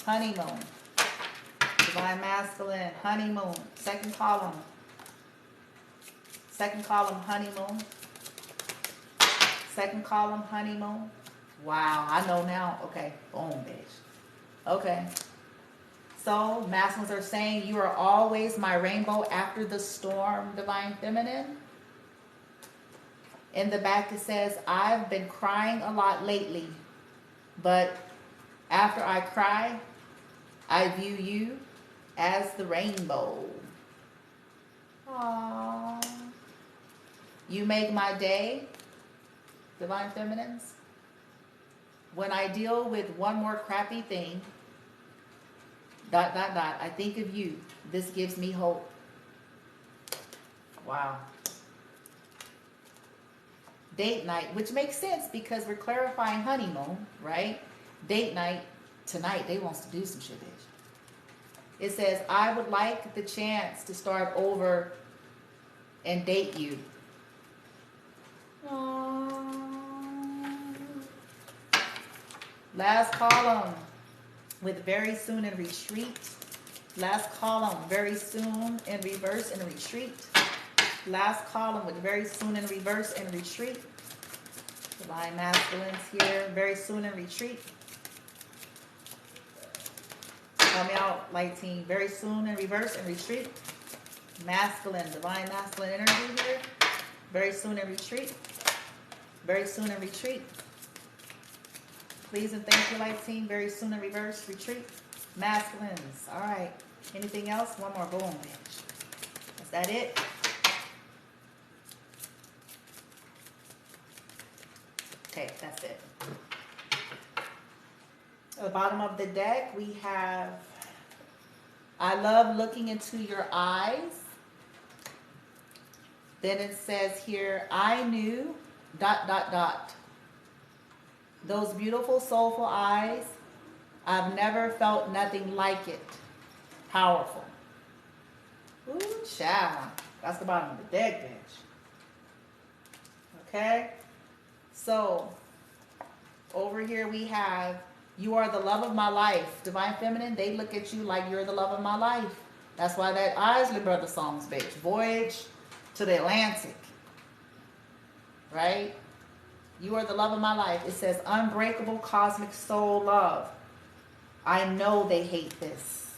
Honeymoon. Divine masculine. Honeymoon. Second column. Second column. Honeymoon. Second column. Honeymoon. Wow. I know now. Okay. Boom, bitch. Okay. So, masculines are saying, you are always my rainbow after the storm, Divine Feminine. In the back it says, I've been crying a lot lately, but after I cry, I view you as the rainbow. Aww. You make my day, Divine Feminines. When I deal with one more crappy thing, ... I think of you. This gives me hope. Wow. Date night, which makes sense because we're clarifying honeymoon, right? Date night, tonight, they wants to do some shit, bitch. It says, I would like the chance to start over and date you. Aww. Last column with very soon and retreat. Last column, very soon and reverse and retreat. Last column with very soon and reverse and retreat. Divine masculines here, very soon and retreat. Help me out, light team. Very soon and reverse and retreat. Masculine, divine masculine energy here. Very soon and retreat. Very soon and retreat. Please and thank you, light team. Very soon and reverse, retreat. Masculines. All right. Anything else? One more. Boom, bitch. Is that it? Okay, that's it. At the bottom of the deck, we have, I love looking into your eyes. Then it says here, I knew, ... Those beautiful, soulful eyes, I've never felt nothing like it. Powerful. Ooh, child. That's the bottom of the deck, bitch. Okay? So, over here we have, you are the love of my life. Divine Feminine, they look at you like you're the love of my life. That's why that Isley Brothers song's bitch. Voyage to the Atlantic. Right? You are the love of my life. It says, unbreakable cosmic soul love. I know they hate this.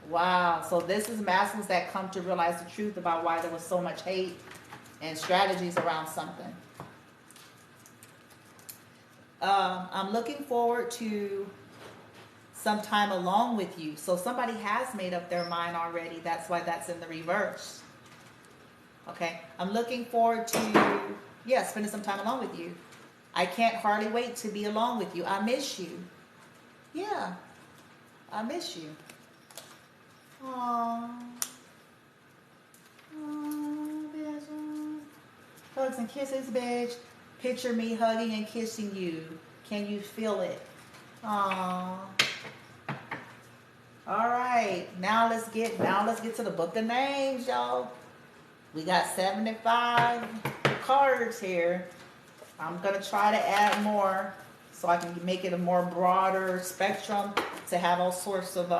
Wow. So this is masculines that come to realize the truth about why there was so much hate and strategies around something. I'm looking forward to some time along with you. So somebody has made up their mind already. That's why that's in the reverse. Okay. I'm looking forward to, yeah, spending some time along with you. I can't hardly wait to be along with you. I miss you. Yeah. I miss you. Aww. Aww, bitch. Hugs and kisses, bitch. Picture me hugging and kissing you. Can you feel it? Aww. All right. Now let's get to the book of names, y'all. We got 75 cards here. I'm gonna try to add more so I can make it a more broader spectrum to have all sorts of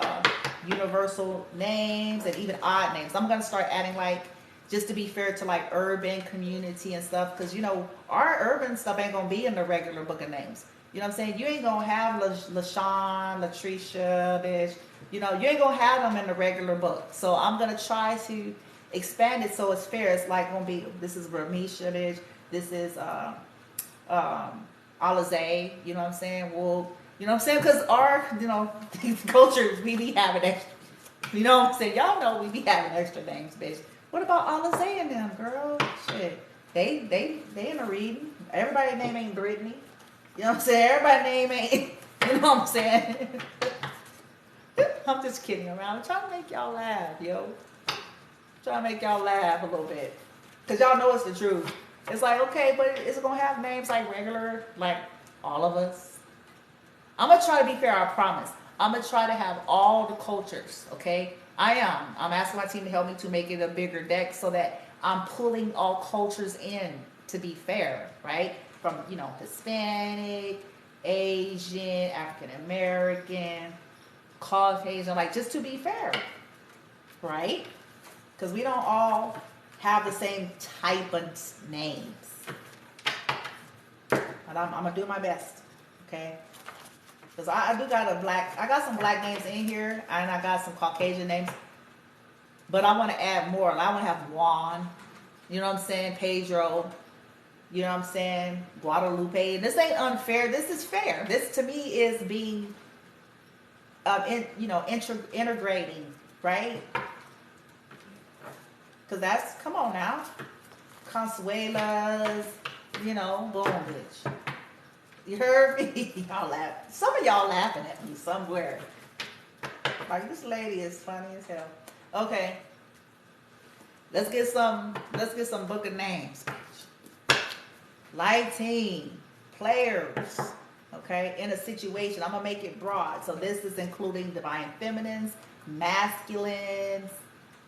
universal names and even odd names. I'm gonna start adding, like, just to be fair to like urban community and stuff, because you know our urban stuff ain't gonna be in the regular book of names. You know what I'm saying? You ain't gonna have LaShawn, Latricia, bitch. You know, you ain't gonna have them in the regular book. So I'm gonna try to expand it so it's fair. It's like gonna be, this is Ramisha, bitch. This is Alizé. You know what I'm saying? Well, you know what I'm saying? Because our, you know, cultures, we be having extra. You know what I'm saying? Y'all know we be having extra names, bitch. What about Alizé and them, girl? Shit. They in the reading. Everybody's name ain't Brittany. You know what I'm saying? Everybody's name ain't, you know what I'm saying? I'm just kidding around. I'm trying to make y'all laugh, yo. Trying to make y'all laugh a little bit. Because y'all know it's the truth. It's like, okay, but is it going to have names like regular, like all of us? I'm going to try to be fair, I promise. I'm going to try to have all the cultures, okay? I'm asking my team to help me to make it a bigger deck so that I'm pulling all cultures in to be fair, right? From, you know, Hispanic, Asian, African American, Caucasian, like just to be fair, right? Because we don't all have the same type of names. But I'm going to do my best, okay? Because I do got I got some black names in here, and I got some Caucasian names. But I want to add more. I want to have Juan, you know what I'm saying? Pedro, you know what I'm saying? Guadalupe. And this ain't unfair. This is fair. This to me is being, integrating, right? Because that's, come on now. Consuelas, you know, boom, bitch. You heard me? Y'all laugh. Some of y'all laughing at me somewhere. Like, this lady is funny as hell. Okay. Let's get some book of names. Lighting, players, okay, in a situation. I'm gonna make it broad. So this is including divine feminines, masculines,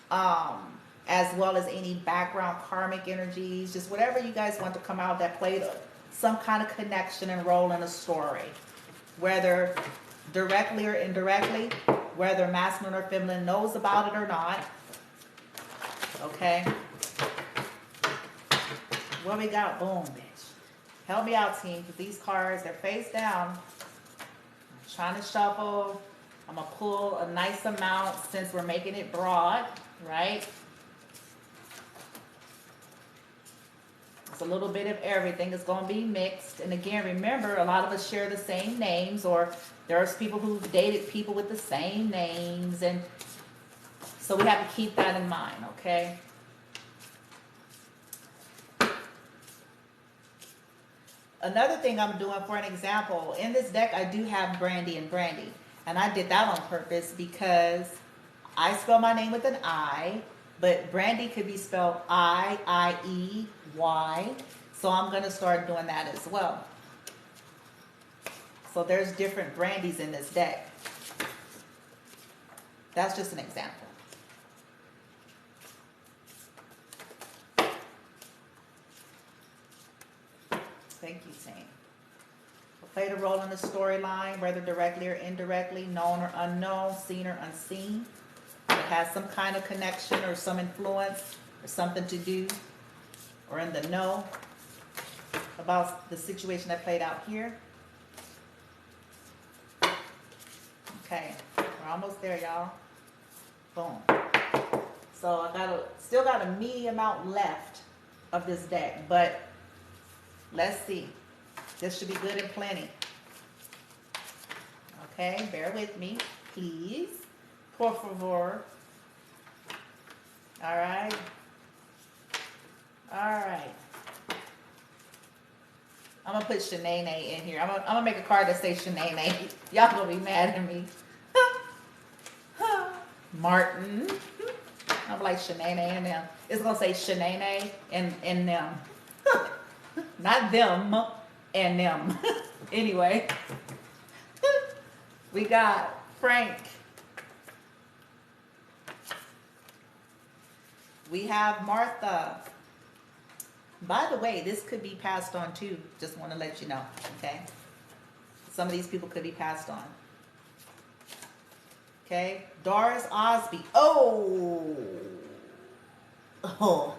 as well as any background karmic energies, just whatever you guys want to come out that played some kind of connection and role in a story, whether directly or indirectly, whether masculine or feminine knows about it or not. Okay. What we got? Boom, bitch. Help me out, team, because these cards, they're face down. I'm trying to shuffle. I'm going to pull a nice amount since we're making it broad, right? It's a little bit of everything. It's going to be mixed. And again, remember, a lot of us share the same names, or there's people who've dated people with the same names. And so we have to keep that in mind, okay? Another thing I'm doing, for an example, in this deck, I do have Brandy and Brandy. And I did that on purpose because I spell my name with an I, but Brandy could be spelled I-I-E-Y. So I'm going to start doing that as well. So there's different Brandys in this deck. That's just an example. Thank you, team. Played a role in the storyline, whether directly or indirectly, known or unknown, seen or unseen. has some kind of connection or some influence or something to do or in the know about the situation that played out here. Okay, we're almost there, y'all. Boom. So I still got a medium amount left of this deck, but let's see. This should be good and plenty. Okay, bear with me, please. Por favor. All right. All right. I'm gonna put Shanae in here. I'm gonna make a card that says Shanae. Y'all gonna be mad at me. Martin. I'm like Shanae and them. It's gonna say Shanae and them. Not them and them. Anyway. We got Frank. We have Martha. By the way, this could be passed on too. Just want to let you know, okay? Some of these people could be passed on. Okay, Doris Osby. Oh. Oh.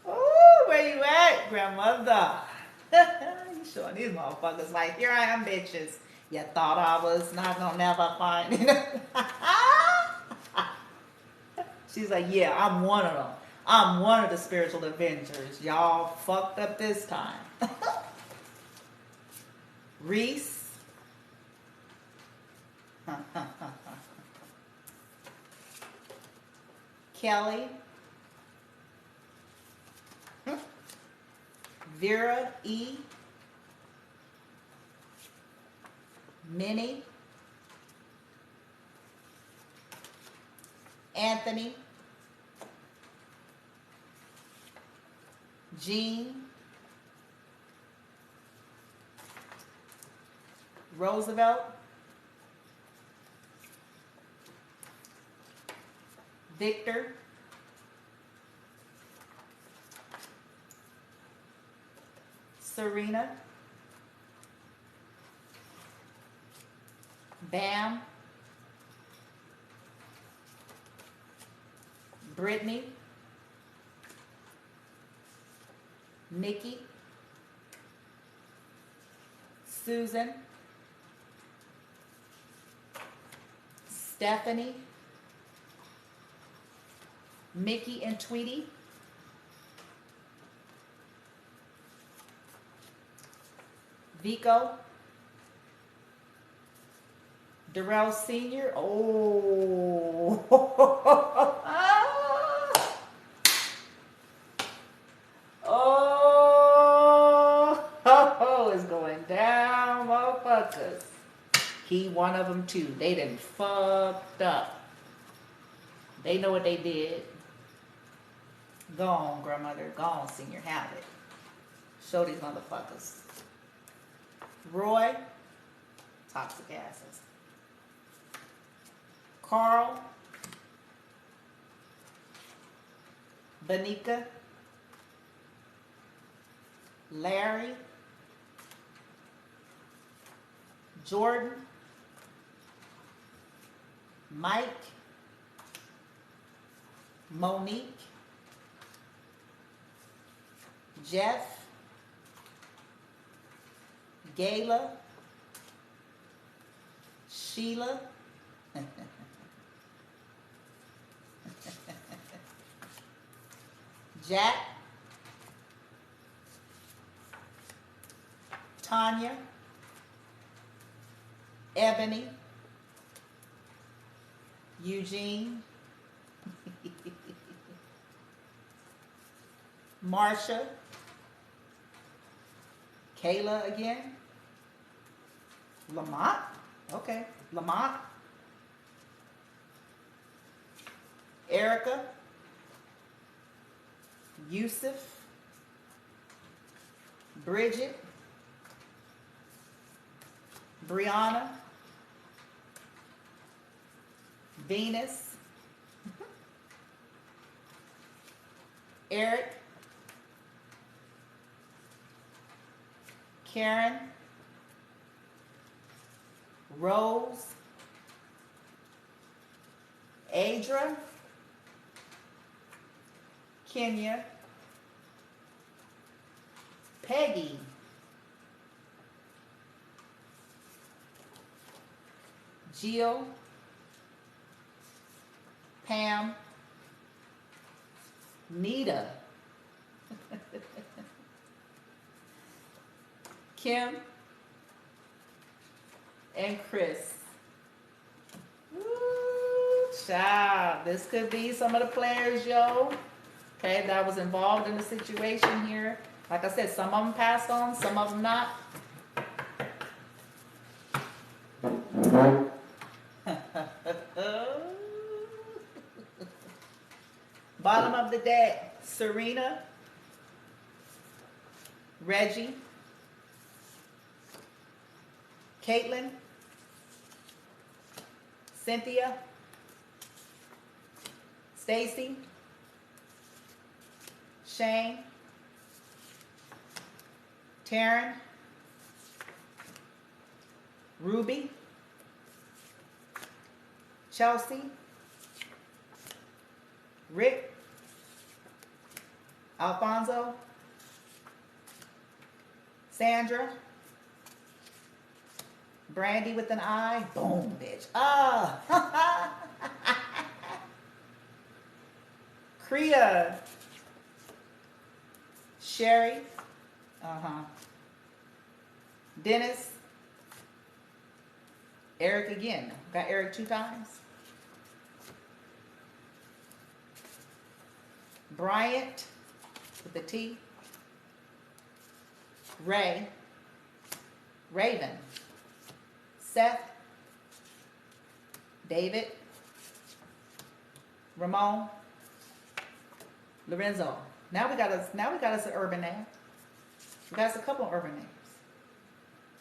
Oh, where you at, grandmother? You showing these motherfuckers like, here I am, bitches. You thought I was not gonna never find it. She's like, yeah, I'm one of them. I'm one of the spiritual Avengers. Y'all fucked up this time. Reese. Kelly. Vera E. Minnie. Anthony. Jean. Roosevelt. Victor. Serena. Bam. Brittany. Nikki. Susan. Stephanie. Mickey and Tweety. Vico. Darrell Sr. Oh. Oh, it's going down, motherfuckers. He one of them too. They done fucked up. They know what they did. Go on, grandmother. Go on, senior. Have it. Show these motherfuckers. Roy. Toxic asses. Carl. Banika. Larry. Jordan. Mike. Monique. Jeff. Gayla. Sheila. Jack. Tanya. Ebony. Eugene. Marsha. Kayla again. Lamont. Okay. Lamont. Erica. Yusuf. Bridget. Brianna. Venus. Eric. Karen. Rose, Adra, Kenya, Peggy, Jill, Pam, Nita, Kim, and Chris. Woo, child. This could be some of the players, yo. Okay, that was involved in the situation here. Like I said, some of them passed on, some of them not. Bottom of the deck, Serena, Reggie, Caitlin, Cynthia, Stacy, Shane, Taryn, Ruby, Chelsea, Rick, Alfonso, Sandra, Brandy with an I, boom, bitch. Ah, Kriya, Sherry, Dennis, Eric again. Got Eric 2 times. Bryant with the T. Ray, Raven, Seth, David, Ramon, Lorenzo. Now we got us an urban name. We got us a couple of urban names.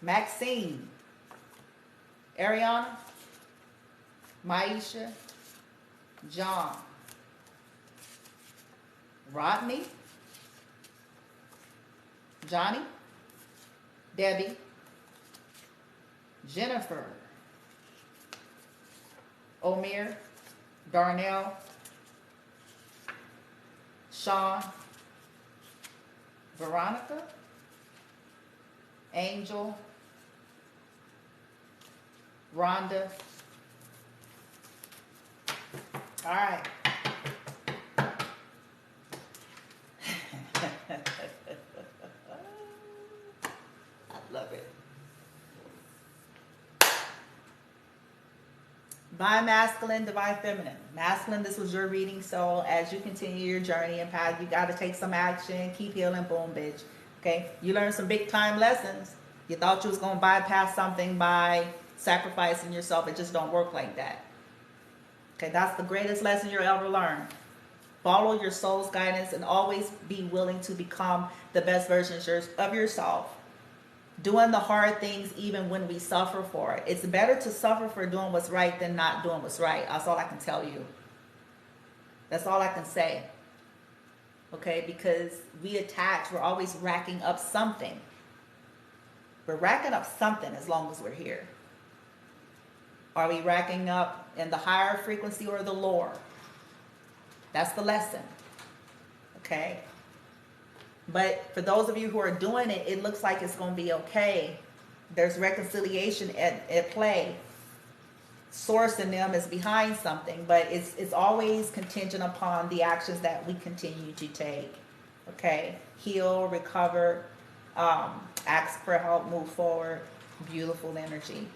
Maxine, Ariana, Maisha, John, Rodney, Johnny, Debbie, Jennifer, Omir, Darnell, Sean, Veronica, Angel, Rhonda. All right. I love it. Divine masculine, divine feminine. Masculine, this was your reading. So as you continue your journey and path, you got to take some action. Keep healing. Boom, bitch. Okay. You learned some big time lessons. You thought you was going to bypass something by sacrificing yourself. It just don't work like that. Okay. That's the greatest lesson you'll ever learn. Follow your soul's guidance and always be willing to become the best version of yourself. Doing the hard things even when we suffer for it. It's better to suffer for doing what's right than not doing what's right. That's all I can tell you. That's all I can say. Okay, because we're always racking up something. We're racking up something as long as we're here. Are we racking up in the higher frequency or the lower? That's the lesson. Okay. But for those of you who are doing it, it looks like it's going to be okay. There's reconciliation at play. Source in them is behind something, but it's always contingent upon the actions that we continue to take. Okay? Heal, recover, ask for help, move forward. Beautiful energy.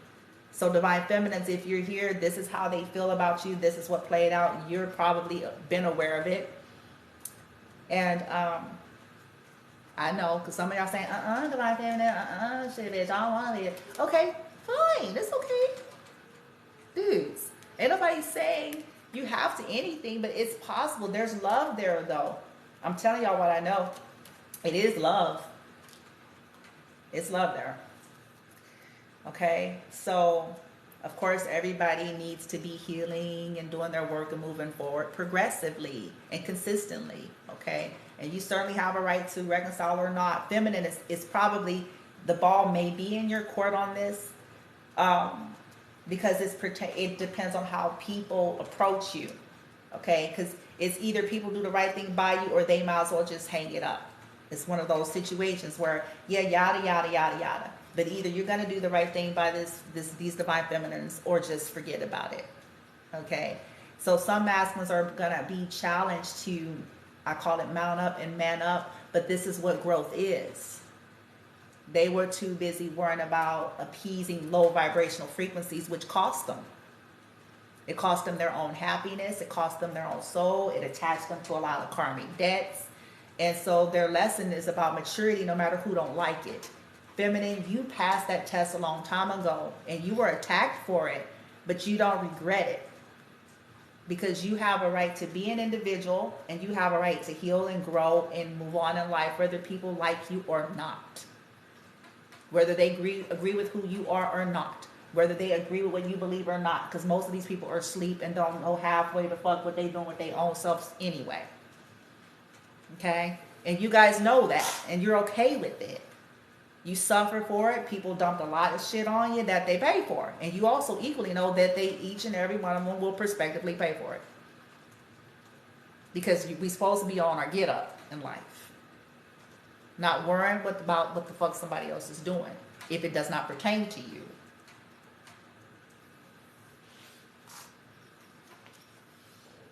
So divine feminines, if you're here, this is how they feel about you. This is what played out. You're probably been aware of it. And I know, because some of y'all saying, divine feminine, shit, bitch, I don't want it. Okay, fine, that's okay. Dudes, ain't nobody saying you have to anything, but it's possible. There's love there, though. I'm telling y'all what I know. It is love. It's love there. Okay, so of course everybody needs to be healing and doing their work and moving forward progressively and consistently. Okay, and you certainly have a right to reconcile or not. Feminine is probably, the ball may be in your court on this. because it depends on how people approach you, okay? Because it's either people do the right thing by you or they might as well just hang it up. It's one of those situations where, yeah, yada, yada, yada, yada. But either you're going to do the right thing by these divine feminines or just forget about it, okay? So some masculines are going to be challenged to, I call it mount up and man up, but this is what growth is. They were too busy worrying about appeasing low vibrational frequencies, which cost them. It cost them their own happiness. It cost them their own soul. It attached them to a lot of karmic debts. And so their lesson is about maturity no matter who don't like it. Feminine, you passed that test a long time ago and you were attacked for it, but you don't regret it. Because you have a right to be an individual and you have a right to heal and grow and move on in life, whether people like you or not. Whether they agree with who you are or not. Whether they agree with what you believe or not. Because most of these people are asleep and don't know halfway the fuck what they doing with their own selves anyway. Okay? And you guys know that. And you're okay with it. You suffer for it. People dumped a lot of shit on you that they pay for. And you also equally know that they, each and every one of them, will prospectively pay for it. Because we're supposed to be on our get up in life. Not worrying about what the fuck somebody else is doing if it does not pertain to you.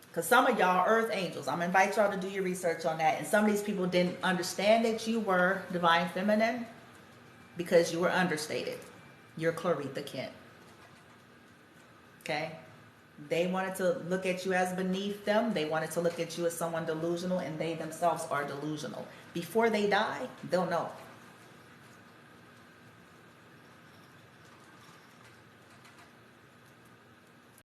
Because some of y'all are earth angels. I'm going to invite y'all to do your research on that. And some of these people didn't understand that you were divine feminine because you were understated. You're Clarita Kent. Okay? They wanted to look at you as beneath them. They wanted to look at you as someone delusional, and they themselves are delusional. Before they die, they'll know.